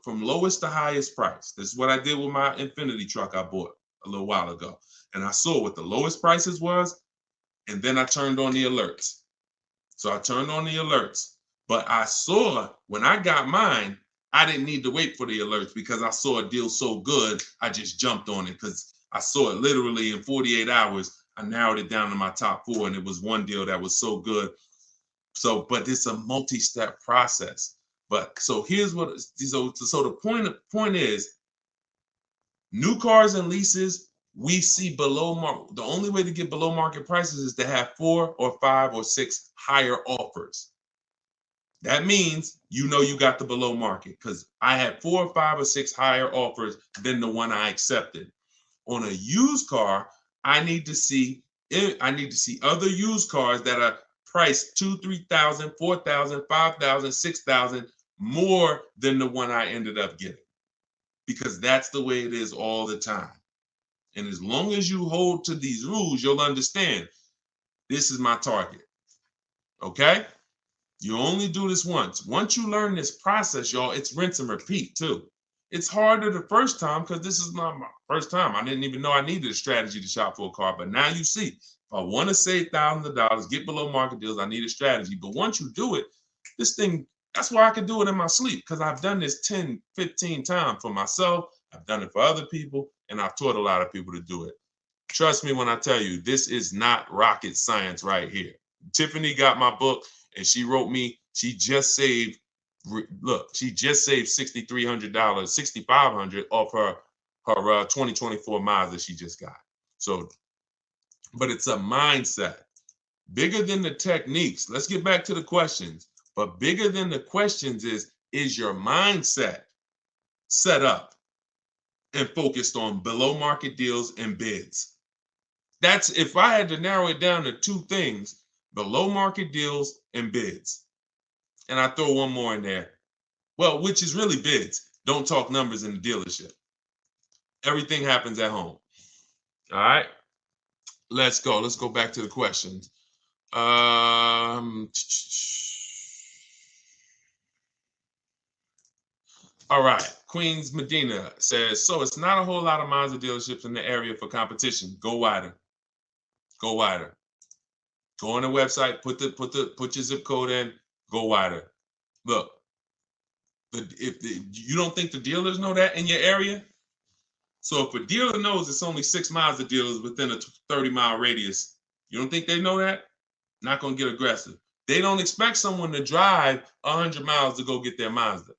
from lowest to highest price. This is what I did with my Infinity truck I bought a little while ago. And I saw what the lowest prices was, and then I turned on the alerts. So I turned on the alerts, but I saw when I got mine, I didn't need to wait for the alerts because I saw a deal so good, I just jumped on it because I saw it literally in 48 hours. I narrowed it down to my top 4, and it was one deal that was so good. So, but it's a multi-step process. But so here's what, so the point is, new cars and leases, we see below market. The only way to get below market prices is to have 4 or 5 or 6 higher offers. That means you know you got the below market because I had 4 or 5 or 6 higher offers than the one I accepted. On a used car, I need to see other used cars that are priced $2,000, $3,000, $4,000, $5,000, $6,000 more than the one I ended up getting, because that's the way it is all the time. And as long as you hold to these rules, you'll understand this is my target. Okay? You only do this once. Once you learn this process, y'all, it's rinse and repeat too. It's harder the first time because this is not my first time. I didn't even know I needed a strategy to shop for a car. But now you see, if I want to save thousands of dollars, get below market deals, I need a strategy. But once you do it, this thing, that's why I can do it in my sleep, because I've done this 10, 15 times for myself. I've done it for other people, and I've taught a lot of people to do it. Trust me when I tell you, this is not rocket science right here. Tiffany got my book, and she wrote me, she just saved $6,300, $6,500 off her 2024 Mazda she just got. So, but it's a mindset. Bigger than the techniques. Let's get back to the questions. But bigger than the questions is your mindset set up and focused on below market deals and bids? That's, if I had to narrow it down to 2 things, below market deals and bids. And I throw one more in there. Well, which is really bids. Don't talk numbers in the dealership. Everything happens at home. All right. Let's go. Let's go back to the questions. All right. Queens Medina says, so it's not a whole lot of Mazda dealerships in the area for competition. Go wider. Go wider. Go on the website, put your zip code in, go wider. Look, you don't think the dealers know that in your area? So if a dealer knows it's only 6 Mazda dealers within a 30-mile radius, you don't think they know that? Not going to get aggressive. They don't expect someone to drive 100 miles to go get their Mazda.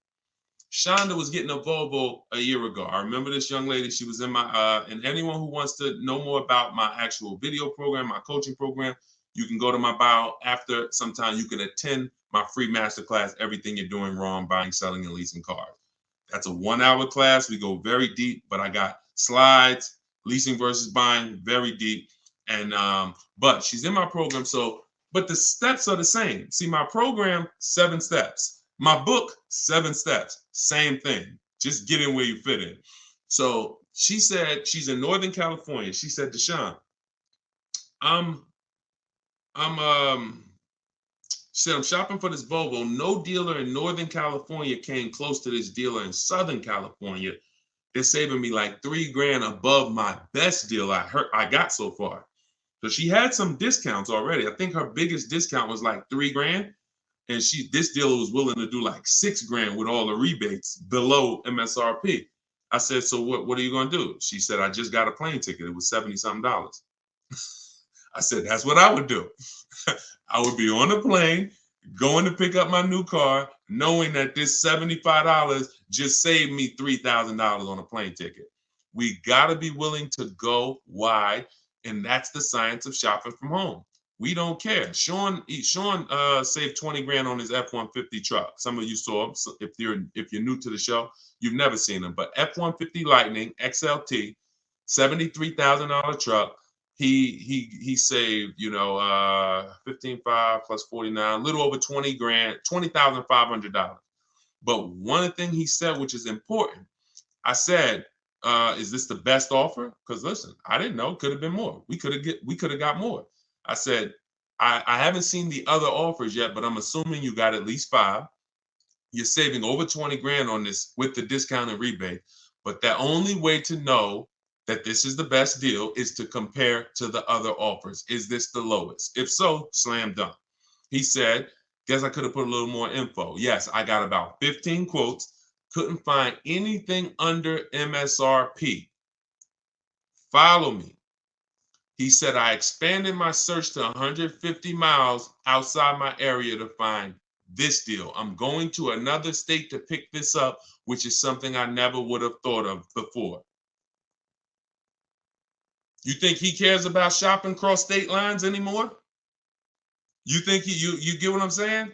Shonda was getting a Volvo a year ago. I remember this young lady. She was in my, and anyone who wants to know more about my actual video program, my coaching program, you can go to my bio after. Sometime you can attend my free masterclass, Everything You're Doing Wrong, Buying, Selling, and Leasing Cars. That's a 1-hour class. We go very deep, but I got slides, leasing versus buying, very deep. And, but she's in my program. So, but the steps are the same. See, my program, 7 steps. My book, 7 steps. Same thing. Just get in where you fit in. So she said she's in Northern California. She said, Deshone, I'm said I'm shopping for this Volvo. No dealer in Northern California came close to this dealer in Southern California. They're saving me like $3,000 above my best deal I got so far. So she had some discounts already. I think her biggest discount was like $3,000, and this dealer was willing to do like $6,000 with all the rebates below MSRP. I said, so what are you gonna do? She said, I just got a plane ticket. It was $70-something. I said, that's what I would do. I would be on a plane, going to pick up my new car, knowing that this $75 just saved me $3,000 on a plane ticket. We got to be willing to go wide, and that's the science of shopping from home. We don't care. Sean saved $20,000 on his F-150 truck. Some of you saw him. So if you're new to the show, you've never seen him. But F-150 Lightning XLT, $73,000 truck. He saved, 15.5 plus 49, a little over $20,000, $20,500. But one thing he said, which is important, I said, is this the best offer? Because listen, I didn't know. Could have been more. We could have got more. I said, I haven't seen the other offers yet, but I'm assuming you got at least 5. You're saving over $20,000 on this with the discount and rebate. But the only way to know that this is the best deal is to compare to the other offers. Is this the lowest? If so, slam dunk. He said, guess I could have put a little more info. Yes, I got about 15 quotes. Couldn't find anything under MSRP. Follow me. He said, I expanded my search to 150 miles outside my area to find this deal. I'm going to another state to pick this up, which is something I never would have thought of before. You think he cares about shopping cross state lines anymore? You think you get what I'm saying?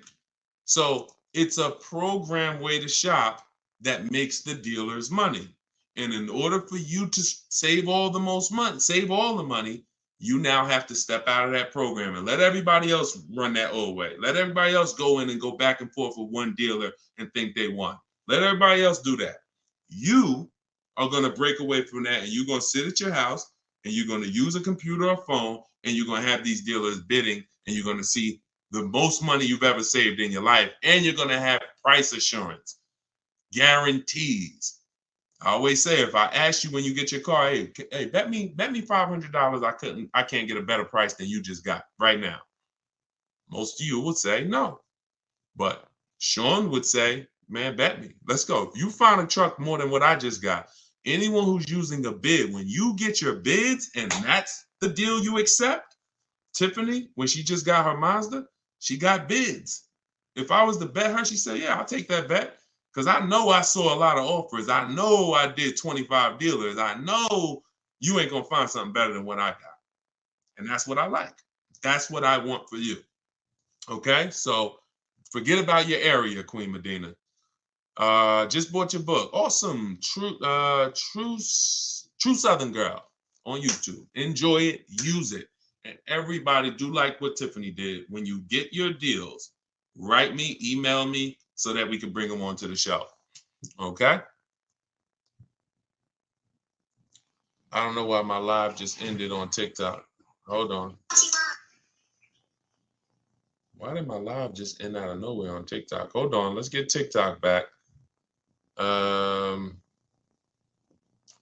So it's a program way to shop that makes the dealers money. And in order for you to save all the money, you now have to step out of that program and let everybody else run that old way. Let everybody else go in and go back and forth with one dealer and think they won. Let everybody else do that. You are going to break away from that, and you're going to sit at your house, and you're going to use a computer or phone, and you're going to have these dealers bidding, and you're going to see the most money you've ever saved in your life, and you're going to have price assurance, guarantees. I always say, if I ask you when you get your car, hey, bet me $500 I can't get a better price than you just got right now. Most of you would say no, but Sean would say, man, bet me. Let's go. If you find a truck more than what I just got, anyone who's using a bid, when you get your bids and that's the deal you accept, Tiffany, when she just got her Mazda, she got bids. If I was to bet her, she said, yeah, I'll take that bet. Because I know I saw a lot of offers. I know I did 25 dealers. I know you ain't going to find something better than what I got. And that's what I like. That's what I want for you. Okay? So forget about your area, Queen Medina. Just bought your book. Awesome. True Southern Girl on YouTube. Enjoy it. Use it. And everybody do like what Tiffany did. When you get your deals, write me, email me, so that we can bring them onto the show. Okay? I don't know why my live just ended on TikTok. Hold on. Why did my live just end out of nowhere on TikTok? Hold on. Let's get TikTok back.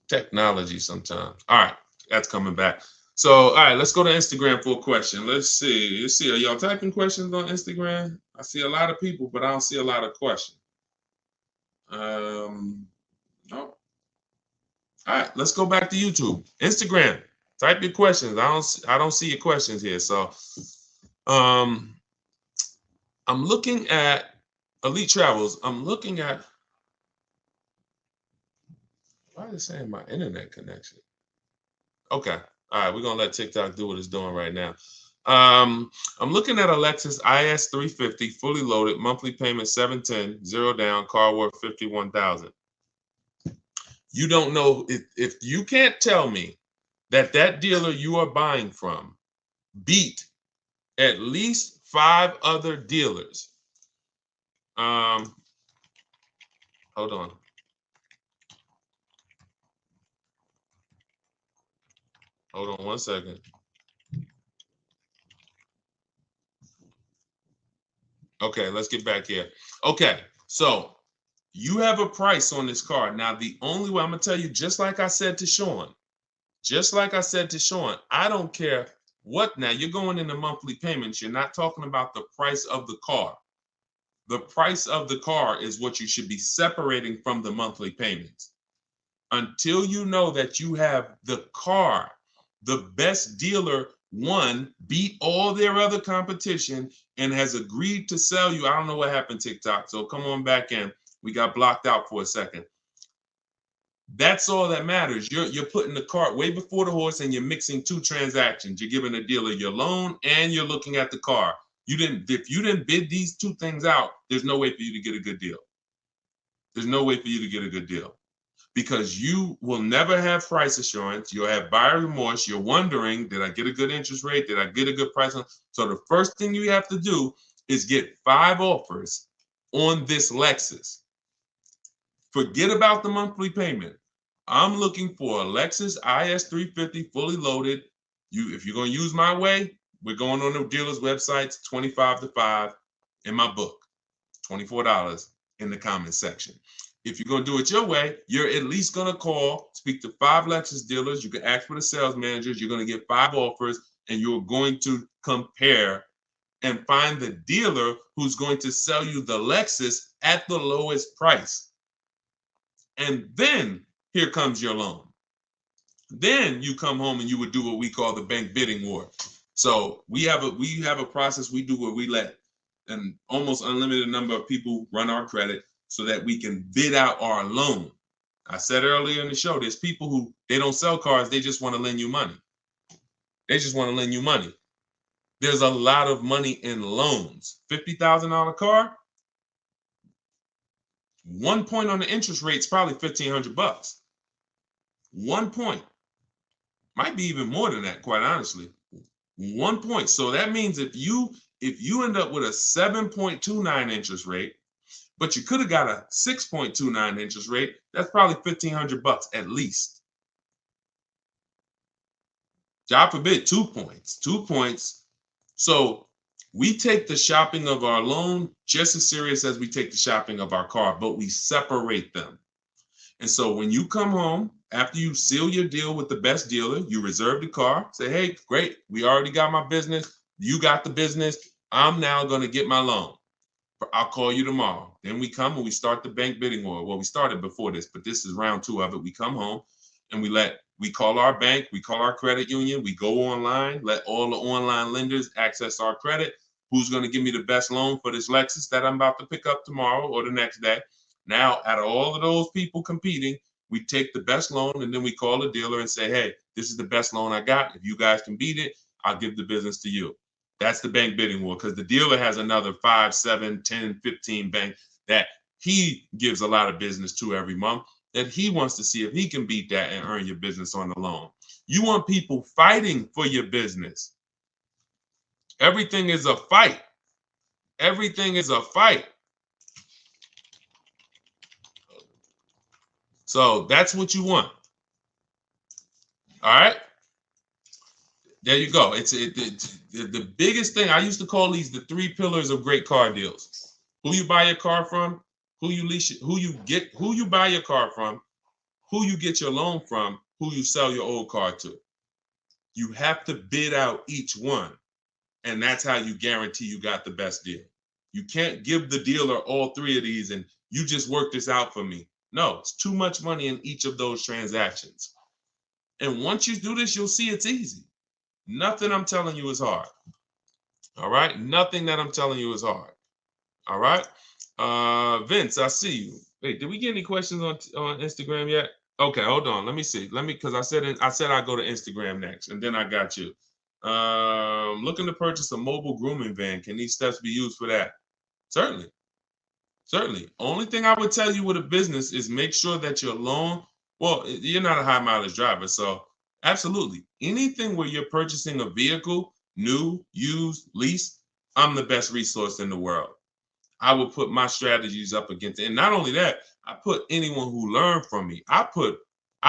Technology sometimes. All right. That's coming back. So, all right, let's go to Instagram for a question. Let's see. Are y'all typing questions on Instagram? I see a lot of people, but I don't see a lot of questions. No. All right, let's go back to YouTube. Instagram. Type your questions. I don't see your questions here. So, I'm looking at Elite Travels. I'm looking at. Why is it saying my internet connection? Okay. All right, we're gonna let TikTok do what it's doing right now. I'm looking at a Lexus IS 350, fully loaded, monthly payment $710, 0 down, car worth $51,000. You don't know if you can't tell me that dealer you are buying from beat at least 5 other dealers. Hold on. Hold on one second. Okay, let's get back here. Okay, so you have a price on this car. Now, the only way I'm gonna tell you, just like I said to Sean, I don't care what. Now you're going into monthly payments. You're not talking about the price of the car. The price of the car is what you should be separating from the monthly payments. Until you know that you have the car, the best dealer, one, beat all their other competition and has agreed to sell you. I don't know what happened, TikTok. So come on back in. We got blocked out for a second. That's all that matters. You're putting the cart way before the horse, and you're mixing two transactions. You're giving the dealer your loan and you're looking at the car. If you didn't bid these two things out, there's no way for you to get a good deal. There's no way for you to get a good deal, because you will never have price assurance. You'll have buyer remorse. You're wondering, did I get a good interest rate? Did I get a good price? So the first thing you have to do is get 5 offers on this Lexus. Forget about the monthly payment. I'm looking for a Lexus IS 350 fully loaded. If you're going to use my way, we're going on the dealer's website, 25 to 5 in my book, $24 in the comments section. If you're going to do it your way, you're at least going to call, speak to 5 Lexus dealers. You can ask for the sales managers. You're going to get 5 offers, and you're going to compare and find the dealer who's going to sell you the Lexus at the lowest price. And then here comes your loan. Then you come home and you would do what we call the bank bidding war. So we have a process we do where we let an almost unlimited number of people run our credit so that we can bid out our loan. I said earlier in the show, there's people who they don't sell cars, they just want to lend you money. There's a lot of money in loans. $50,000 car, 1 point on the interest rate is probably $1,500. 1 point. Might be even more than that, quite honestly. 1 point. So that means if you end up with a 7.29 interest rate, but you could have got a 6.29 interest rate, that's probably $1,500 at least. God forbid, 2 points. 2 points. So we take the shopping of our loan just as serious as we take the shopping of our car, but we separate them. And so when you come home, after you seal your deal with the best dealer, you reserve the car, say, hey, great, we already got my business. You got the business. I'm now going to get my loan. I'll call you tomorrow. Then we come and we start the bank bidding war. Well, we started before this, but this is round 2 of it. We come home and we call our bank, we call our credit union, we go online, let all the online lenders access our credit. Who's going to give me the best loan for this Lexus that I'm about to pick up tomorrow or the next day? Now, out of all of those people competing, we take the best loan and then we call the dealer and say, hey, this is the best loan I got. If you guys can beat it, I'll give the business to you. That's the bank bidding war, because the dealer has another 5, 7, 10, 15 bank that he gives a lot of business to every month, that he wants to see if he can beat that and earn your business on the loan. You want people fighting for your business. Everything is a fight. Everything is a fight. So that's what you want. All right. There you go. It's the biggest thing. I used to call these the 3 pillars of great car deals. Who you buy your car from, who you buy your car from, who you get your loan from, who you sell your old car to. You have to bid out each one. And that's how you guarantee you got the best deal. You can't give the dealer all 3 of these and you just work this out for me. No, it's too much money in each of those transactions. And once you do this, you'll see it's easy. Nothing I'm telling you is hard. All right? Nothing that I'm telling you is hard. All right? Vince, I see you. Wait, did we get any questions on Instagram yet? Okay, hold on. Let me see. Because I said I'd go to Instagram next, and then I got you. Looking to purchase a mobile grooming van. Can these steps be used for that? Certainly. Certainly. Only thing I would tell you with a business is make sure that your loan, well, you're not a high mileage driver, so absolutely. Anything where you're purchasing a vehicle, new, used, leased, I'm the best resource in the world. I would put my strategies up against it. And not only that, I put anyone who learned from me. I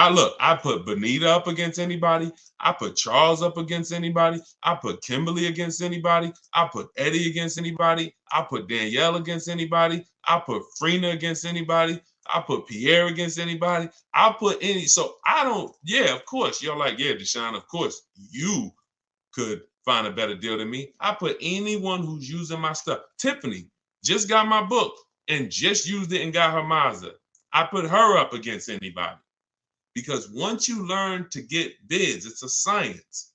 I put Benita up against anybody. I put Charles up against anybody. I put Kimberly against anybody. I put Eddie against anybody. I put Danielle against anybody. I put Frina against anybody. I put Pierre against anybody. I put any. So I don't. Yeah, of course. You're like, yeah, Deshone, of course you could find a better deal than me. I put anyone who's using my stuff. Tiffany just got my book and just used it and got her Mazda. I put her up against anybody. Because once you learn to get bids, it's a science.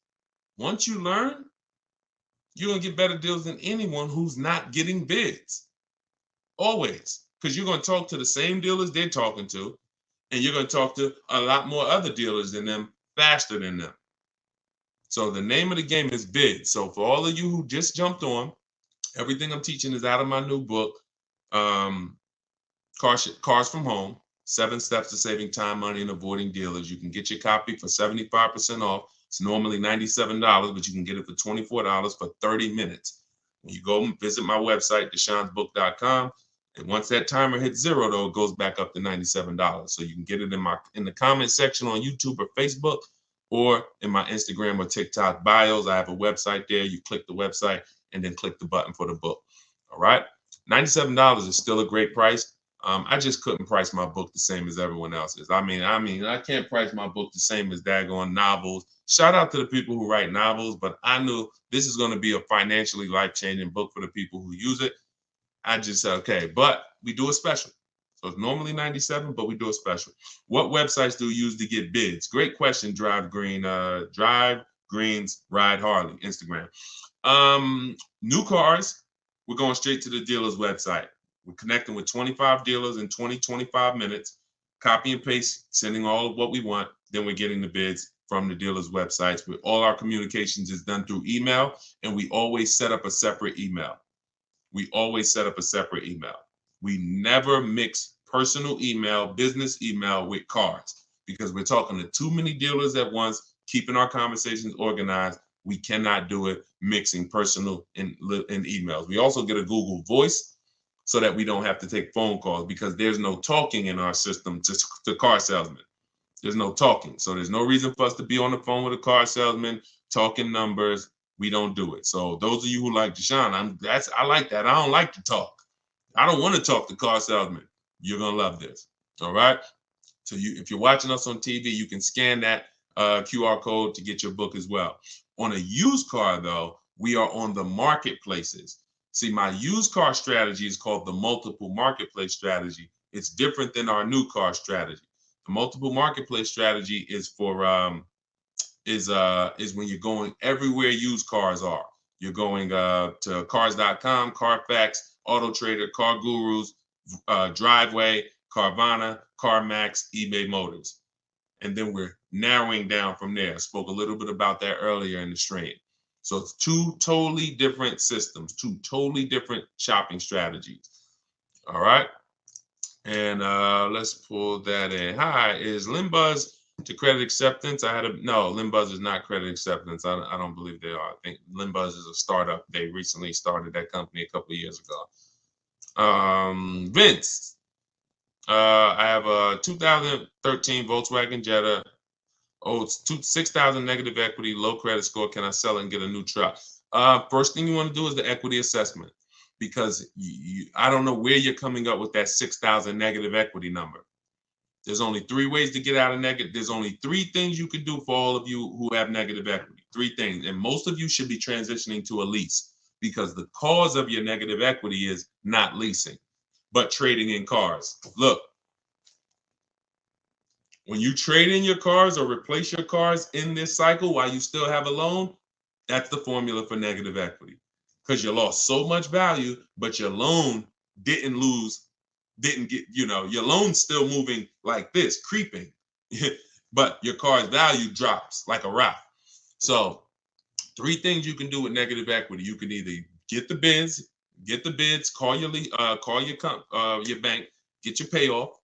Once you learn, you're going to get better deals than anyone who's not getting bids. Always. Because you're going to talk to the same dealers they're talking to, and you're going to talk to a lot more other dealers than them faster than them. So the name of the game is bids. So for all of you who just jumped on, everything I'm teaching is out of my new book, Cars from Home. 7 Steps to Saving Time, Money, and Avoiding Dealers. You can get your copy for 75% off. It's normally $97, but you can get it for $24 for 30 minutes. When you go and visit my website, deshonsbook.com, and once that timer hits 0, though, it goes back up to $97. So you can get it in the comment section on YouTube or Facebook, or in my Instagram or TikTok bios. I have a website there. You click the website and then click the button for the book. All right? $97 is still a great price. I just couldn't price my book the same as everyone else's. I mean, I can't price my book the same as daggone novels. Shout out to the people who write novels, but I knew this is going to be a financially life-changing book for the people who use it. I just said, okay, but we do a special. So it's normally $97, but we do a special. What websites do you use to get bids? Great question, Drive Greens, Ride Harley, Instagram. New cars, we're going straight to the dealer's website. We're connecting with 25 dealers in 25 minutes, copy and paste, sending all of what we want. Then we're getting the bids from the dealers' websites. With all our communications is done through email, and we always set up a separate email. We never mix personal email, business email with cars, because we're talking to too many dealers at once, keeping our conversations organized. We cannot do it mixing personal and emails. We also get a Google Voice, so that we don't have to take phone calls, because there's no talking in our system to car salesmen. There's no talking. So there's no reason for us to be on the phone with a car salesman talking numbers. We don't do it. So those of you who like Deshone, I like that. I don't like to talk. I don't want to talk to car salesmen. You're going to love this. All right. So if you're watching us on TV, you can scan that QR code to get your book as well. On a used car, though, we are on the marketplaces. See, my used car strategy is called the multiple marketplace strategy. It's different than our new car strategy. The multiple marketplace strategy is for is when you're going everywhere used cars are. You're going to cars.com, Carfax, Auto Trader, Car Gurus, Driveway, Carvana, CarMax, eBay Motors. And then we're narrowing down from there. I spoke a little bit about that earlier in the stream. So it's 2 totally different systems, 2 totally different shopping strategies. All right. And let's pull that in. Hi, is Limbuzz to credit acceptance? No, Limbuzz is not credit acceptance. I don't believe they are. I think Limbuzz is a startup. They recently started that company a couple of years ago. Vince, I have a 2013 Volkswagen Jetta. Oh, it's 6,000 negative equity, low credit score. Can I sell it and get a new truck? First thing you want to do is the equity assessment, because I don't know where you're coming up with that 6,000 negative equity number. There's only 3 ways to get out of negative. There's only 3 things you can do for all of you who have negative equity. 3 things. And most of you should be transitioning to a lease, because the cause of your negative equity is not leasing, but trading in cars. Look. When you trade in your cars or replace your cars in this cycle while you still have a loan, that's the formula for negative equity. Because you lost so much value, but your loan your loan's still moving like this, creeping. But your car's value drops like a rock. So 3 things you can do with negative equity. You can either get the bids, call your bank, get your payoff.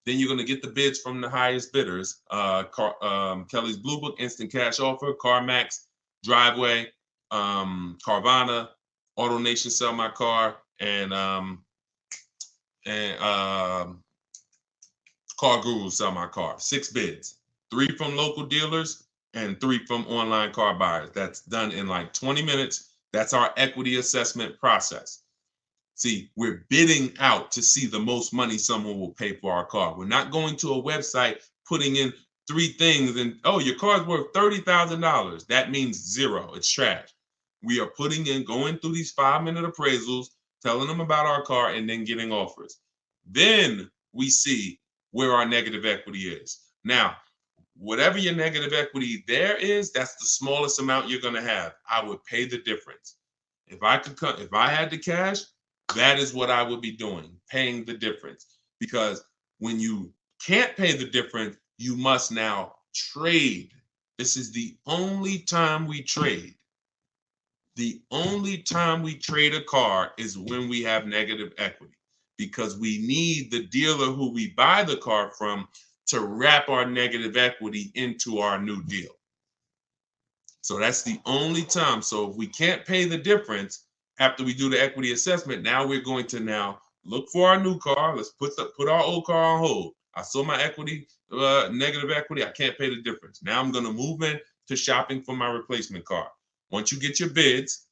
Then you're going to get the bids from the highest bidders. Kelly's Blue Book, Instant Cash Offer, CarMax, Driveway, Carvana, AutoNation, Sell My Car, and Car Guru Sell My Car. 6 bids, 3 from local dealers and 3 from online car buyers. That's done in like 20 minutes. That's our equity assessment process. See, we're bidding out to see the most money someone will pay for our car. We're not going to a website, putting in 3 things and, oh, your car's worth $30,000. That means 0. It's trash. We are going through these 5-minute appraisals, telling them about our car, and then getting offers. Then we see where our negative equity is. Now, whatever your negative equity there is, that's the smallest amount you're going to have. I would pay the difference. If I had the cash, that is what I would be doing, paying the difference. Because when you can't pay the difference, you must now trade. This is the only time we trade. The only time we trade a car is when we have negative equity, because we need the dealer who we buy the car from to wrap our negative equity into our new deal. So that's the only time. So if we can't pay the difference after we do the equity assessment, now we're going to now look for our new car. Let's put our old car on hold. I saw my equity, negative equity. I can't pay the difference. Now I'm going to move in to shopping for my replacement car. Once you get your bids,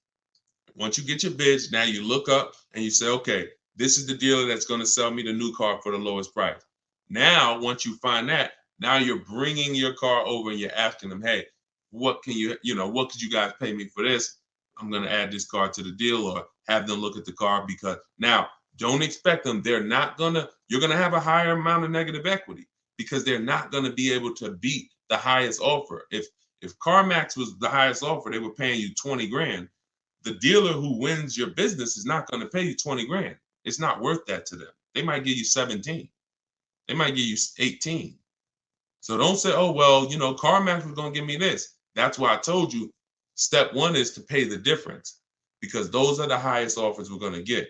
now you look up and you say, okay, this is the dealer that's going to sell me the new car for the lowest price. Now, once you find that, now you're bringing your car over and you're asking them, hey, what could you guys pay me for this? I'm going to add this car to the deal, or have them look at the car, because now don't expect them. You're going to have a higher amount of negative equity, because they're not going to be able to beat the highest offer. If CarMax was the highest offer, they were paying you 20 grand. The dealer who wins your business is not going to pay you 20 grand. It's not worth that to them. They might give you 17. They might give you 18. So don't say, oh, well, CarMax was going to give me this. That's why I told you step 1 is to pay the difference, because those are the highest offers we're going to get.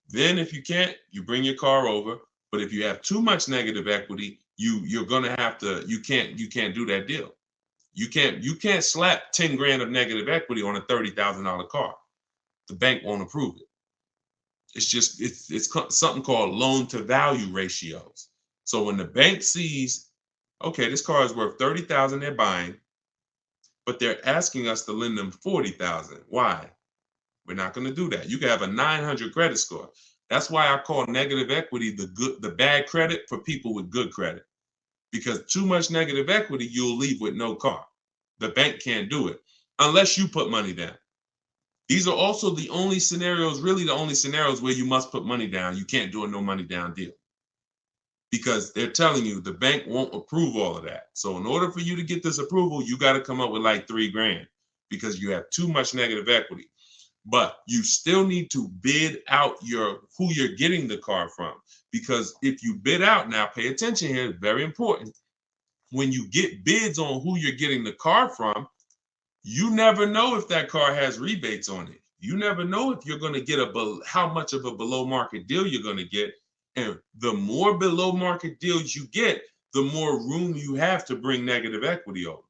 Then if you can't, you bring your car over. But if you have too much negative equity, you're going to have to, you can't do that deal. You can't slap 10 grand of negative equity on a $30,000 car. The bank won't approve it. It's something called loan to value ratios. So when the bank sees, okay, this car is worth $30,000 they're buying, but they're asking us to lend them $40,000. Why? We're not going to do that. You can have a 900 credit score. That's why I call negative equity the bad credit for people with good credit. Because too much negative equity, you'll leave with no car. The bank can't do it unless you put money down. These are also the only scenarios where you must put money down. You can't do a no money down deal, because they're telling you the bank won't approve all of that. So in order for you to get this approval, you got to come up with like 3 grand, because you have too much negative equity. But you still need to bid out who you're getting the car from, because if you bid out, now pay attention here, it's very important. When you get bids on who you're getting the car from, you never know if that car has rebates on it. You never know if you're going to get how much of a below market deal you're going to get. And the more below market deals you get, the more room you have to bring negative equity over.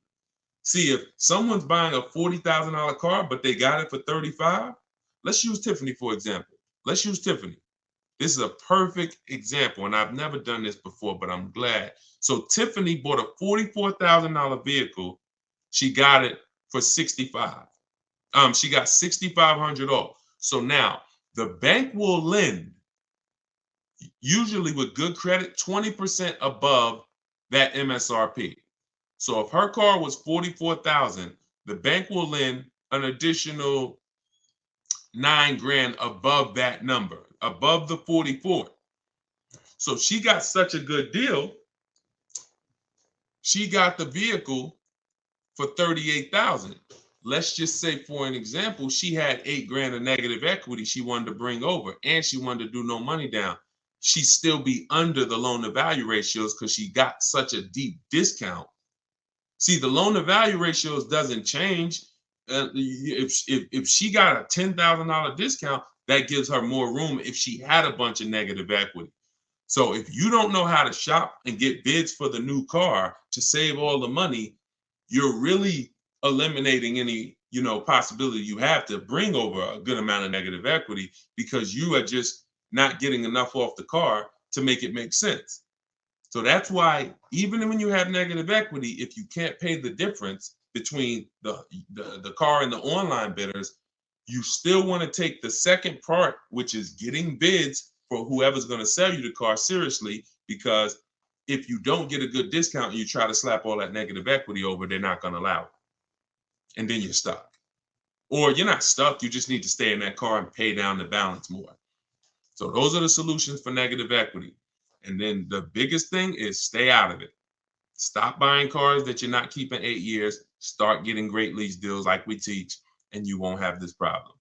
See, if someone's buying a $40,000 car, but they got it for $35,000, let's use Tiffany, for example. Let's use Tiffany. This is a perfect example, and I've never done this before, but I'm glad. So Tiffany bought a $44,000 vehicle. She got it for $65,000. She got $6,500 off. So now the bank will lend, usually with good credit, 20% above that MSRP. So if her car was $44,000, the bank will lend an additional 9 grand above that number, above the 44. So she got such a good deal. She got the vehicle for $38,000. Let's just say, for an example, she had 8 grand of negative equity she wanted to bring over, and she wanted to do no money down. She'd still be under the loan to value ratios because she got such a deep discount. See, the loan to value ratios doesn't change. If she got a $10,000 discount, that gives her more room if she had a bunch of negative equity. So if you don't know how to shop and get bids for the new car to save all the money, you're really eliminating any, possibility you have to bring over a good amount of negative equity, because you are just not getting enough off the car to make it make sense. So that's why even when you have negative equity, if you can't pay the difference between the car and the online bidders, you still want to take the second part, which is getting bids for whoever's going to sell you the car seriously, because if you don't get a good discount and you try to slap all that negative equity over, they're not going to allow it. And then you're stuck. Or you're not stuck, you just need to stay in that car and pay down the balance more. So those are the solutions for negative equity. And then the biggest thing is stay out of it. Stop buying cars that you're not keeping 8 years. Start getting great lease deals like we teach, and you won't have this problem.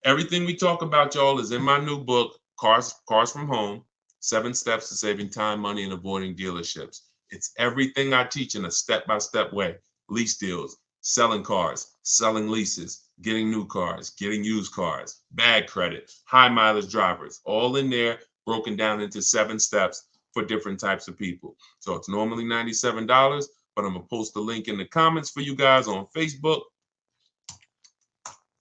Everything we talk about, y'all, is in my new book, Cars from Home, 7 Steps to Saving Time, Money, and Avoiding Dealerships. It's everything I teach in a step-by-step way. Lease deals, selling cars, selling leases, getting new cars, getting used cars, bad credit, high mileage drivers, all in there, broken down into 7 steps for different types of people. So it's normally $97, but I'm gonna post the link in the comments for you guys on Facebook.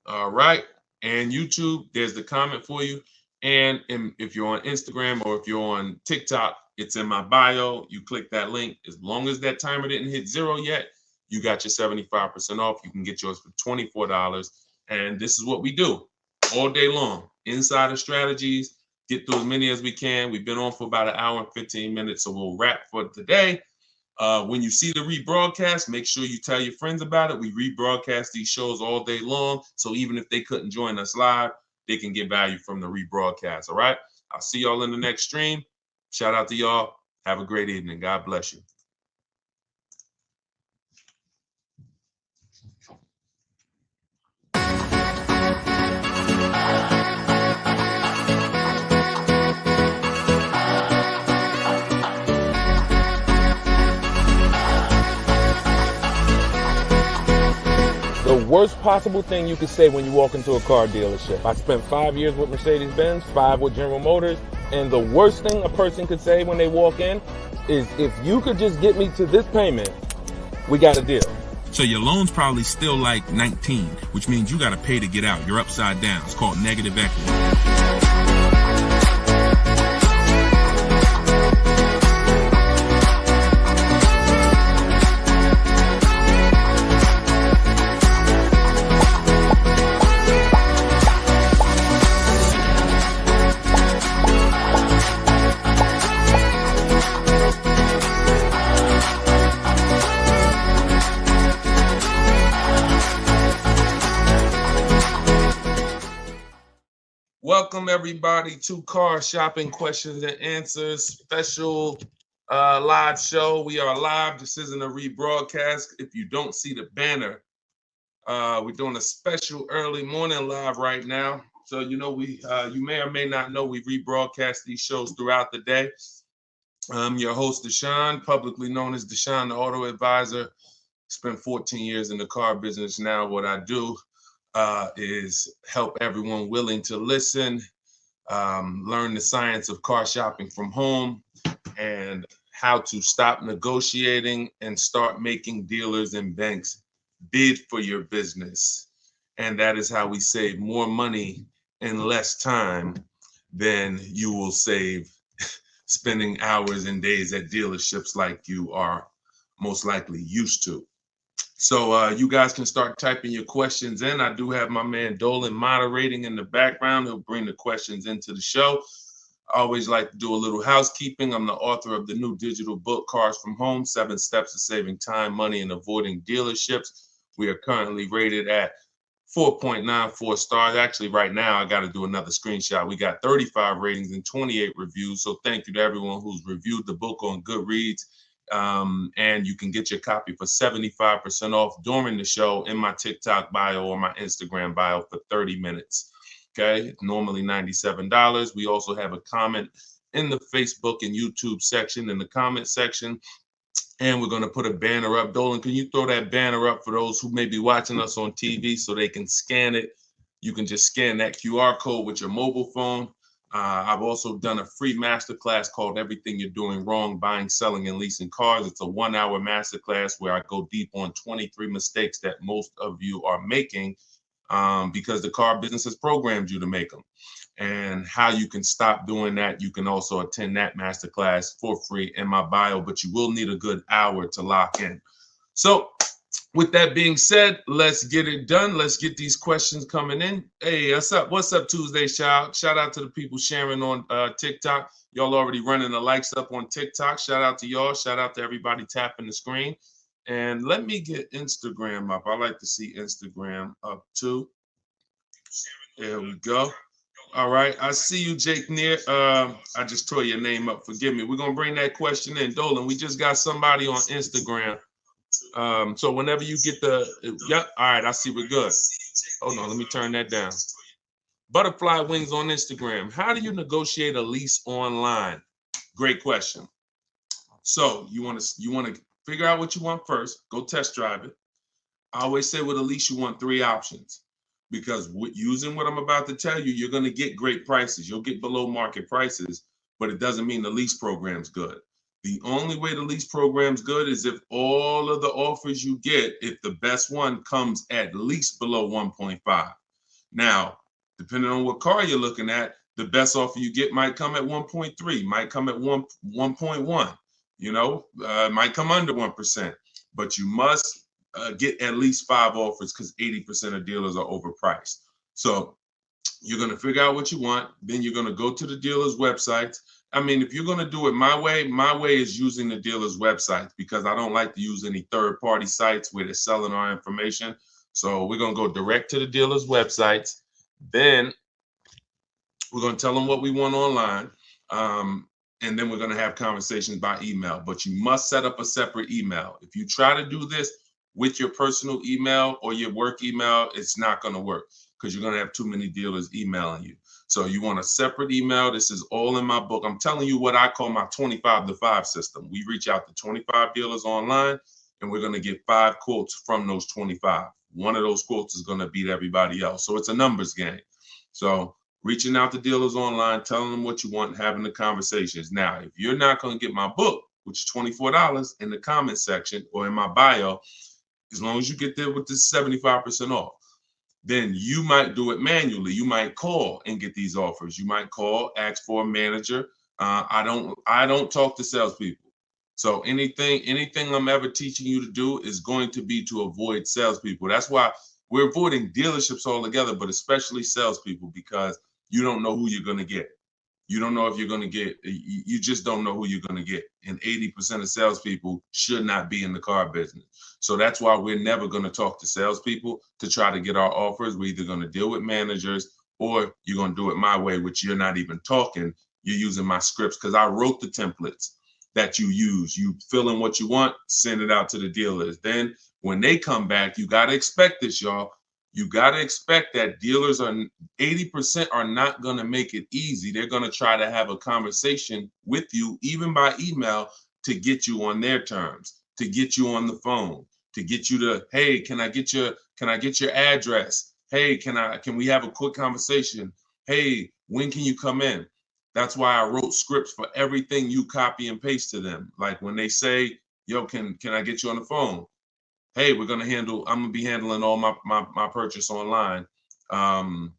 All right, and YouTube, there's the comment for you. And if you're on Instagram or if you're on TikTok, it's in my bio. You click that link. As long as that timer didn't hit 0 yet, you got your 75% off. You can get yours for $24. And this is what we do all day long. Insider strategies, get through as many as we can. We've been on for about 1 hour and 15 minutes, so we'll wrap for today. When you see the rebroadcast, make sure you tell your friends about it. We rebroadcast these shows all day long, so even if they couldn't join us live, they can get value from the rebroadcast, all right? I'll see y'all in the next stream. Shout out to y'all. Have a great evening. God bless you.
The worst possible thing you could say when you walk into a car dealership. I spent 5 years with Mercedes-Benz, 5 with General Motors, and the worst thing a person could say when they walk in is, if you could just get me to this payment, we got a deal.
So your loan's probably still like 19, which means you got to pay to get out. You're upside down. It's called negative equity.
Welcome everybody to Car Shopping Questions and Answers special live show. We are live. This isn't a rebroadcast. If you don't see the banner, we're doing a special early morning live right now. So you know you may or may not know we rebroadcast these shows throughout the day. I'm your host Deshone, publicly known as Deshone the Auto Advisor. Spent 14 years in the car business. Now what I do is help everyone willing to listen, learn the science of car shopping from home, and how to stop negotiating and start making dealers and banks bid for your business. And that is how we save more money in less time than you will save spending hours and days at dealerships like you are most likely used to. So you guys can start typing your questions in. I do have my man Dolan moderating in the background. He'll bring the questions into the show. I always like to do a little housekeeping. I'm the author of the new digital book, Cars from Home, 7 Steps to Saving Time, Money, and Avoiding Dealerships. We are currently rated at 4.94 stars. Actually, right now, I got to do another screenshot. We got 35 ratings and 28 reviews. So thank you to everyone who's reviewed the book on Goodreads. And you can get your copy for 75% off during the show in my TikTok bio or my Instagram bio for 30 minutes. Okay, it's normally $97. We also have a comment in the Facebook and YouTube section, in the comment section. And we're going to put a banner up. Dolan, can you throw that banner up for those who may be watching us on TV so they can scan it? You can just scan that QR code with your mobile phone. I've also done a free masterclass called Everything You're Doing Wrong, Buying, Selling, and Leasing Cars. It's a 1-hour masterclass where I go deep on 23 mistakes that most of you are making because the car business has programmed you to make them. and how you can stop doing that. You can also attend that masterclass for free in my bio, but you will need a good hour to lock in. So with that being said, let's get it done. Let's get these questions coming in. Hey, what's up? What's up, Tuesday, child? Shout out to the people sharing on TikTok. Y'all already running the likes up on TikTok. Shout out to y'all. Shout out to everybody tapping the screen. And let me get Instagram up. I like to see Instagram up too. There we go. All right. I see you, Jake Neer. I just tore your name up. Forgive me. We're going to bring that question in. Dolan, we just got somebody on Instagram. So whenever you get yep. All right. I see we're good. Hold on. Let me turn that down. Butterfly Wings on Instagram. How do you negotiate a lease online? Great question. So you want to figure out what you want first. Go test drive it. I always say with a lease, you want 3 options, because using what I'm about to tell you, you're going to get great prices. You'll get below market prices, but it doesn't mean the lease program's good. The only way the lease program's good is if all of the offers you get, if the best one comes at least below 1.5. Now, depending on what car you're looking at, the best offer you get might come at 1.3, might come at 1.1, might come under 1%, but you must get at least 5 offers, because 80% of dealers are overpriced. So you're going to figure out what you want. Then you're going to go to the dealer's websites. I mean, if you're going to do it my way is using the dealer's websites, because I don't like to use any third-party sites where they're selling our information. So we're going to go direct to the dealer's websites. Then we're going to tell them what we want online. And then we're going to have conversations by email. But you must set up a separate email. If you try to do this with your personal email or your work email, it's not going to work, because you're going to have too many dealers emailing you. So you want a separate email. This is all in my book. I'm telling you what I call my 25-to-5 system. We reach out to 25 dealers online, and we're going to get 5 quotes from those 25. One of those quotes is going to beat everybody else. So it's a numbers game. So reaching out to dealers online, telling them what you want, having the conversations. Now, if you're not going to get my book, which is $24 in the comment section or in my bio, as long as you get there with this 75% off, then you might do it manually. You might call and get these offers. You might call, ask for a manager. I don't talk to salespeople. So anything I'm ever teaching you to do is going to be to avoid salespeople. That's why we're avoiding dealerships altogether, but especially salespeople, because you don't know who you're going to get. You don't know if you're going to get, you just don't know who you're going to get. And 80% of salespeople should not be in the car business. So that's why we're never going to talk to salespeople to try to get our offers. We're either going to deal with managers, or you're going to do it my way, which you're not even talking. You're using my scripts, because I wrote the templates that you use. You fill in what you want, send it out to the dealers. Then when they come back, you got to expect this, y'all. You got to expect that dealers 80% are not going to make it easy. They're going to try to have a conversation with you, even by email, to get you on their terms, to get you on the phone, to get you to, hey, can I get your address? Hey, can we have a quick conversation? Hey, when can you come in? That's why I wrote scripts for everything you copy and paste to them. Like when they say, yo, can I get you on the phone? Hey, I'm going to be handling all my purchase online, and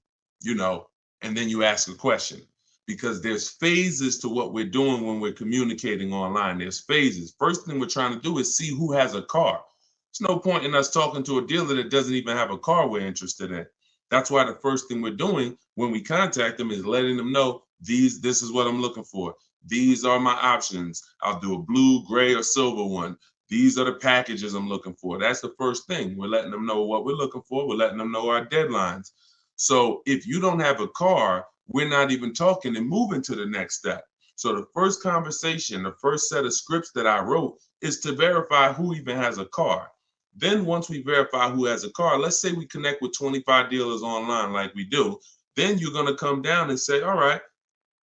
then you ask a question, because there's phases to what we're doing when we're communicating online. There's phases. First thing we're trying to do is see who has a car. There's no point in us talking to a dealer that doesn't even have a car we're interested in. That's why the first thing we're doing when we contact them is letting them know, this is what I'm looking for. These are my options. I'll do a blue, gray, or silver one. These are the packages I'm looking for. That's the first thing. We're letting them know what we're looking for. We're letting them know our deadlines. So if you don't have a car, we're not even talking and moving to the next step. So the first conversation, the first set of scripts that I wrote is to verify who even has a car. Then once we verify who has a car, let's say we connect with 25 dealers online like we do, then you're going to come down and say, all right,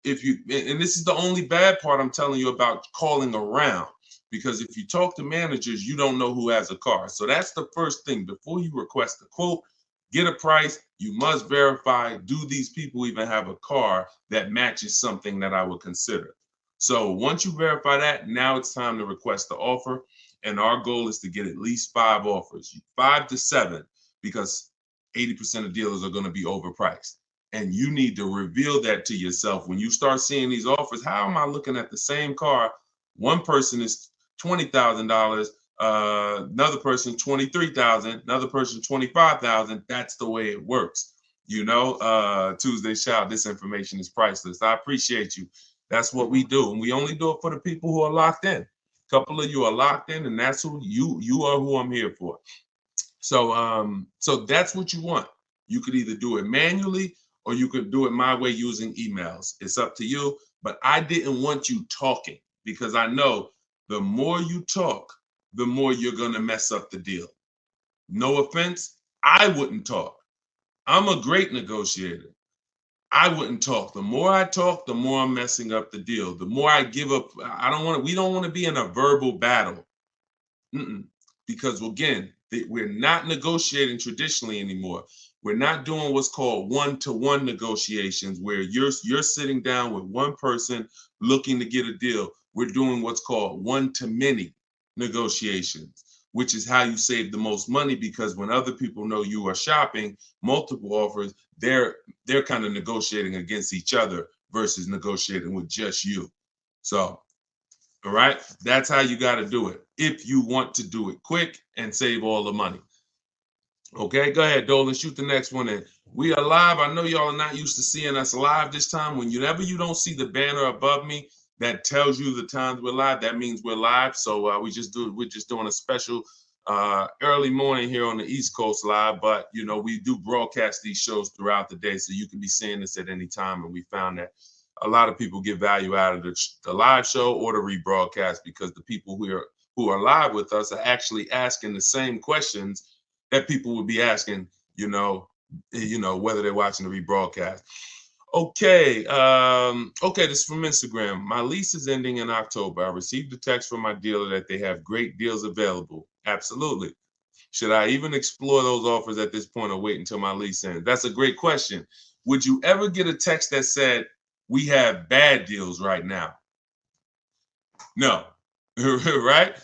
and this is the only bad part I'm telling you about calling around. Because if you talk to managers, you don't know who has a car. So that's the first thing. Before you request a quote, get a price, you must verify, do these people even have a car that matches something that I would consider? So once you verify that, now it's time to request the offer. And our goal is to get at least 5 offers, 5 to 7, because 80% of dealers are going to be overpriced. And you need to reveal that to yourself. When you start seeing these offers, how am I looking at the same car? One person is $20,000, another person 23,000, another person 25,000. That's the way it works. You know, Tuesday Shout, this information is priceless. I appreciate you. That's what we do. And we only do it for the people who are locked in. A couple of you are locked in, and that's who you are, who I'm here for. So so that's what you want. You could either do it manually or you could do it my way using emails. It's up to you. But I didn't want you talking, because I know the more you talk, the more you're going to mess up the deal. No offense, I wouldn't talk. I'm a great negotiator. I wouldn't talk. The more I talk, the more I'm messing up the deal. The more I give up. We don't want to be in a verbal battle. Because again, we're not negotiating traditionally anymore. We're not doing what's called one-to-one negotiations, where you're sitting down with one person looking to get a deal. We're doing what's called one-to-many negotiations, which is how you save the most money, because when other people know you are shopping multiple offers, they're kind of negotiating against each other versus negotiating with just you. So, all right, that's how you got to do it if you want to do it quick and save all the money. Okay, go ahead, Dolan, shoot the next one in. We are live. I know y'all are not used to seeing us live this time. Whenever you don't see the banner above me that tells you the times we're live, that means we're live. So we're just doing a special early morning here on the East Coast live. But you know, we do broadcast these shows throughout the day, so you can be seeing this at any time. And we found that a lot of people get value out of the live show or the rebroadcast, because the people who are live with us are actually asking the same questions that people would be asking, you know, whether they're watching the rebroadcast. Okay, okay, this is from Instagram. My lease is ending in October. I received a text from my dealer that they have great deals available. Absolutely. Should I even explore those offers at this point or wait until my lease ends? That's a great question. Would you ever get a text that said, we have bad deals right now? No, right?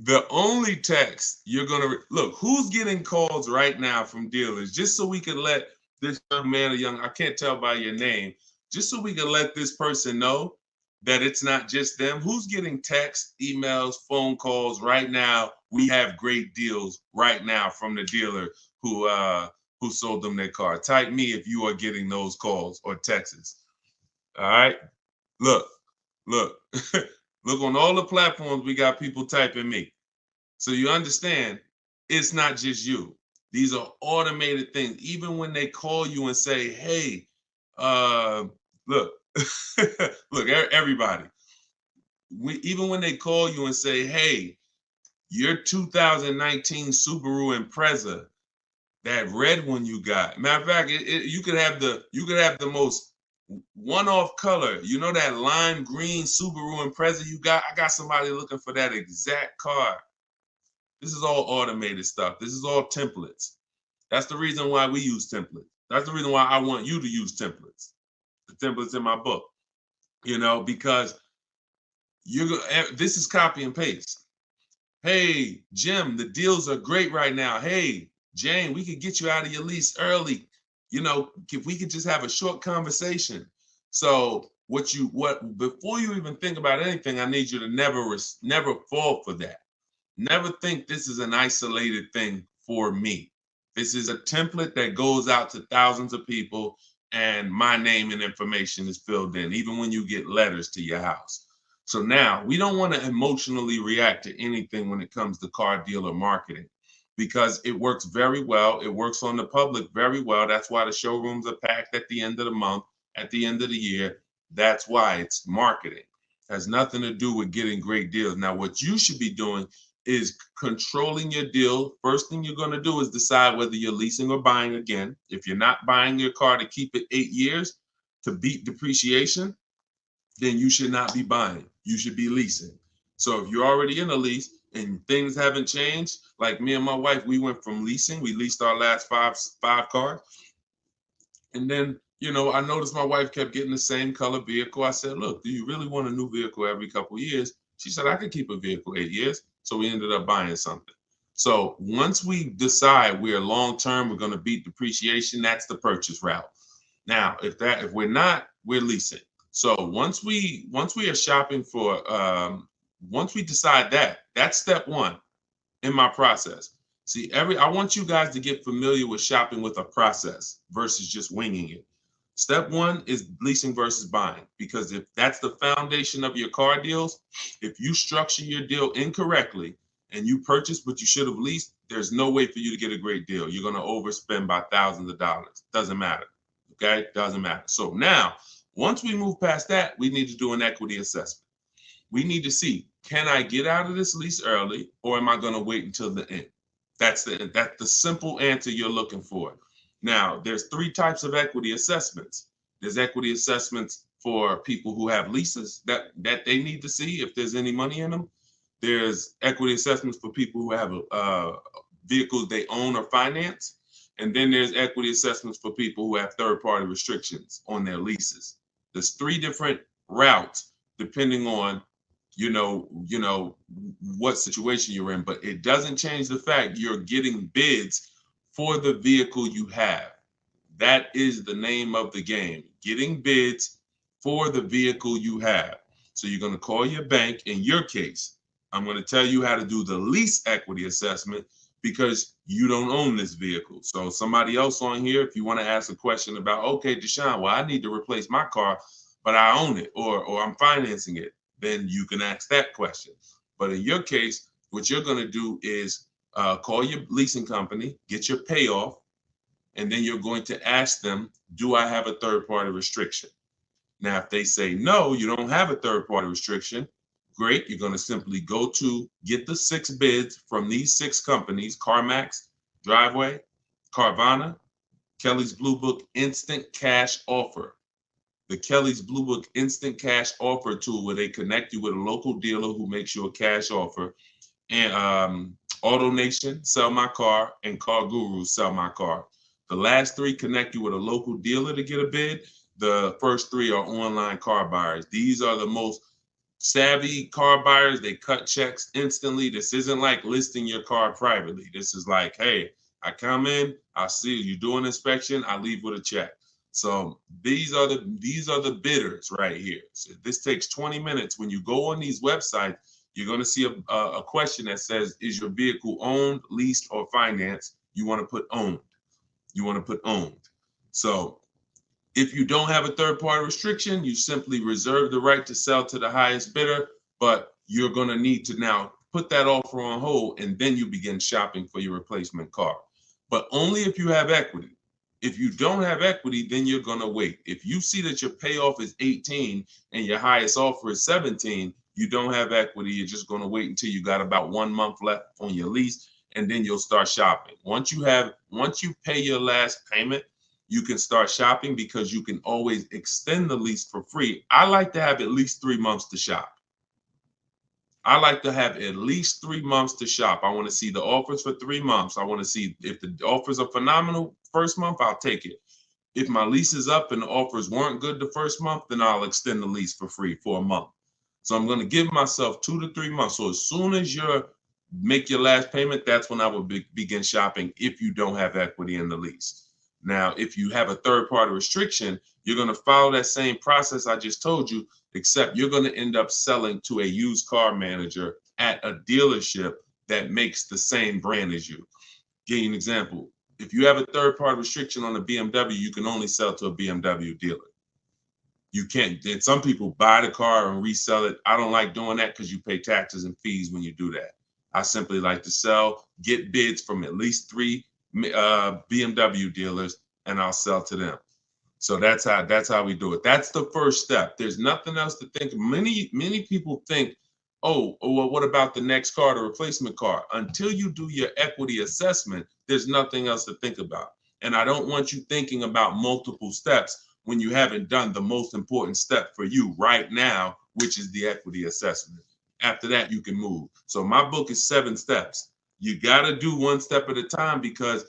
The only text you're going to look, who's getting calls right now from dealers, just so we can let this young man or I can't tell by your name, just so we can let this person know that it's not just them. Who's getting texts, emails, phone calls right now? We have great deals right now from the dealer who sold them their car. Type me if you are getting those calls or texts. All right. Look. Look, on all the platforms, we got people typing me. So you understand, it's not just you. These are automated things. Even when they call you and say, hey, look, look, everybody. Even when they call you and say, hey, your 2019 Subaru Impreza, that red one you got. Matter of fact, you could have the most one-off color. You know that lime green Subaru Impreza you got? I got somebody looking for that exact car. This is all automated stuff. This is all templates. That's the reason why we use templates. That's the reason why I want you to use templates. The templates in my book. You know, because this is copy and paste. Hey, Jim, the deals are great right now. Hey, Jane, we could get you out of your lease early. You know, if we could just have a short conversation. So before you even think about anything, I need you to never fall for that. Never think this is an isolated thing for me. This is a template that goes out to thousands of people, and my name and information is filled in, even when you get letters to your house. So now we don't want to emotionally react to anything when it comes to car dealer marketing, because it works very well. It works on the public very well. That's why the showrooms are packed at the end of the month, at the end of the year. That's why it's marketing. It has nothing to do with getting great deals. Now, what you should be doing is controlling your deal. First thing you're going to do is decide whether you're leasing or buying again. If you're not buying your car to keep it 8 years to beat depreciation, then you should not be buying. You should be leasing. So if you're already in a lease and things haven't changed, like me and my wife, we went from leasing. We leased our last five cars. And then, you know, I noticed my wife kept getting the same color vehicle. I said, look, do you really want a new vehicle every couple of years? She said, I could keep a vehicle 8 years. So we ended up buying something. So once we decide we're long-term, we're going to beat depreciation, that's the purchase route. Now, if we're not, we're leasing. So once we are shopping for, once we decide that's step one in my process. See, I want you guys to get familiar with shopping with a process versus just winging it. Step one is leasing versus buying, because if that's the foundation of your car deals, if you structure your deal incorrectly and you purchase what you should have leased, there's no way for you to get a great deal. You're going to overspend by thousands of dollars. Doesn't matter. Okay? Doesn't matter. So now, once we move past that, we need to do an equity assessment. We need to see, can I get out of this lease early, or am I going to wait until the end? That's the simple answer you're looking for. Now, there's three types of equity assessments. There's equity assessments for people who have leases that they need to see if there's any money in them. There's equity assessments for people who have vehicles they own or finance. And then there's equity assessments for people who have third-party restrictions on their leases. There's three different routes depending on what situation you're in, but it doesn't change the fact you're getting bids for the vehicle you have. That is the name of the game, getting bids for the vehicle you have. So you're going to call your bank. In your case, I'm going to tell you how to do the lease equity assessment because you don't own this vehicle. So somebody else on here, if you want to ask a question about, okay, Deshone, well, I need to replace my car, but I own it, or I'm financing it, then you can ask that question. But in your case, what you're going to do is call your leasing company, get your payoff, and then you're going to ask them, do I have a third-party restriction? Now, if they say, no, you don't have a third-party restriction, great. You're going to simply go to get the 6 bids from these 6 companies, CarMax, Driveway, Carvana, Kelly's Blue Book Instant Cash Offer. The Kelly's Blue Book Instant Cash Offer tool, where they connect you with a local dealer who makes you a cash offer. And AutoNation, Sell My Car, and Car Guru, Sell My Car. The last 3 connect you with a local dealer to get a bid. The first 3 are online car buyers. These are the most savvy car buyers. They cut checks instantly. This isn't like listing your car privately. This is like, hey, I come in, I see you do an inspection, I leave with a check. So these are the bidders right here. So this takes 20 minutes. When you go on these websites, you're going to see a question that says, is your vehicle owned, leased, or financed? You want to put owned. You want to put owned. So if you don't have a third-party restriction, you simply reserve the right to sell to the highest bidder, but you're going to need to now put that offer on hold, and then you begin shopping for your replacement car. But only if you have equity. If you don't have equity, then you're going to wait. If you see that your payoff is 18 and your highest offer is 17, you don't have equity. You're just going to wait until you got about 1 month left on your lease, and then you'll start shopping. Once you pay your last payment, you can start shopping because you can always extend the lease for free. I like to have at least 3 months to shop. I like to have at least 3 months to shop. I want to see the offers for 3 months. I want to see if the offers are phenomenal first month, I'll take it. If my lease is up and the offers weren't good the first month, then I'll extend the lease for free for a month. So I'm going to give myself 2 to 3 months. So as soon as you make your last payment, that's when I will begin shopping if you don't have equity in the lease. Now, if you have a third-party restriction, you're going to follow that same process I just told you, except you're going to end up selling to a used car manager at a dealership that makes the same brand as you. Give you an example. If you have a third-party restriction on a BMW, you can only sell to a BMW dealer. You can't. And some people buy the car and resell it. I don't like doing that because you pay taxes and fees when you do that. I simply like to get bids from at least 3 BMW dealers, and I'll sell to them. So that's how we do it. That's the first step. There's nothing else to think. Many people think, oh, well, what about the next car, the replacement car? Until you do your equity assessment, there's nothing else to think about. And I don't want you thinking about multiple steps when you haven't done the most important step for you right now, which is the equity assessment. After that, you can move. So my book is 7 steps. You got to do 1 step at a time because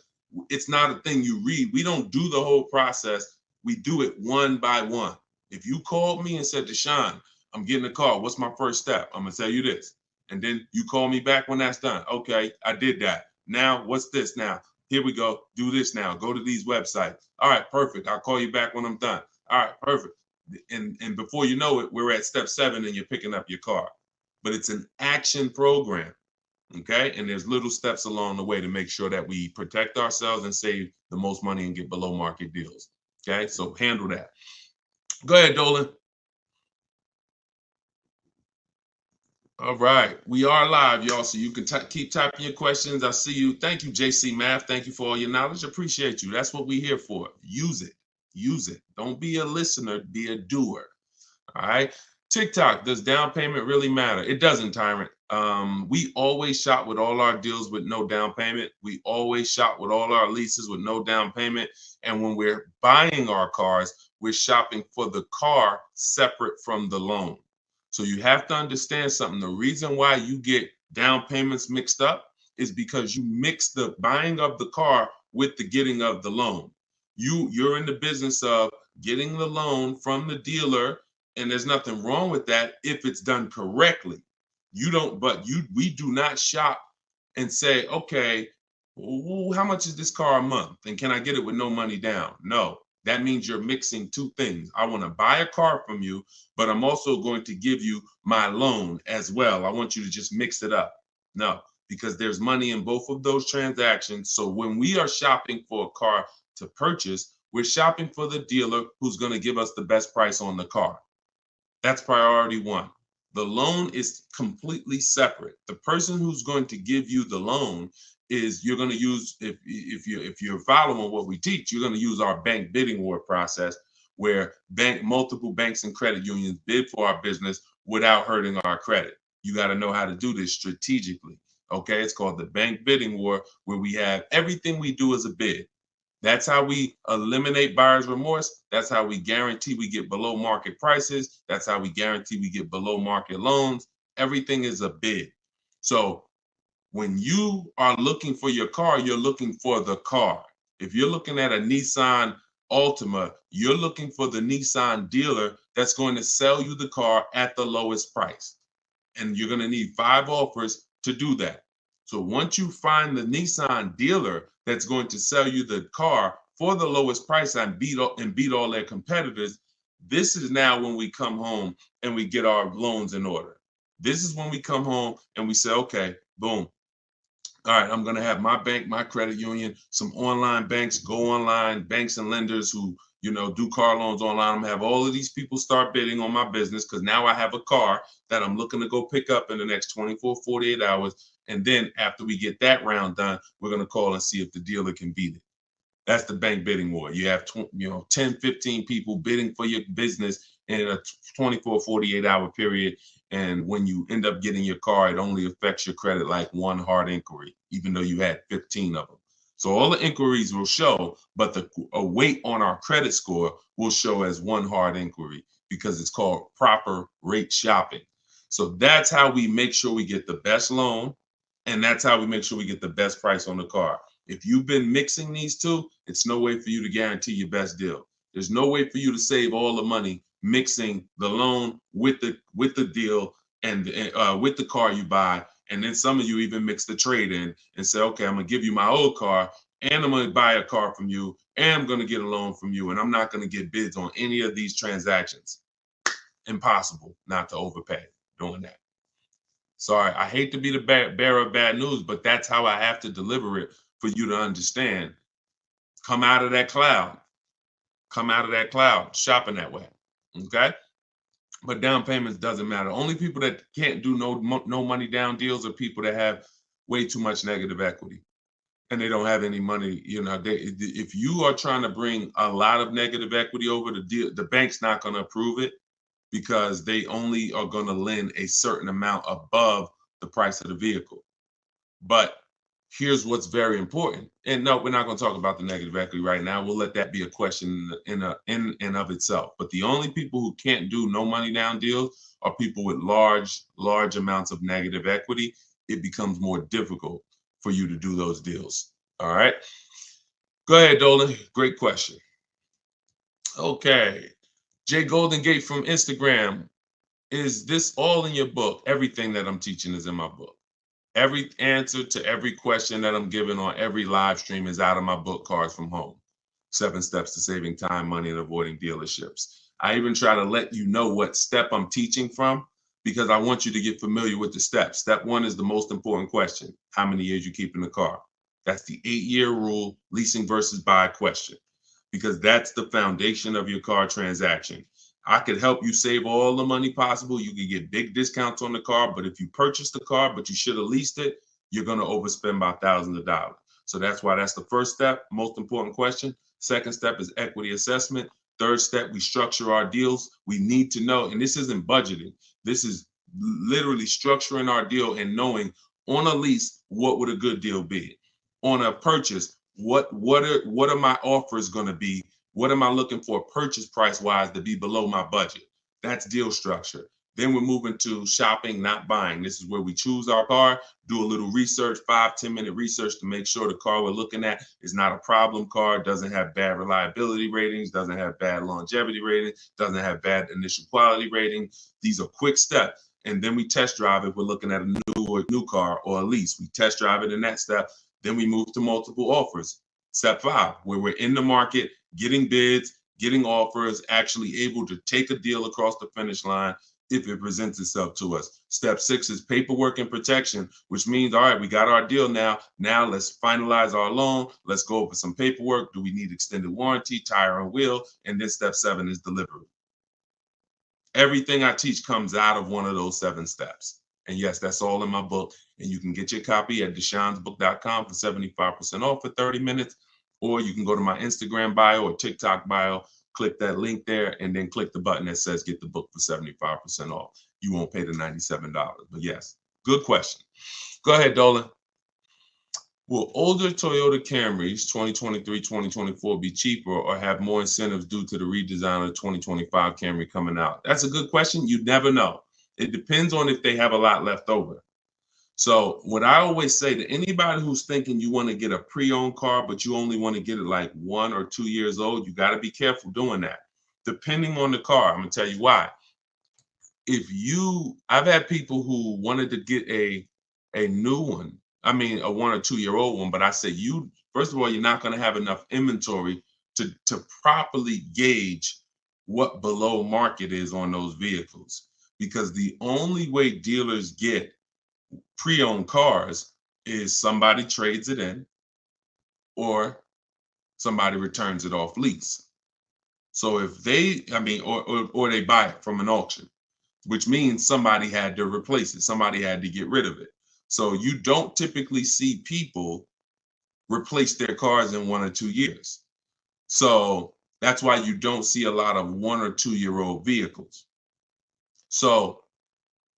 it's not a thing you read. We don't do the whole process. We do it one by one. If you called me and said, Deshone, I'm getting a call. What's my first step? I'm going to tell you this. And then you call me back when that's done. Okay, I did that. Now, what's this now? Here we go. Do this now. Go to these websites. All right, perfect. I'll call you back when I'm done. All right, perfect. And before you know it, we're at step 7 and you're picking up your car. But it's an action program. Okay. And there's little steps along the way to make sure that we protect ourselves and save the most money and get below market deals. Okay. So handle that. Go ahead, Dolan. All right. We are live, y'all. So you can keep typing your questions. I see you. Thank you, JC Math. Thank you for all your knowledge. Appreciate you. That's what we're here for. Use it. Use it. Don't be a listener. Be a doer. All right. TikTok, does down payment really matter? It doesn't, Tyrant. We always shop with all our deals with no down payment. We always shop with all our leases with no down payment. And when we're buying our cars, we're shopping for the car separate from the loan. So you have to understand something. The reason why you get down payments mixed up is because you mix the buying of the car with the getting of the loan. You're in the business of getting the loan from the dealer, and there's nothing wrong with that if it's done correctly. We do not shop and say, okay, how much is this car a month? And can I get it with no money down? No, that means you're mixing two things. I want to buy a car from you, but I'm also going to give you my loan as well. I want you to just mix it up. No, because there's money in both of those transactions. So when we are shopping for a car to purchase, we're shopping for the dealer who's going to give us the best price on the car. That's priority one. The loan is completely separate. The person who's going to give you the loan is you're going to use, if you're following what we teach, you're going to use our bank bidding war process, where multiple banks and credit unions bid for our business without hurting our credit. You got to know how to do this strategically. Okay, it's called the bank bidding war, where we have everything we do as a bid. That's how we eliminate buyer's remorse. That's how we guarantee we get below market prices. That's how we guarantee we get below market loans. Everything is a bid. So when you are looking for your car, you're looking for the car. If you're looking at a Nissan Altima, you're looking for the Nissan dealer that's going to sell you the car at the lowest price. And you're going to need 5 offers to do that. So once you find the Nissan dealer that's going to sell you the car for the lowest price and beat all their competitors, this is now when we come home and we get our loans in order. This is when we come home and we say, okay, boom. All right, I'm going to have my bank, my credit union, some online banks, go online, banks and lenders who, do car loans online. I'm going to have all of these people start bidding on my business, because now I have a car that I'm looking to go pick up in the next 24, 48 hours. And then after we get that round done, we're going to call and see if the dealer can beat it. That's the bank bidding war. You have 10, 15 people bidding for your business in a 24, 48 hour period. And when you end up getting your car, it only affects your credit like one hard inquiry, even though you had 15 of them. So all the inquiries will show, but the weight on our credit score will show as one hard inquiry, because it's called proper rate shopping. So that's how we make sure we get the best loan, and that's how we make sure we get the best price on the car. If you've been mixing these two, it's no way for you to guarantee your best deal. There's no way for you to save all the money mixing the loan with the deal and with the car you buy. And then some of you even mix the trade in and say, okay, I'm going to give you my old car, and I'm going to buy a car from you, and I'm going to get a loan from you, and I'm not going to get bids on any of these transactions. Impossible not to overpay doing that. Sorry, I hate to be the bearer of bad news, but that's how I have to deliver it for you to understand. Come out of that cloud. Come out of that cloud shopping that way. Okay? But down payments doesn't matter. Only people that can't do no money down deals are people that have way too much negative equity and they don't have any money. If you are trying to bring a lot of negative equity over the deal, the bank's not going to approve it, because they only are going to lend a certain amount above the price of the vehicle. But here's what's very important. And no, we're not going to talk about the negative equity right now. We'll let that be a question in and of itself. But the only people who can't do no money down deals are people with large amounts of negative equity. It becomes more difficult for you to do those deals. All right. Go ahead, Dolan. Great question. Okay. Jay Golden Gate from Instagram. Is this all in your book? Everything that I'm teaching is in my book. Every answer to every question that I'm giving on every live stream is out of my book, Cars from Home. 7 Steps to Saving Time, Money, and Avoiding Dealerships. I even try to let you know what step I'm teaching from because I want you to get familiar with the steps. Step 1 is the most important question. How many years you keep in the car? That's the 8-year rule, leasing versus buy question, because that's the foundation of your car transaction. I could help you save all the money possible. You could get big discounts on the car, but if you purchase the car, but you should have leased it, you're going to overspend by thousands of dollars. So that's why that's the first step, most important question. Second step is equity assessment. Third step, we structure our deals. We need to know, and this isn't budgeting. This is literally structuring our deal and knowing on a lease, what would a good deal be? On a purchase, what are my offers going to be? What am I looking for purchase price wise to be below my budget? That's deal structure. Then we're moving to shopping, not buying. This is where we choose our car, do a little research, 5-10 minute research to make sure the car we're looking at is not a problem car, doesn't have bad reliability ratings, doesn't have bad longevity ratings, doesn't have bad initial quality rating. These are quick steps. And then we test drive if we're looking at a new car or a lease. We test drive it in that step. Then we move to multiple offers. Step 5, where we're in the market, getting bids, getting offers, actually able to take a deal across the finish line if it presents itself to us. Step 6 is paperwork and protection, which means, all right, we got our deal now. Now let's finalize our loan. Let's go over some paperwork. Do we need extended warranty, tire and wheel? And then step 7 is delivery. Everything I teach comes out of one of those 7 steps. And yes, that's all in my book. And you can get your copy at deshonsbook.com for 75% off for 30 minutes. Or you can go to my Instagram bio or TikTok bio, click that link there, and then click the button that says get the book for 75% off. You won't pay the $97. But yes, good question. Go ahead, Dolan. Will older Toyota Camrys 2023, 2024 be cheaper or have more incentives due to the redesign of the 2025 Camry coming out? That's a good question. You never know. It depends on if they have a lot left over. So what I always say to anybody who's thinking you want to get a pre-owned car, but you only want to get it like 1 or 2 years old, you got to be careful doing that. Depending on the car, I'm going to tell you why. I've had people who wanted to get a new one, I mean, a 1 or 2 year old one, but I say first of all, you're not going to have enough inventory to properly gauge what below market is on those vehicles. Because the only way dealers get pre-owned cars is somebody trades it in or somebody returns it off lease. So if or they buy it from an auction, which means somebody had to replace it. Somebody had to get rid of it. So you don't typically see people replace their cars in 1 or 2 years. So that's why you don't see a lot of 1 or 2 year old vehicles. So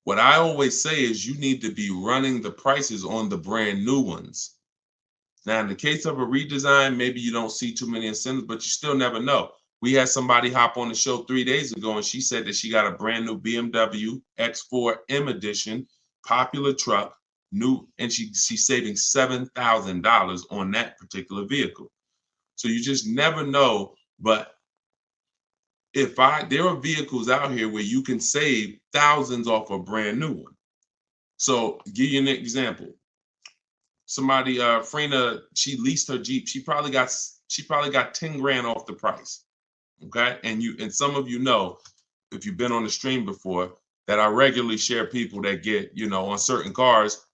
what I always say is you need to be running the prices on the brand new ones. Now, in the case of a redesign, maybe you don't see too many incentives, but you still never know. We had somebody hop on the show 3 days ago, and she said that she got a brand new BMW X4 M Edition, popular truck, new, and she's saving $7,000 on that particular vehicle. So you just never know. But there are vehicles out here where you can save thousands off a brand new one. So give you an example. Somebody, Frena, she leased her Jeep. She probably got 10 grand off the price. Okay. And some of you know, if you've been on the stream before, that I regularly share people that get, on certain cars,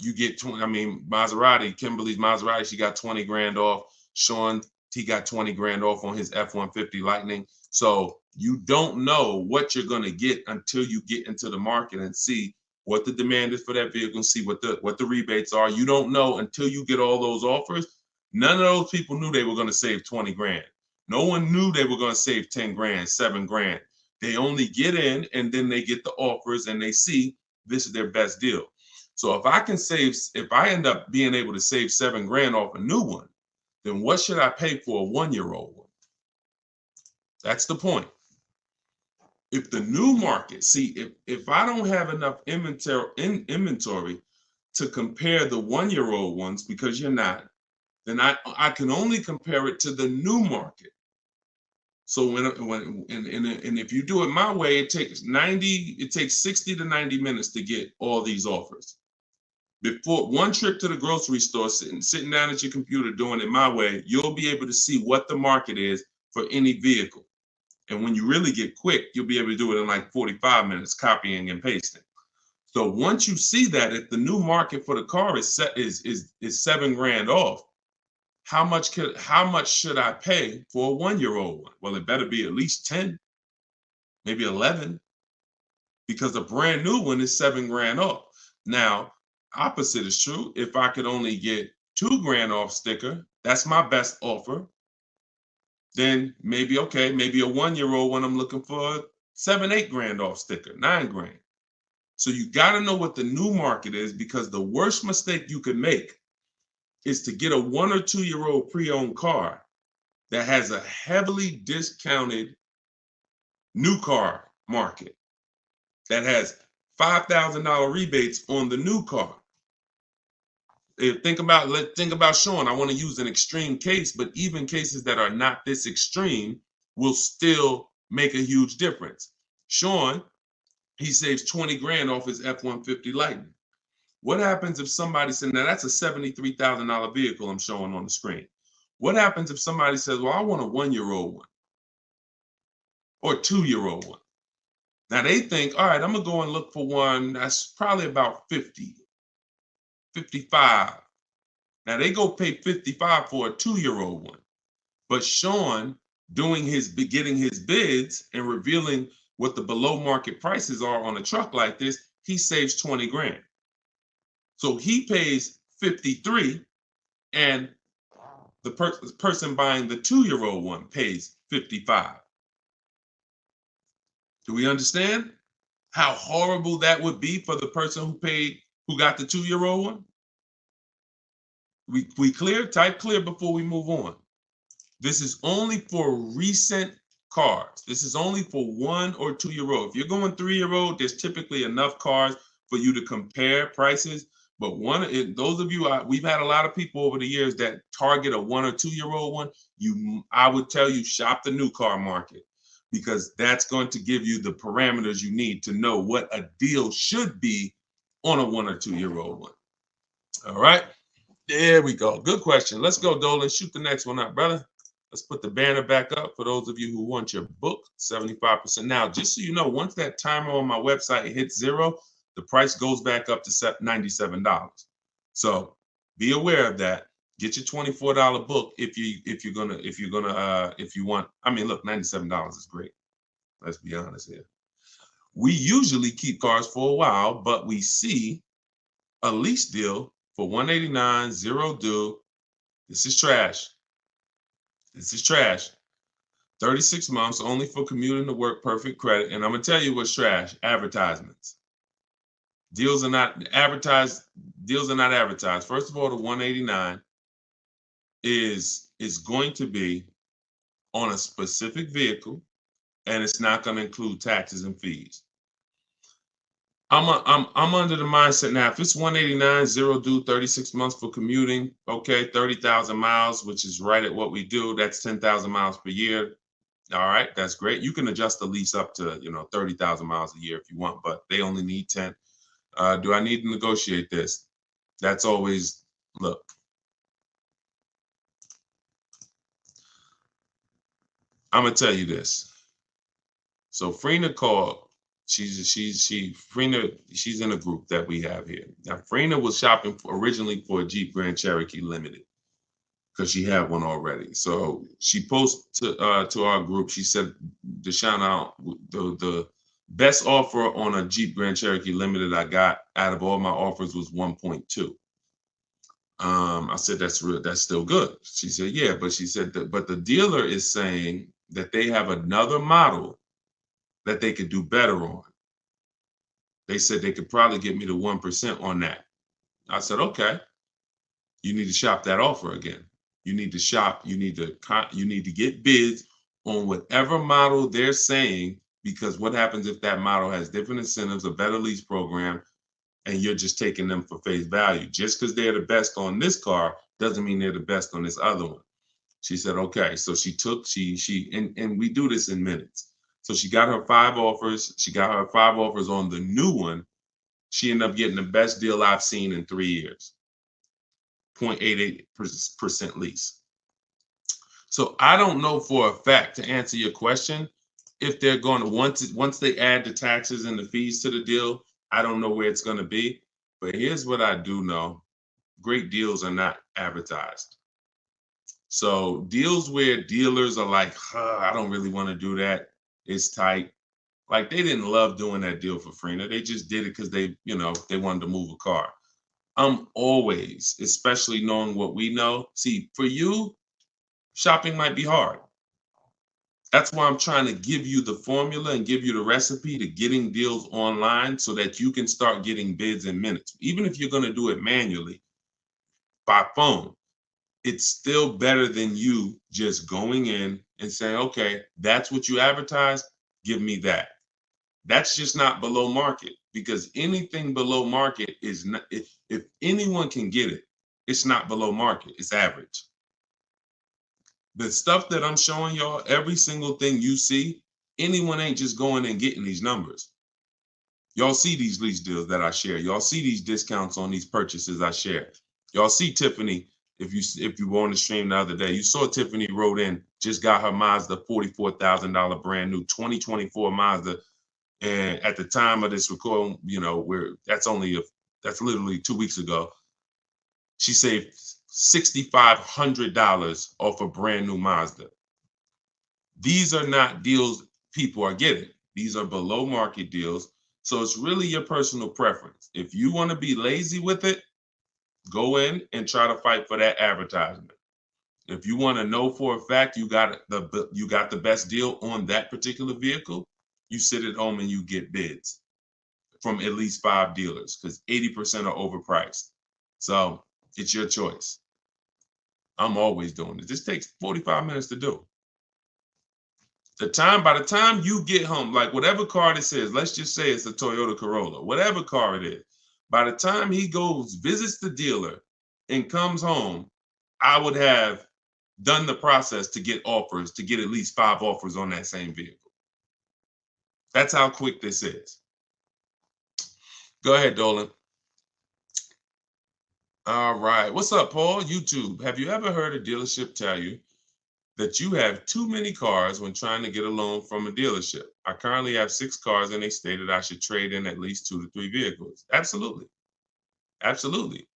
you get 20. I mean, Maserati, Kimberly's Maserati, she got 20 grand off. Sean, he got 20 grand off on his F-150 Lightning. So you don't know what you're going to get until you get into the market and see what the demand is for that vehicle and see what the rebates are. You don't know until you get all those offers. None of those people knew they were going to save 20 grand. No one knew they were going to save 10 grand, 7 grand. They only get in and then they get the offers and they see this is their best deal. So if I end up being able to save 7 grand off a new one, then what should I pay for a 1 year old one? That's the point. If the new market, if I don't have enough inventory to compare the 1 year old ones, because you're not, then I can only compare it to the new market. So if you do it my way, it takes 60 to 90 minutes to get all these offers. Before one trip to the grocery store, sitting down at your computer doing it my way, you'll be able to see what the market is for any vehicle. And when you really get quick, you'll be able to do it in like 45 minutes, copying and pasting. So once you see that, if the new market for the car is $7,000 off, how much should I pay for a 1-year-old one? Well, it better be at least 10, maybe 11, because a brand new one is $7,000 off. Now, opposite is true. If I could only get $2,000 off sticker, that's my best offer. Then maybe, okay, maybe a 1-year-old one I'm looking for $7,000-8,000 off sticker, $9,000. So you got to know what the new market is, because the worst mistake you could make is to get a 1 or 2-year-old pre-owned car that has a heavily discounted new car market that has $5,000 rebates on the new car. Think about Sean. I want to use an extreme case, but even cases that are not this extreme will still make a huge difference. Sean, he saves $20,000 off his F-150 Lightning. What happens if somebody said, now that's a $73,000 vehicle I'm showing on the screen. What happens if somebody says, well, I want a 1-year-old one or a 2-year-old one? Now they think, all right, I'm gonna go and look for one that's probably about 50, 55. Now they go pay 55 for a 2-year-old one. But Sean, getting his bids and revealing what the below market prices are on a truck like this, he saves $20,000. So he pays 53, and the person buying the 2-year-old one pays 55. Do we understand how horrible that would be for the person who got the 2-year-old one? We clear? Type clear before we move on. This is only for recent cars. This is only for 1 or 2-year-old. If you're going 3-year-old, there's typically enough cars for you to compare prices. But those of you, we've had a lot of people over the years that target a 1 or 2-year-old one. I would tell you, shop the new car market, because that's going to give you the parameters you need to know what a deal should be on a 1 or 2-year-old one. All right, there we go. Good question. Let's go, Dolan. Shoot the next one up, brother. Let's put the banner back up for those of you who want your book, 75%. Now, just so you know, once that timer on my website hits 0, the price goes back up to $97. So be aware of that. Get your $24 book if you want. I mean, look, $97 is great. Let's be honest here. We usually keep cars for a while, but we see a lease deal for $189, 0 due. This is trash. This is trash. 36 months only for commuting to work, perfect credit. And I'm gonna tell you what's trash: advertisements. Deals are not advertised. First of all, the 189 is going to be on a specific vehicle, and it's not going to include taxes and fees. I'm under the mindset now, if it's 189, 0 due, 36 months for commuting, okay, 30,000 miles, which is right at what we do. That's 10,000 miles per year. All right, that's great. You can adjust the lease up to 30,000 miles a year if you want, but they only need 10. Do I need to negotiate this? That's always, look. I'm gonna tell you this. So Frina called. She's in a group that we have here. Now Frina was shopping originally for a Jeep Grand Cherokee Limited because she had one already. So she posted to our group. She said, Deshone, the best offer on a Jeep Grand Cherokee Limited I got out of all my offers was 1.2. I said, that's still good. She said, yeah, but she said but the dealer is saying that they have another model that they could do better on. They said they could probably get me to 1% on that. I said, okay, you need to shop that offer again. You need to shop, you need to get bids on whatever model they're saying, because what happens if that model has different incentives, a better lease program, and you're just taking them for face value? Just because they're the best on this car doesn't mean they're the best on this other one. She said, okay. So and we do this in minutes. So she got her 5 offers. She got her 5 offers on the new one, She ended up getting the best deal I've seen in 3 years, 0.88% lease. So I don't know for a fact, to answer your question, if they're going to, once they add the taxes and the fees to the deal, I don't know where it's going to be. But here's what I do know. Great deals are not advertised. So deals where dealers are like, I don't really want to do that. It's tight. Like, they didn't love doing that deal for Frena. They just did it because they wanted to move a car. I'm always, especially knowing what we know. See, for you, shopping might be hard. That's why I'm trying to give you the formula and give you the recipe to getting deals online so that you can start getting bids in minutes. Even if you're going to do it manually by phone, it's still better than you just going in and saying, okay, that's what you advertise, give me that. That's just not below market, because anything below market is not, if anyone can get it, it's not below market, it's average. The stuff that I'm showing y'all, every single thing you see, anyone ain't just going and getting these numbers. Y'all see these lease deals that I share. Y'all see these discounts on these purchases I share. Y'all see Tiffany, if you were on the stream the other day, you saw Tiffany wrote in, just got her Mazda $44,000 brand new 2024 Mazda. And at the time of this recording, that's literally 2 weeks ago. She saved $6,500 off a brand new Mazda. These are not deals people are getting. These are below market deals. So it's really your personal preference. If you want to be lazy with it, go in and try to fight for that advertisement. If you want to know for a fact you got the best deal on that particular vehicle, you sit at home and you get bids from at least 5 dealers, because 80% are overpriced. So it's your choice. I'm always doing it. This takes 45 minutes to do. By the time you get home, like whatever car this is, let's just say it's a Toyota Corolla, whatever car it is, by the time he goes, visits the dealer, and comes home, I would have done the process to get offers, to get at least 5 offers on that same vehicle. That's how quick this is. Go ahead, Dolan. All right. What's up, Paul? YouTube. Have you ever heard a dealership tell you that you have too many cars when trying to get a loan from a dealership? I currently have 6 cars and they stated I should trade in at least 2 to 3 vehicles. Absolutely. Absolutely.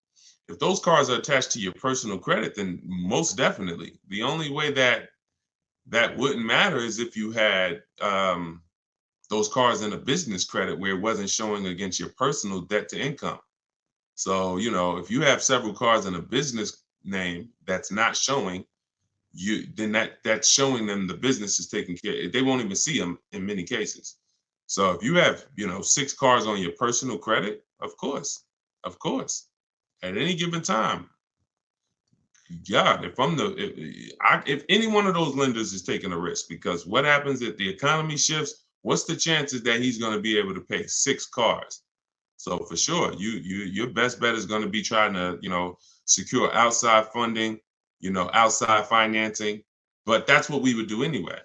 If those cars are attached to your personal credit, then most definitely. The only way that wouldn't matter is if you had those cars in a business credit where it wasn't showing against your personal debt to income. So, if you have several cars in a business name that's not showing, then that's showing them the business is taking care. They won't even see them in many cases. So if you have, 6 cars on your personal credit, of course, at any given time, yeah, if any one of those lenders is taking a risk, because what happens if the economy shifts? What's the chances that he's going to be able to pay 6 cars? So for sure, your best bet is going to be trying to, secure outside funding, outside financing. But that's what we would do anyway.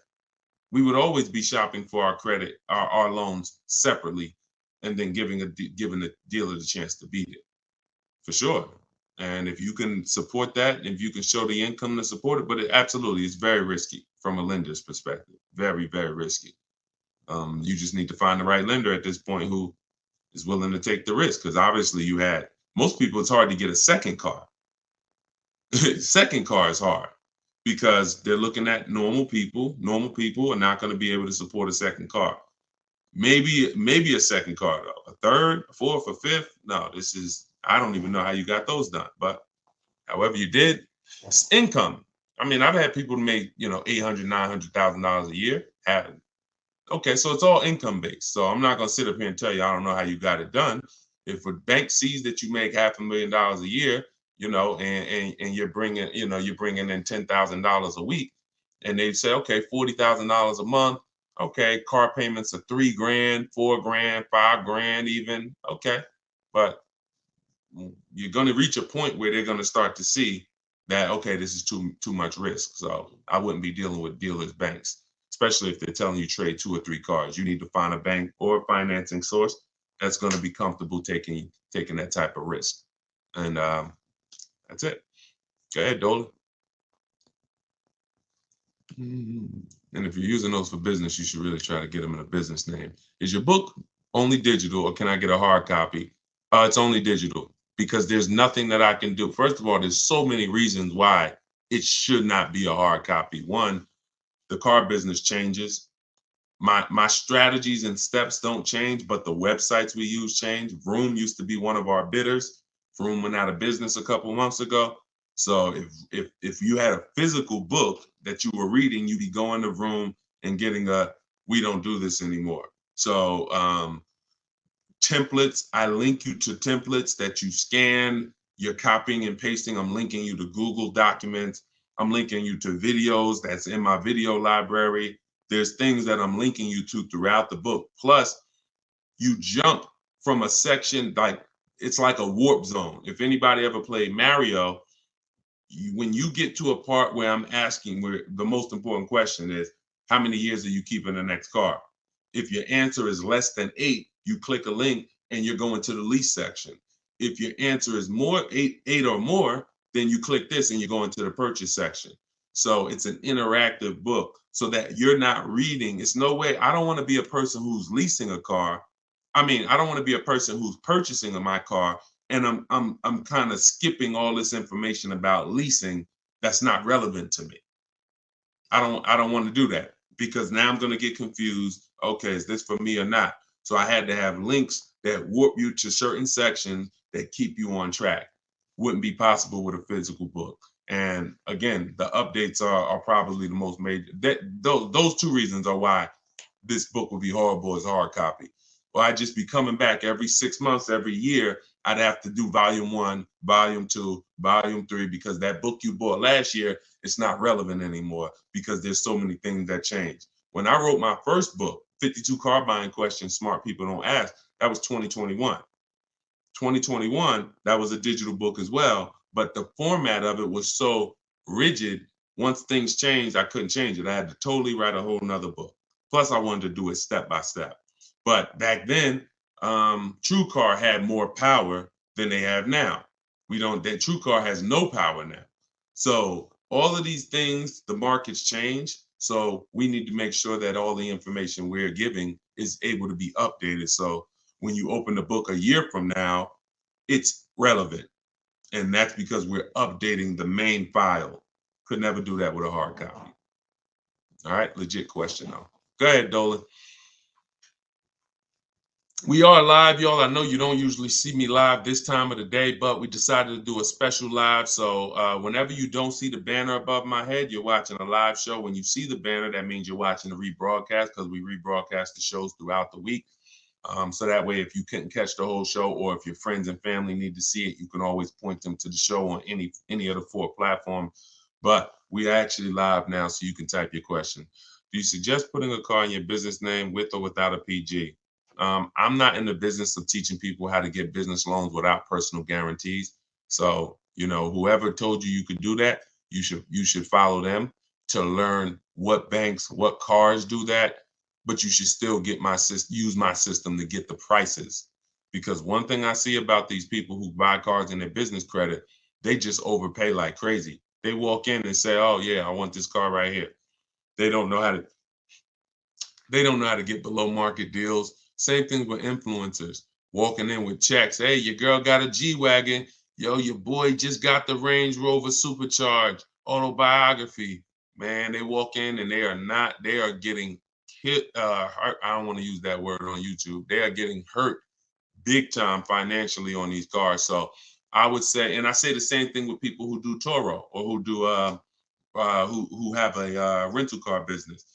We would always be shopping for our credit, our loans separately, and then giving the dealer the chance to beat it. For sure. And if you can support that, if you can show the income to support it, but it absolutely is very risky from a lender's perspective. Very, very risky. You just need to find the right lender at this point who is willing to take the risk, because obviously most people, it's hard to get a second car. Second car is hard because they're looking at normal people. Normal people are not going to be able to support a second car. Maybe a second car though, a third, a fourth, a fifth. No, I don't even know how you got those done, but however you did, it's income. I mean, I've had people make, $800,000, $900,000 a year. Okay, so it's all income based. So I'm not going to sit up here and tell you I don't know how you got it done. If a bank sees that you make $500,000 a year, and you're bringing in $10,000 a week, and they say, okay, $40,000 a month. Okay, car payments are $3,000, $4,000, $5,000 even. Okay, but you're going to reach a point where they're going to start to see that, okay, this is too much risk. So I wouldn't be dealing with dealers, banks, especially if they're telling you trade 2 or 3 cars. You need to find a bank or a financing source that's going to be comfortable taking that type of risk. And that's it. Go ahead, Dolan. And if you're using those for business, you should really try to get them in a business name. Is your book only digital, or can I get a hard copy? It's only digital, because there's nothing that I can do. First of all, there's so many reasons why it should not be a hard copy. One, the car business changes. My strategies and steps don't change, but the websites we use change. Vroom used to be one of our bidders. Vroom went out of business a couple months ago. So if you had a physical book that you were reading, you'd be going to Vroom and getting we don't do this anymore. So templates, I link you to templates that you scan, you're copying and pasting. I'm linking you to Google Documents. I'm linking you to videos that's in my video library. There's things that I'm linking you to throughout the book. Plus, you jump from a section, like it's like a warp zone. If anybody ever played Mario, when you get to a part where I'm asking, where the most important question is, how many years are you keeping the next car? If your answer is less than 8, you click a link and you're going to the lease section. If your answer is more, eight or more, then you click this and you're going to the purchase section. So it's an interactive book so that you're not reading. It's no way. I don't want to be a person who's leasing a car. I mean, I don't want to be a person who's purchasing my car and I'm kind of skipping all this information about leasing that's not relevant to me. I don't want to do that, because now I'm going to get confused. Okay, is this for me or not? So I had to have links that warp you to certain sections that keep you on track. Wouldn't be possible with a physical book. And again, the updates are probably the most major. Those two reasons are why this book would be horrible as a hard copy. Well, I'd just be coming back every 6 months, every year. I'd have to do volume 1, volume 2, volume 3, because that book you bought last year, it's not relevant anymore because there's so many things that change. When I wrote my first book, 52 Car Buying Questions Smart People Don't Ask, that was 2021. 2021, that was a digital book as well, but the format of it was so rigid. Once things changed, I couldn't change it. I had to totally write a whole nother book. Plus, I wanted to do it step by step. But back then, TrueCar had more power than they have now. That TrueCar has no power now. So all of these things, the market's changed. So we need to make sure that all the information we're giving is able to be updated. So when you open the book a year from now, it's relevant. And that's because we're updating the main file. Could never do that with a hard copy. All right, legit question though. Go ahead, Dolan. We are live, y'all. I know you don't usually see me live this time of the day, but we decided to do a special live. So whenever you don't see the banner above my head, you're watching a live show. When you see the banner, that means you're watching the rebroadcast, because we rebroadcast the shows throughout the week. So that way, if you couldn't catch the whole show, or if your friends and family need to see it, you can always point them to the show on any of the 4 platforms. But we are actually live now, so you can type your question. Do you suggest putting a car in your business name with or without a PG? I'm not in the business of teaching people how to get business loans without personal guarantees. So, whoever told you could do that, you should follow them to learn what banks, what cars do that. But you should still use my system to get the prices. Because one thing I see about these people who buy cars in their business credit, they just overpay like crazy. They walk in and say, "Oh yeah, I want this car right here." They don't know how to get below market deals. Same thing with influencers walking in with checks. Hey, your girl got a G-Wagon. Yo, your boy just got the Range Rover Supercharged autobiography. Man, they walk in and they are getting hit. I don't want to use that word on YouTube. They are getting hurt big time financially on these cars. So I would say, and I say the same thing with people who do Toro, or who do who have a rental car business.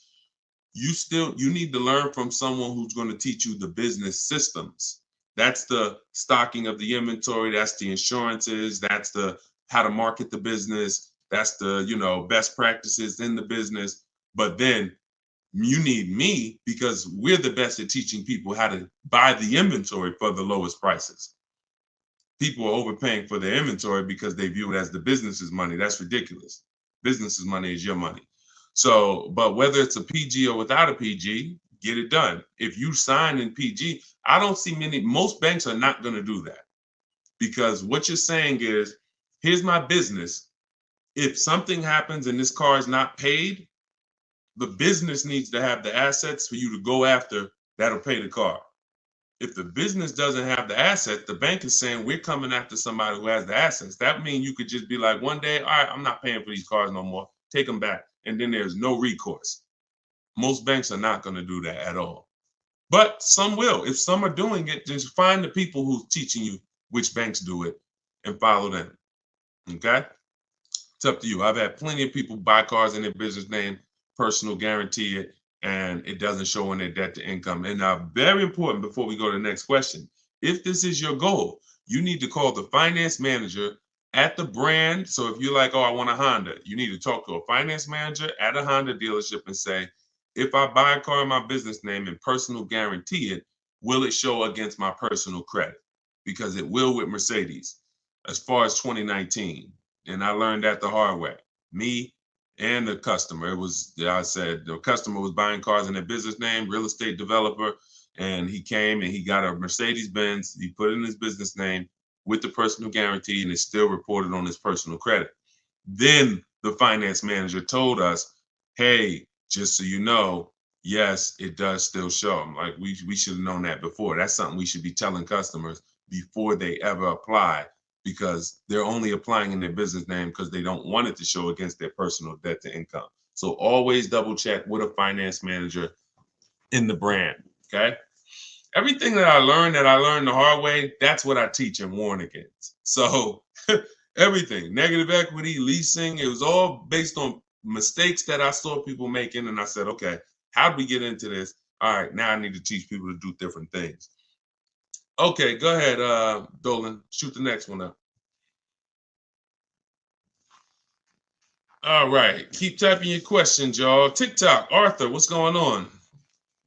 You need to learn from someone who's going to teach you the business systems. That's the stocking of the inventory. That's the insurances. That's the how to market the business. That's the best practices in the business. But then you need me, because we're the best at teaching people how to buy the inventory for the lowest prices. People are overpaying for their inventory because they view it as the business's money. That's ridiculous. Business's money is your money. So, but whether it's a PG or without a PG, get it done. If you sign in PG, I don't see most banks are not going to do that, because what you're saying is, here's my business. If something happens and this car is not paid, the business needs to have the assets for you to go after that'll pay the car. If the business doesn't have the assets, the bank is saying, we're coming after somebody who has the assets. That means you could just be like, one day, all right, I'm not paying for these cars no more. Take them back. And then there's no recourse. Most banks are not going to do that at all. But some will. If some are doing it, just find the people who's teaching you which banks do it and follow them. Okay? It's up to you. I've had plenty of people buy cars in their business name, personal guarantee it, and it doesn't show in their debt to income. And now, very important before we go to the next question, if this is your goal, you need to call the finance manager at the brand. So if you're like, oh, I want a Honda, you need to talk to a finance manager at a Honda dealership and say, if I buy a car in my business name and personal guarantee it, will it show against my personal credit? Because it will with Mercedes as far as 2019. And I learned that the hard way. Me and the customer. I said the customer was buying cars in their business name, real estate developer, and he came and he got a Mercedes Benz. He put it in his business name with the personal guarantee, and it's still reported on his personal credit. Then the finance manager told us, hey, just so you know, yes, it does still show. I'm like, we should have known that before. That's something we should be telling customers before they ever apply, because they're only applying in their business name because they don't want it to show against their personal debt to income. So always double check with a finance manager in the brand, okay? Everything that I learned the hard way, that's what I teach and warn against. So everything, negative equity, leasing, it was all based on mistakes that I saw people making. And I said, okay, how do we get into this? All right, now I need to teach people to do different things. Okay, go ahead, Dolan. Shoot the next one up. All right, keep typing your questions, y'all. TikTok, Arthur, what's going on?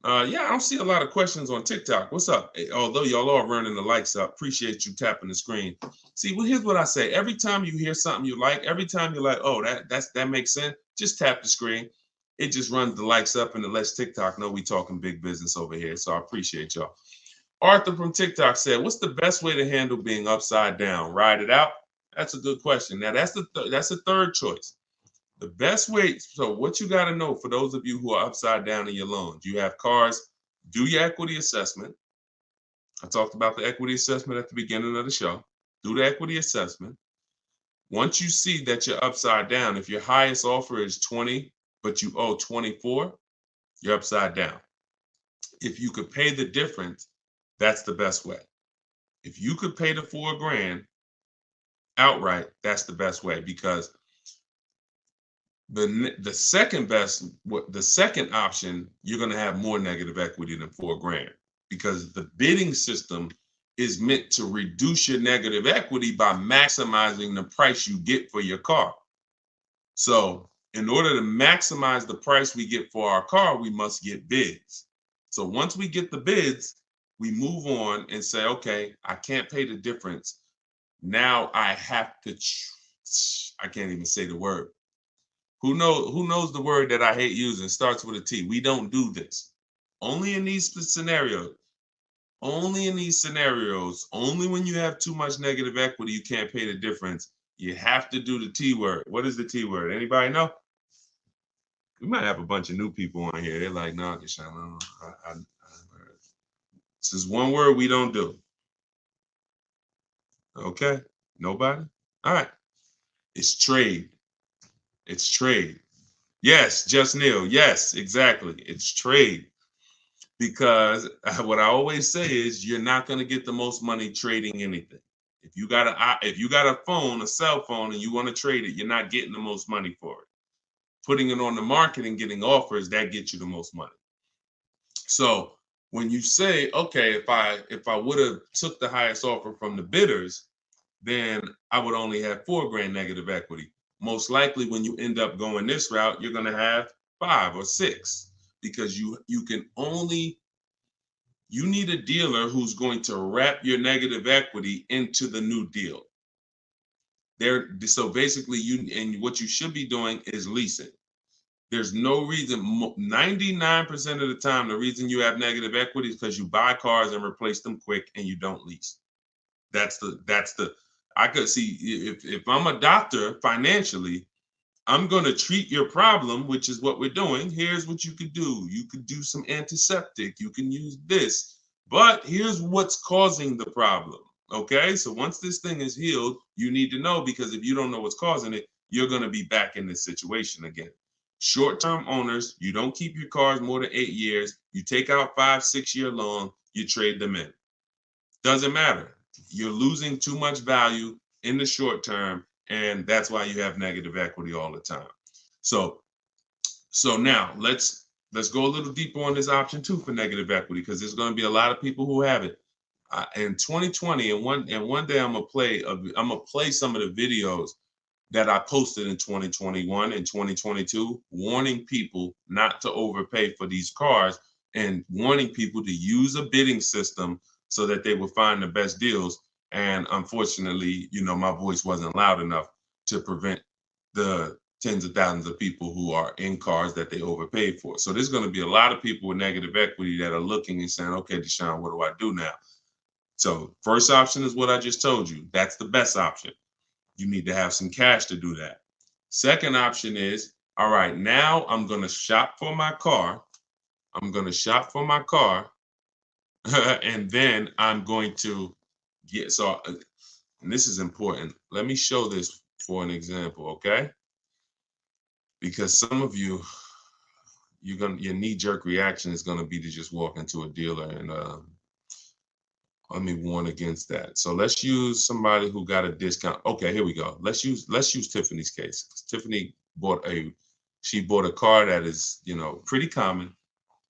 Yeah, I don't see a lot of questions on TikTok. What's up? Although y'all are running the likes up, appreciate you tapping the screen. See, well, here's what I say. Every time you hear something you like, every time you're like, oh, that makes sense, just tap the screen. It just runs the likes up and it lets TikTok know we talking big business over here. So I appreciate y'all. Arthur from TikTok said, what's the best way to handle being upside down? Ride it out? That's a good question. Now, that's the third choice. The best way, so what you got to know for those of you who are upside down in your loans, you have cars, do your equity assessment. I talked about the equity assessment at the beginning of the show. Do the equity assessment. Once you see that you're upside down, if your highest offer is 20, but you owe 24, you're upside down. If you could pay the difference, that's the best way. If you could pay the $4,000 outright, that's the best way, because the second option, you're going to have more negative equity than $4,000, because the bidding system is meant to reduce your negative equity by maximizing the price you get for your car. So in order to maximize the price we get for our car, we must get bids. So once we get the bids, we move on and say, okay, I can't pay the difference. Now I have to, I can't even say the word. Who knows the word that I hate using? Starts with a T. We don't do this. Only in these scenarios. Only in these scenarios. Only when you have too much negative equity, you can't pay the difference. You have to do the T word. What is the T word? Anybody know? We might have a bunch of new people on here. They're like, no, Deshone, this is one word we don't do. Okay, nobody? All right. It's trade. It's trade. Yes, just Neil. Yes, exactly. It's trade. Because what I always say is you're not going to get the most money trading anything. If you got a phone, a cell phone, and you want to trade it, you're not getting the most money for it. Putting it on the market and getting offers, that gets you the most money. So when you say, okay, if I would have took the highest offer from the bidders, then I would only have $4,000 negative equity. Most likely when you end up going this route, you're going to have 5 or 6, because you need a dealer who's going to wrap your negative equity into the new deal. So basically what you should be doing is leasing. There's no reason. 99% of the time, the reason you have negative equity is because you buy cars and replace them quick and you don't lease. That's the I could see if I'm a doctor financially, I'm going to treat your problem, which is what we're doing. Here's what you could do. You could do some antiseptic. You can use this. But here's what's causing the problem. Okay? So once this thing is healed, you need to know, because if you don't know what's causing it, you're going to be back in this situation again. Short-term owners, you don't keep your cars more than 8 years. You take out 5-6 year loan, you trade them in. Doesn't matter. You're losing too much value in the short term, and that's why you have negative equity all the time. So now let's go a little deeper on this option 2 for negative equity, because there's going to be a lot of people who have it. In 2020, and one day I'm gonna play some of the videos that I posted in 2021 and 2022, warning people not to overpay for these cars and warning people to use a bidding system so that they will find the best deals. And unfortunately, my voice wasn't loud enough to prevent the tens of thousands of people who are in cars that they overpaid for. So there's going to be a lot of people with negative equity that are looking and saying, okay, Deshone, what do I do now? So first option is what I just told you. That's the best option. You need to have some cash to do that. Second option is, all right, now I'm going to shop for my car. And then I'm going to get, and this is important. Let me show this for an example, okay? Because some of you, your knee-jerk reaction is going to be to just walk into a dealer, and let me warn against that. So let's use somebody who got a discount. Okay, here we go. Let's use Tiffany's case. Tiffany bought a car that is, pretty common,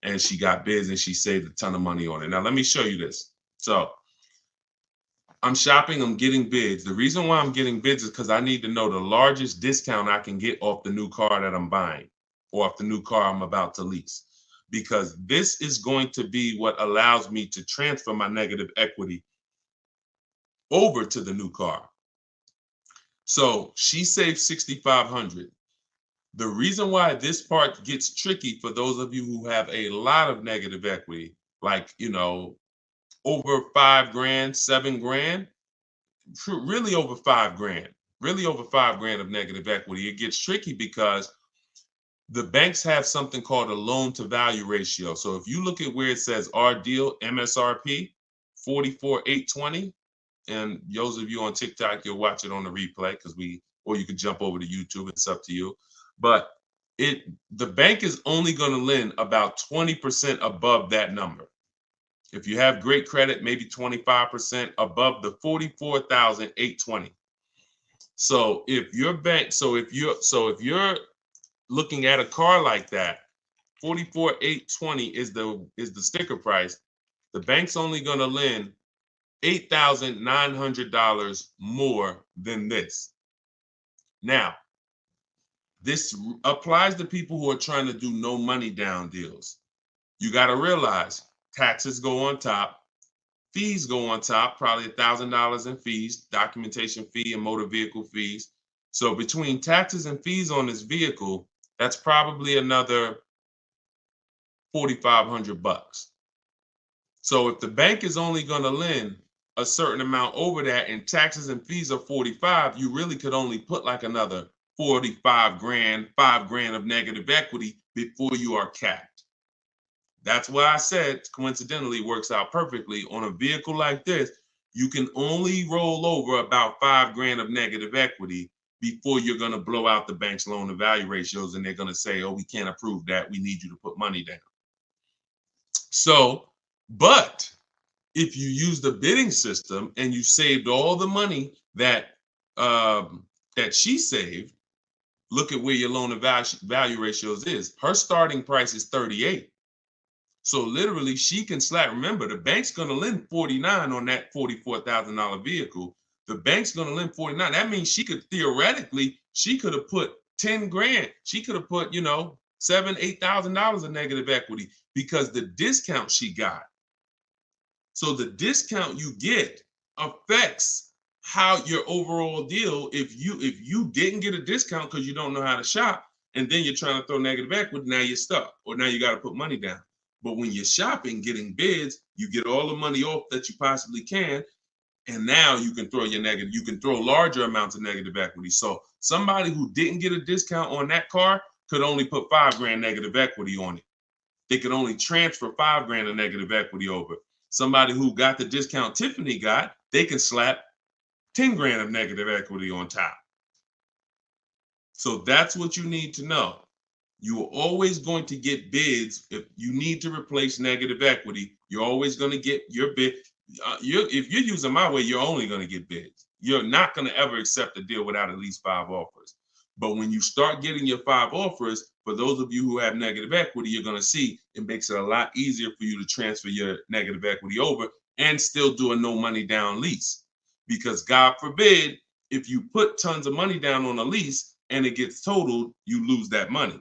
and she got bids and she saved a ton of money on it. Now let me show you this. So I'm shopping, I'm getting bids. The reason why I'm getting bids is because I need to know the largest discount I can get off the new car that I'm buying, or off the new car I'm about to lease, because this is going to be what allows me to transfer my negative equity over to the new car. So she saved $6,500. The reason why this part gets tricky for those of you who have a lot of negative equity, like, over $5,000, $7,000, really over $5,000 of negative equity, it gets tricky because the banks have something called a loan to value ratio. So if you look at where it says our deal MSRP 44,820, and those of you on TikTok, you'll watch it on the replay or you could jump over to YouTube. It's up to you. But the bank is only going to lend about 20% above that number. If you have great credit, maybe 25% above the 44,820. So if you're looking at a car like that, 44,820 is the sticker price. The bank's only going to lend $8,900 more than this. Now, this applies to people who are trying to do no money down deals. You got to realize taxes go on top, fees go on top, probably $1,000 in fees, documentation fee and motor vehicle fees. So between taxes and fees on this vehicle, that's probably another $4,500. So if the bank is only going to lend a certain amount over that and taxes and fees are 45, you really could only put like another 45 grand, $5,000 of negative equity before you are capped. That's why I said, coincidentally, it works out perfectly. On a vehicle like this, you can only roll over about $5,000 of negative equity before you're going to blow out the bank's loan to value ratios, and they're going to say, oh, we can't approve that. We need you to put money down. So, but if you use the bidding system and you saved all the money that she saved, look at where your loan to value ratios is. Her starting price is 38. So literally she can remember, the bank's going to lend 49 on that $44,000 vehicle. The bank's going to lend 49. That means she could have put 10 grand. She could have put, $7,000, $8,000 of negative equity because the discount she got. So the discount you get affects how your overall deal. If you didn't get a discount because you don't know how to shop, and then you're trying to throw negative equity, now you're stuck, or now you got to put money down. But when you're shopping, getting bids, you get all the money off that you possibly can, and now you can throw you can throw larger amounts of negative equity. So somebody who didn't get a discount on that car could only put $5,000 negative equity on it. They could only transfer $5,000 of negative equity over. Somebody who got the discount Tiffany got, they can slap $10,000 of negative equity on top. So that's what you need to know. You are always going to get bids. If you need to replace negative equity, you're always going to get your bid. If you're using my way, you're only going to get bids. You're not going to ever accept a deal without at least 5 offers. But when you start getting your 5 offers, for those of you who have negative equity, you're going to see it makes it a lot easier for you to transfer your negative equity over and still do a no money down lease. Because God forbid, if you put tons of money down on a lease and it gets totaled, you lose that money.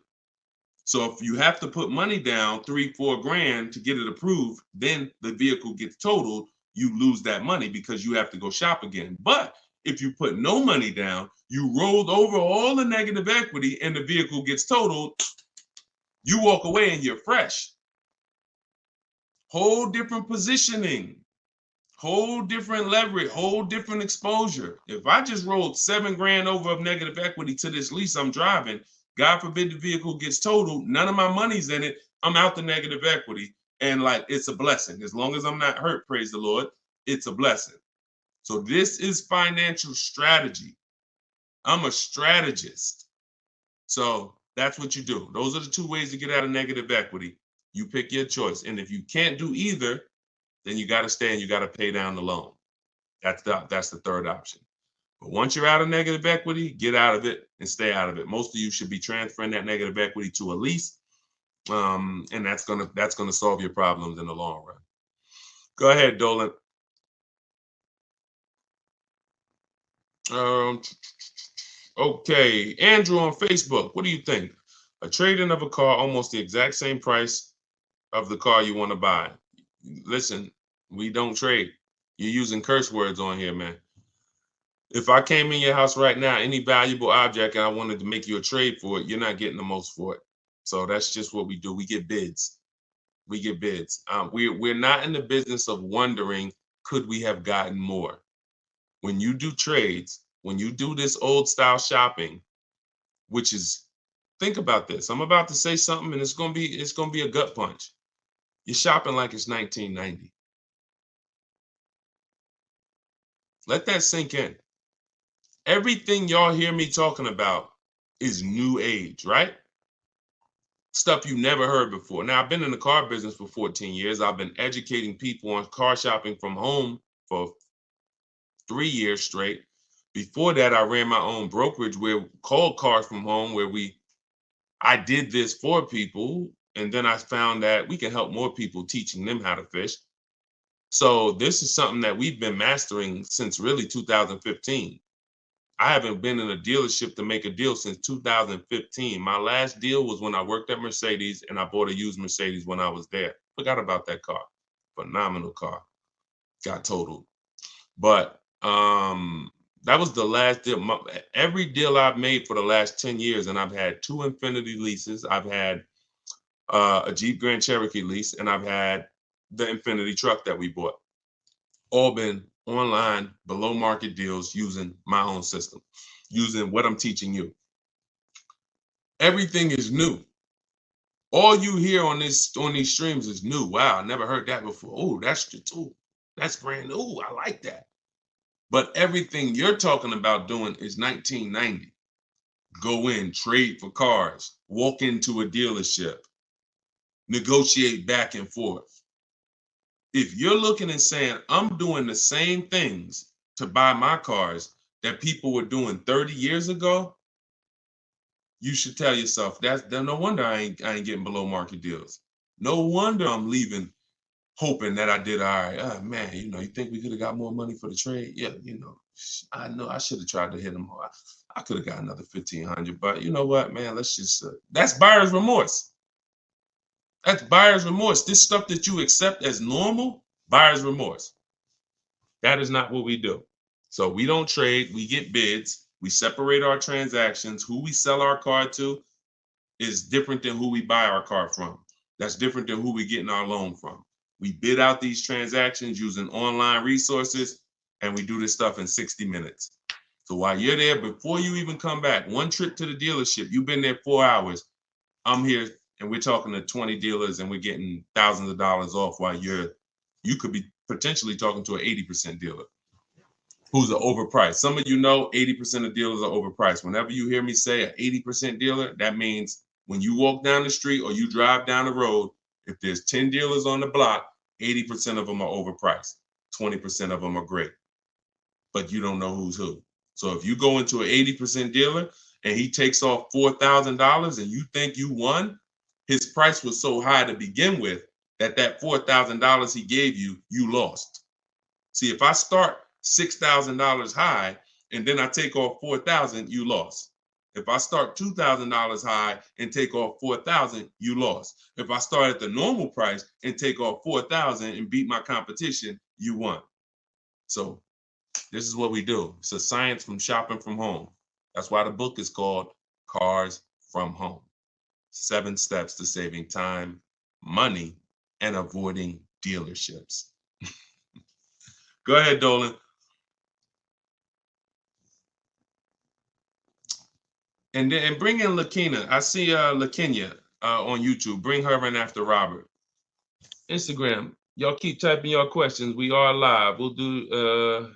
So if you have to put money down, $3-4 grand to get it approved, then the vehicle gets totaled, you lose that money because you have to go shop again. But if you put no money down, you rolled over all the negative equity and the vehicle gets totaled, you walk away and you're fresh. Whole different positioning, whole different leverage, whole different exposure. If I just rolled $7 grand over of negative equity to this lease I'm driving, God forbid the vehicle gets totaled, none of my money's in it, I'm out the negative equity. And like, it's a blessing. As long as I'm not hurt, praise the Lord, it's a blessing. So this is financial strategy. I'm a strategist. So that's what you do. Those are the 2 ways to get out of negative equity. You pick your choice. And if you can't do either, then you got to stay and you got to pay down the loan. That's the third option. But once you're out of negative equity, get out of it and stay out of it. Most of you should be transferring that negative equity to a lease. And that's gonna solve your problems in the long run. Go ahead, Dolan. Okay, Andrew on Facebook. What do you think? A trade-in of a car almost the exact same price of the car you want to buy. Listen, we don't trade. You're using curse words on here, man. If I came in your house right now, any valuable object, and I wanted to make you a trade for it, you're not getting the most for it. So that's just what we do. We get bids. We get bids. We're not in the business of wondering, could we have gotten more? When you do trades, when you do this old style shopping, which is, think about this. I'm about to say something and it's gonna be a gut punch. You're shopping like it's 1990. Let that sink in. Everything y'all hear me talking about is new age, right? Stuff you never heard before. Now, I've been in the car business for 14 years. I've been educating people on car shopping from home for 3 years straight. Before that, I ran my own brokerage called Cars from Home, where I did this for people. And then I found that we can help more people, teaching them how to fish. So this is something that we've been mastering since really 2015. I haven't been in a dealership to make a deal since 2015. My last deal was when I worked at Mercedes and I bought a used Mercedes when I was there. Forgot about that car. Phenomenal car. Got totaled. But that was the last deal. Every deal I've made for the last 10 years, and I've had 2 Infiniti leases. I've had a Jeep Grand Cherokee lease, and I've had the Infiniti truck that we bought. All been online, below market deals using my own system, using what I'm teaching you. Everything is new. All you hear on these streams is new. Wow, I never heard that before. Oh, that's brand new. Ooh, I like that. But everything you're talking about doing is 1990. Go in, trade for cars, walk into a dealership, negotiate back and forth. If you're looking and saying, I'm doing the same things to buy my cars that people were doing 30 years ago, you should tell yourself, no wonder I ain't getting below market deals. No wonder I'm leaving hoping that I did all right. Oh, man, you think we could have got more money for the trade? Yeah, I know I should have tried to hit them. I could have got another 1,500, but you know what, man, let's just, that's buyer's remorse. That's buyer's remorse. This stuff that you accept as normal, buyer's remorse. That is not what we do. So we don't trade, we get bids, we separate our transactions, who we sell our car to. is different than who we buy our car from. That's different than who we getting our loan from. We bid out these transactions using online resources, and we do this stuff in 60 minutes. So while you're there, before you even come back, one trip to the dealership, you've been there 4 hours. I'm here, and we're talking to 20 dealers, and we're getting thousands of dollars off while you could be potentially talking to an 80% dealer who's overpriced. Some of you know 80% of dealers are overpriced. Whenever you hear me say an 80% dealer, that means when you walk down the street or you drive down the road, if there's 10 dealers on the block, 80% of them are overpriced. 20% of them are great, but you don't know who's who. So if you go into an 80% dealer and he takes off $4,000 and you think you won, his price was so high to begin with that $4,000 he gave you, you lost. See, if I start $6,000 high and then I take off $4,000, you lost. If I start $2,000 high and take off $4,000, you lost. If I start at the normal price and take off $4,000 and beat my competition, you won. So this is what we do. It's a science from shopping from home. That's why the book is called Cars from Home. 7 steps to saving time, money, and avoiding dealerships. Go ahead, Dolan. And bring in Lakina. I see Lakenya on YouTube. Bring her in after Robert. Instagram. Y'all keep typing your questions. We are live. We'll do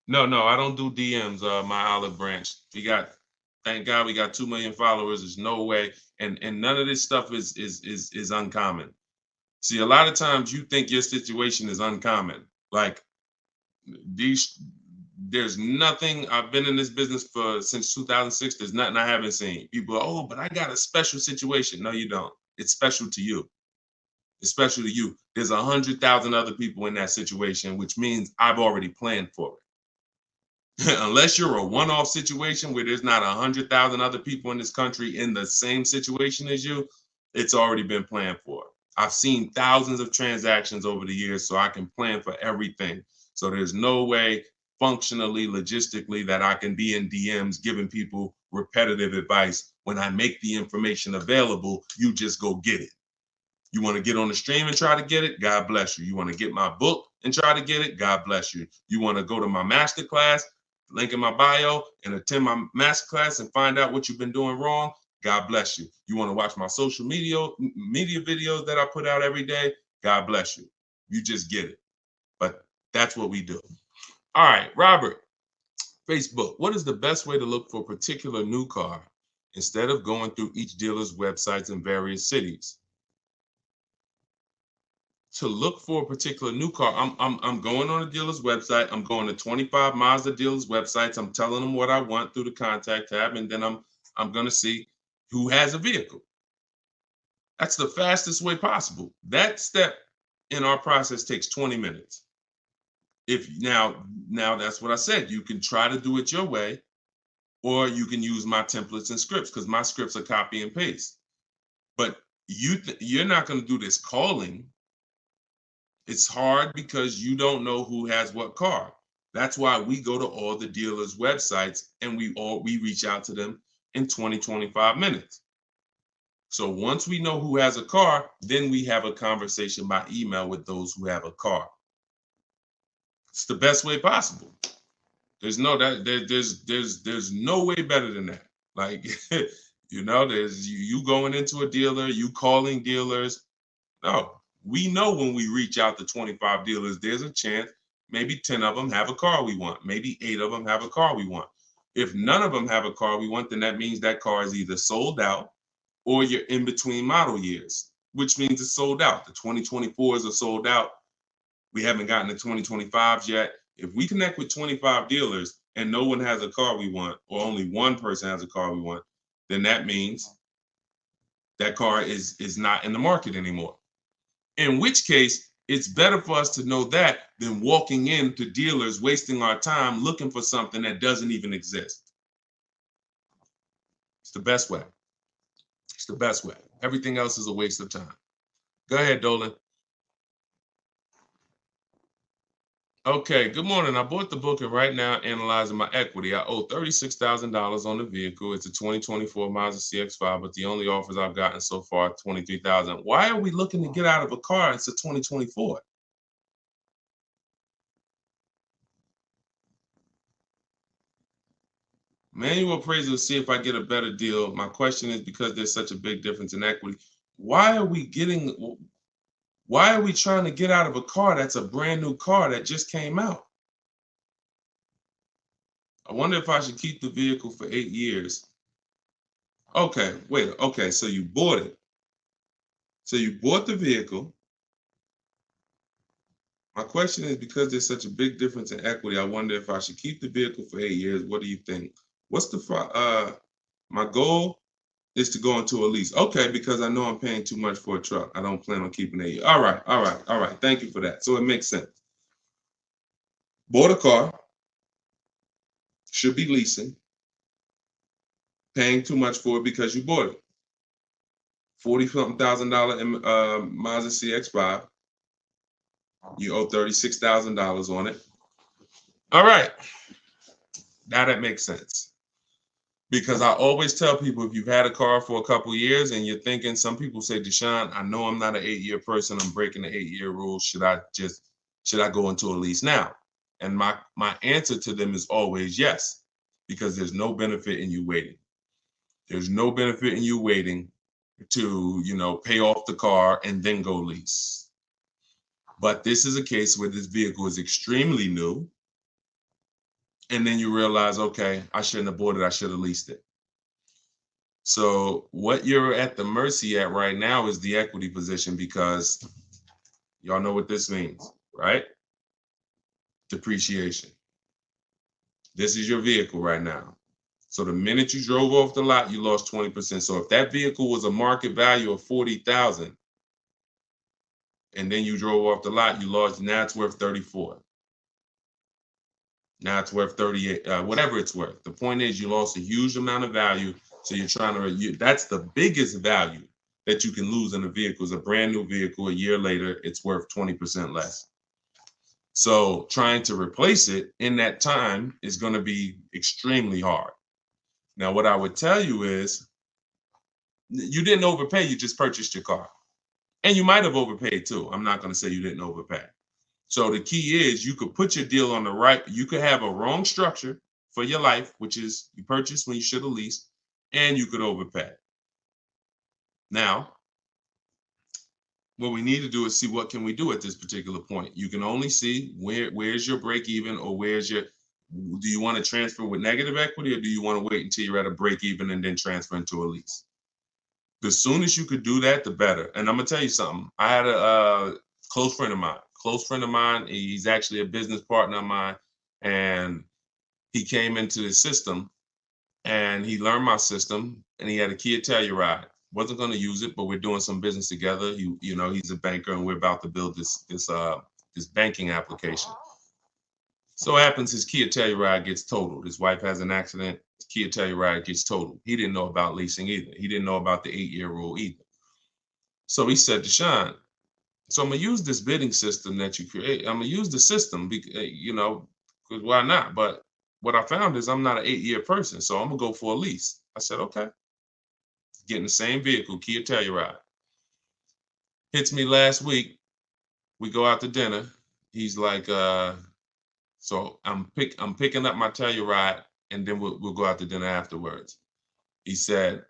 No, I don't do DMs, my olive branch. Thank God we got 2 million followers. There's no way. And none of this stuff is uncommon. See, a lot of times you think your situation is uncommon. Like there's nothing. I've been in this business since 2006. There's nothing I haven't seen. People are, oh, but I got a special situation. No, you don't. It's special to you. It's special to you. There's 100,000 other people in that situation, which means I've already planned for it. Unless you're a one-off situation where there's not 100,000 other people in this country in the same situation as you, it's already been planned for. I've seen thousands of transactions over the years, so I can plan for everything. So there's no way functionally, logistically, that I can be in DMs giving people repetitive advice. When I make the information available, you just go get it. You want to get on the stream and try to get it? God bless you. You want to get my book and try to get it? God bless you. You want to go to my masterclass, link in my bio, and attend my masterclass and find out what you've been doing wrong? God bless you. You want to watch my social media videos that I put out every day? God bless you. You just get it. But that's what we do. All right, Robert, Facebook. What is the best way to look for a particular new car instead of going through each dealer's websites in various cities? To look for a particular new car, I'm going on a dealer's website. I'm going to 25 Mazda dealers' websites. I'm telling them what I want through the contact tab, and then I'm going to see who has a vehicle. That's the fastest way possible. That step in our process takes 20 minutes. If now that's what I said. You can try to do it your way, or you can use my templates and scripts, because my scripts are copy and paste. But you're not going to do this calling. It's hard because you don't know who has what car. That's why we go to all the dealers' websites and we reach out to them in 20-25 minutes. So once we know who has a car, then we have a conversation by email with those who have a car. It's the best way possible. There's no way better than that. Like, there's you going into a dealer, you calling dealers. No. We know when we reach out to 25 dealers, there's a chance maybe 10 of them have a car we want. Maybe 8 of them have a car we want. If none of them have a car we want, then that means that car is either sold out or you're in between model years, which means it's sold out. The 2024s are sold out. We haven't gotten the 2025s yet. If we connect with 25 dealers and no one has a car we want, or only one person has a car we want, then that means that car is not in the market anymore. In which case, it's better for us to know that than walking into dealers, wasting our time looking for something that doesn't even exist. It's the best way. It's the best way. Everything else is a waste of time. Go ahead, Dolan. Okay, good morning. I bought the book and right now analyzing my equity. I owe $36,000 on the vehicle. It's a 2024 Mazda CX-5, but the only offers I've gotten so far are $23,000. Why are we looking to get out of a car? It's a 2024. Manual appraisal to see if I get a better deal. My question is, because there's such a big difference in equity, why are we trying to get out of a car that's a brand new car that just came out? I wonder if I should keep the vehicle for 8 years. Okay, wait. Okay, so you bought it. So you bought the vehicle. My question is, because there's such a big difference in equity, I wonder if I should keep the vehicle for 8 years. What do you think? My goal is to go into a lease. Okay, because I know I'm paying too much for a truck. I don't plan on keeping it. All right. Thank you for that. So it makes sense. Bought a car, should be leasing, paying too much for it because you bought it. $40-something thousand Mazda CX-5. You owe $36,000 on it. All right. Now that makes sense. Because I always tell people, if you've had a car for a couple years and you're thinking, some people say, Deshone, I know I'm not an 8-year person. I'm breaking the 8-year rule. Should I go into a lease now? And my answer to them is always yes, because there's no benefit in you waiting. There's no benefit in you waiting to, pay off the car and then go lease. But this is a case where this vehicle is extremely new. And then you realize, okay, I shouldn't have bought it. I should have leased it. So what you're at the mercy at right now is the equity position, because y'all know what this means, right? Depreciation. This is your vehicle right now. So the minute you drove off the lot, you lost 20%. So if that vehicle was a market value of $40,000 and then you drove off the lot, you lost, now it's worth 34. Now it's worth 38, whatever it's worth. The point is, you lost a huge amount of value. So you're trying to, that's the biggest value that you can lose in a vehicle. Is a brand new vehicle. A year later, it's worth 20% less. So trying to replace it in that time is going to be extremely hard. Now, what I would tell you is, you didn't overpay. You just purchased your car. And you might have overpaid too. I'm not going to say you didn't overpay. So the key is, you could put your deal on the right. You could have a wrong structure for your life, which is you purchased when you should have leased, and you could overpay. Now, what we need to do is see what can we do at this particular point. You can only see where's your break even, or do you want to transfer with negative equity, or do you want to wait until you're at a break even and then transfer into a lease? The soon as you could do that, the better. And I'm gonna tell you something. I had a close friend of mine. He's actually a business partner of mine, and he came into the system and he learned my system, and he had a Kia Telluride. Wasn't going to use it, but we're doing some business together. He's a banker, and we're about to build this banking application. So it happens his Kia Telluride gets totaled. His wife has an accident. His Kia Telluride gets totaled. He didn't know about leasing either. He didn't know about the 8-year rule either. So he said, Deshone, so I'm gonna use this bidding system that you create. I'm gonna use the system, because why not? But what I found is, I'm not an 8-year person, so I'm gonna go for a lease. I said, okay. Getting the same vehicle, Kia Telluride. Hits me last week. We go out to dinner. He's like, so I'm picking up my Telluride, and then we'll go out to dinner afterwards. He said,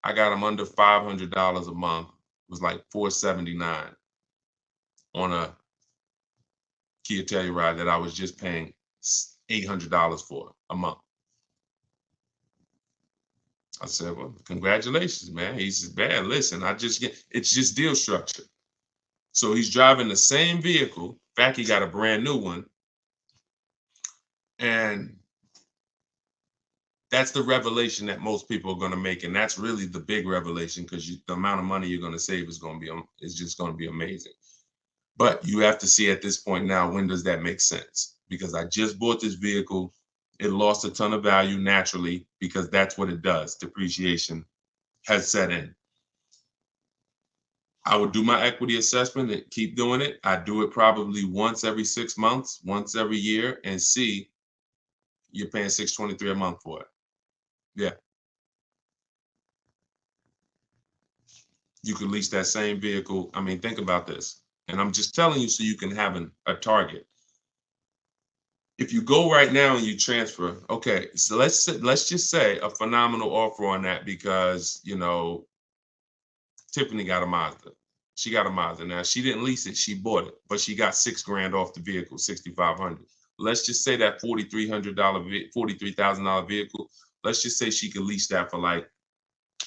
I got him under $500 a month. It was like $479 on a Kia Telluride that I was just paying $800 for a month. I said, well, congratulations, man. He says, man, listen, it's just deal structure. So he's driving the same vehicle. In fact, he got a brand new one. And that's the revelation that most people are going to make. And that's really the big revelation, because the amount of money you're going to save is just going to be amazing. But you have to see at this point now, when does that make sense? Because I just bought this vehicle. It lost a ton of value naturally, because that's what it does. Depreciation has set in. I would do my equity assessment and keep doing it. I do it probably once every 6 months, once every year, and see you're paying $623 a month for it. Yeah. You could lease that same vehicle. I mean, think about this. And I'm just telling you so you can have a target. If you go right now and you transfer, okay, so let's just say a phenomenal offer on that because, you know, Tiffany got a Mazda. She got a Mazda. Now, she didn't lease it, she bought it, but she got $6,000 off the vehicle, $6,500. Let's just say that $43,000 vehicle, let's just say she could lease that for like,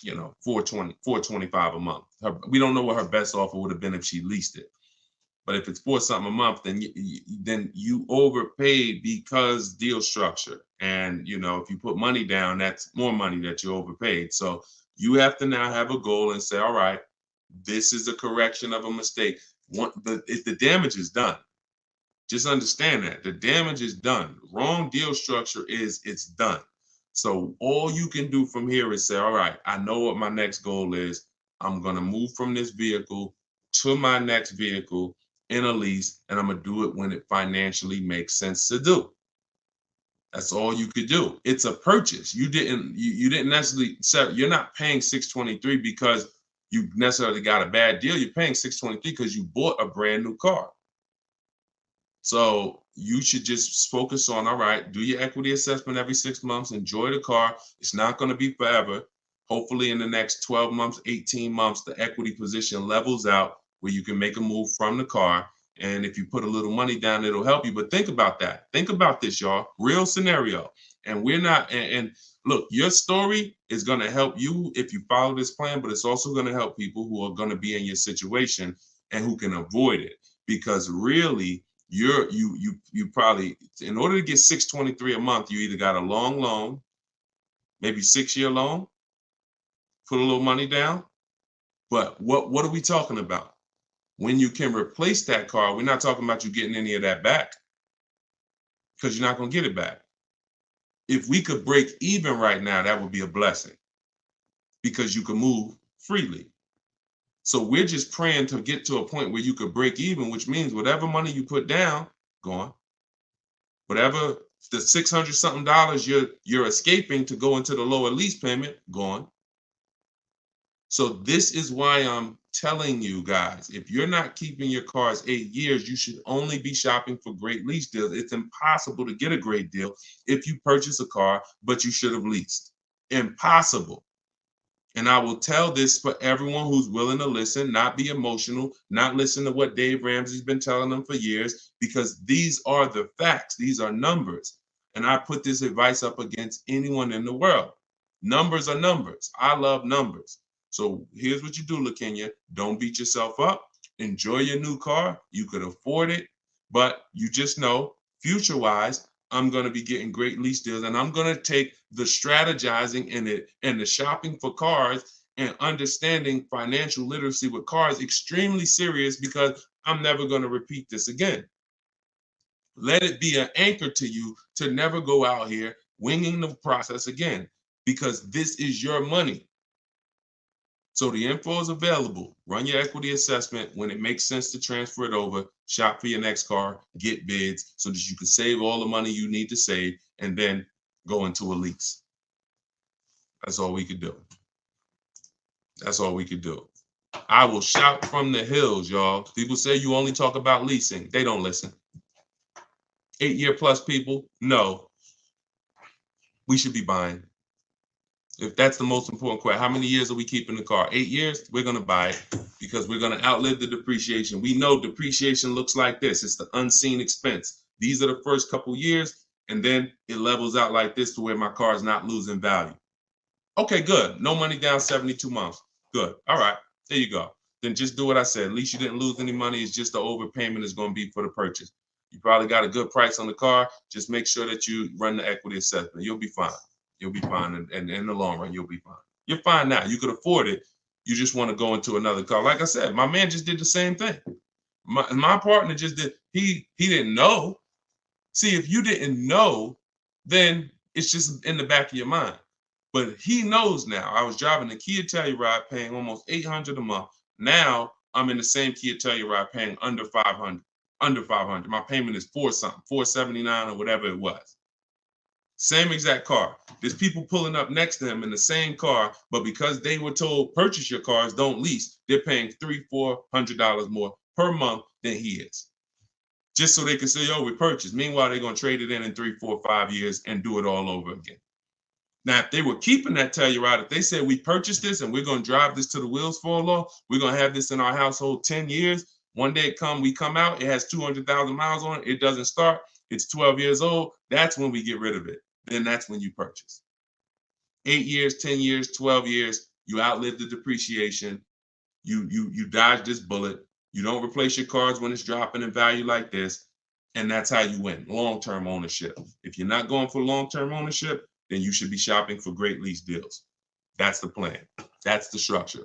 you know, $425 a month. We don't know what her best offer would have been if she leased it. But if it's $4 something a month, then you overpaid because deal structure. And, you know, if you put money down, that's more money that you overpaid. So you have to now have a goal and say, all right, this is a correction of a mistake. If the damage is done, just understand that the damage is done. Wrong deal structure it's done. So all you can do from here is say, all right, I know what my next goal is. I'm going to move from this vehicle to my next vehicle in a lease, and I'm going to do it when it financially makes sense to do. That's all you could do. It's a purchase. You didn't necessarily sell. You're not paying $623 because you necessarily got a bad deal. You're paying $623 because you bought a brand new car. So you should just focus on, all right, do your equity assessment every 6 months, enjoy the car. It's not going to be forever. Hopefully in the next 12 months, 18 months, the equity position levels out where you can make a move from the car. And if you put a little money down, it'll help you. But think about that. Think about this, y'all. Real scenario. And we're not, and look, your story is going to help you if you follow this plan, but it's also going to help people who are going to be in your situation and who can avoid it. Because really, you probably, in order to get $623 a month, you either got a long loan, maybe 6-year loan, put a little money down. But what are we talking about? When you can replace that car, we're not talking about you getting any of that back because you're not going to get it back. If we could break even right now, that would be a blessing because you can move freely. So we're just praying to get to a point where you could break even, which means whatever money you put down, gone. Whatever the $600 something you're escaping to go into the lower lease payment, gone. So this is why I'm telling you guys, if you're not keeping your cars 8 years, you should only be shopping for great lease deals. It's impossible to get a great deal if you purchase a car, but you should have leased. Impossible. And I will tell this for everyone who's willing to listen, not be emotional, not listen to what Dave Ramsey's been telling them for years, because these are the facts. These are numbers. And I put this advice up against anyone in the world. Numbers are numbers. I love numbers. So here's what you do, LaKenya. Don't beat yourself up. Enjoy your new car. You could afford it, but you just know, future-wise, I'm going to be getting great lease deals, and I'm going to take the strategizing in it and the shopping for cars and understanding financial literacy with cars extremely serious because I'm never going to repeat this again. Let it be an anchor to you to never go out here winging the process again, because this is your money. So the info is available. Run your equity assessment. When it makes sense to transfer it over, shop for your next car, get bids so that you can save all the money you need to save and then go into a lease. That's all we could do. That's all we could do. I will shout from the hills, y'all. People say you only talk about leasing. They don't listen. 8-year plus people, no. We should be buying. If that's the most important question, how many years are we keeping the car? 8 years? We're going to buy it because we're going to outlive the depreciation. We know depreciation looks like this. It's the unseen expense. These are the first couple years, and then it levels out like this to where my car is not losing value. Okay, good. No money down, 72 months. Good. All right. There you go. Then just do what I said. At least you didn't lose any money. It's just the overpayment is going to be for the purchase. You probably got a good price on the car. Just make sure that you run the equity assessment. You'll be fine. You'll be fine. And in the long run, you'll be fine. You're fine now. You could afford it. You just want to go into another car. Like I said, my man just did the same thing. My partner just did. He didn't know. See, if you didn't know, then it's just in the back of your mind. But he knows now. I was driving a Kia Telluride paying almost $800 a month. Now I'm in the same Kia Telluride paying under 500. Under 500. My payment is 479 or whatever it was. Same exact car. There's people pulling up next to him in the same car, but because they were told purchase your cars, don't lease, they're paying $300-400 more per month than he is. Just so they can say, oh, we purchased. Meanwhile, they're going to trade it in 3, 4, 5 years and do it all over again. Now, if they were keeping that Telluride, if they said we purchased this and we're going to drive this till the wheels fall off, we're going to have this in our household 10 years. One day we come out, it has 200,000 miles on it. It doesn't start. It's 12 years old. That's when we get rid of it. Then that's when you purchase. 8 years, 10 years, 12 years, you outlive the depreciation. You dodge this bullet. You don't replace your cars when it's dropping in value like this. And that's how you win, long-term ownership. If you're not going for long-term ownership, then you should be shopping for great lease deals. That's the plan. That's the structure.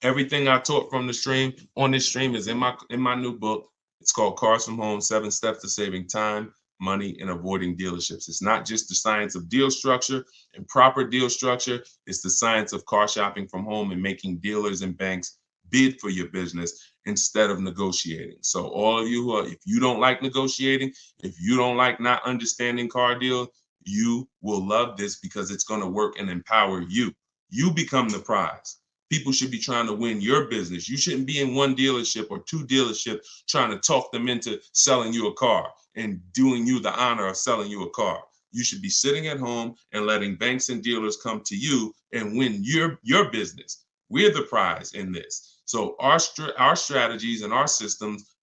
Everything I taught from the stream on this stream is in my new book. It's called Cars from Home, 7 Steps to Saving Time, Money, and Avoiding Dealerships. It's not just the science of deal structure and proper deal structure. It's the science of car shopping from home and making dealers and banks bid for your business instead of negotiating. So all of you if you don't like negotiating, if you don't like not understanding car deals, you will love this because it's going to work and empower you. You become the prize. People should be trying to win your business. You shouldn't be in one dealership or 2 dealerships trying to talk them into selling you a car and doing you the honor of selling you a car. You should be sitting at home and letting banks and dealers come to you and win your business. We're the prize in this. So our strategies and our systems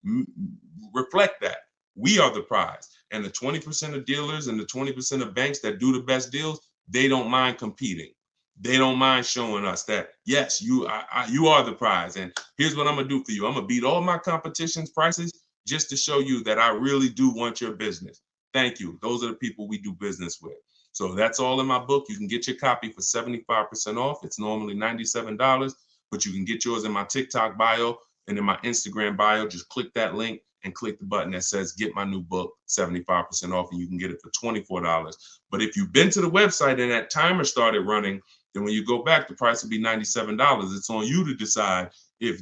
reflect that. We are the prize. And the 20% of dealers and the 20% of banks that do the best deals, they don't mind competing. They don't mind showing us that, yes, you are the prize. And here's what I'm going to do for you. I'm going to beat all my competition's prices just to show you that I really do want your business. Thank you. Those are the people we do business with. So that's all in my book. You can get your copy for 75% off. It's normally $97, but you can get yours in my TikTok bio and in my Instagram bio. Just click that link and click the button that says get my new book 75% off, and you can get it for $24. But if you've been to the website and that timer started running, then when you go back, the price will be $97. It's on you to decide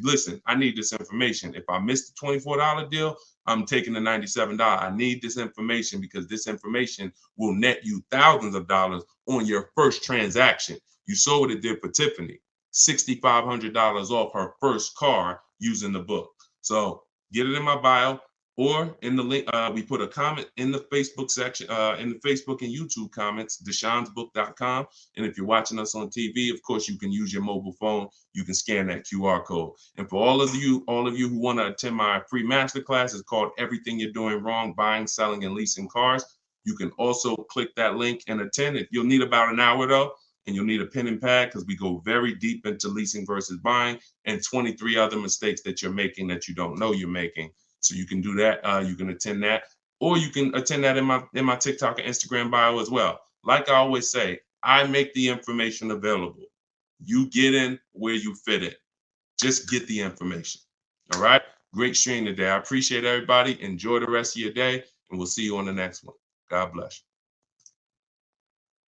listen, I need this information. If I missed the $24 deal, I'm taking the $97. I need this information because this information will net you thousands of dollars on your first transaction. You saw what it did for Tiffany, $6,500 off her first car using the book. So get it in my bio or in the link. We put a comment in the Facebook section, in the Facebook and YouTube comments, deshonsbook.com. And if you're watching us on TV, of course, you can use your mobile phone. You can scan that QR code. And for all of you who want to attend my free masterclass, it's called Everything You're Doing Wrong, Buying, Selling, and Leasing Cars. You can also click that link and attend. You'll need about an hour though, and you'll need a pen and pad because we go very deep into leasing versus buying and 23 other mistakes that you're making that you don't know you're making. So you can do that. You can attend that, or you can attend that in my TikTok and Instagram bio as well. Like I always say, I make the information available. You get in where you fit in. Just get the information. All right. Great stream today. I appreciate everybody. Enjoy the rest of your day, and we'll see you on the next one. God bless you.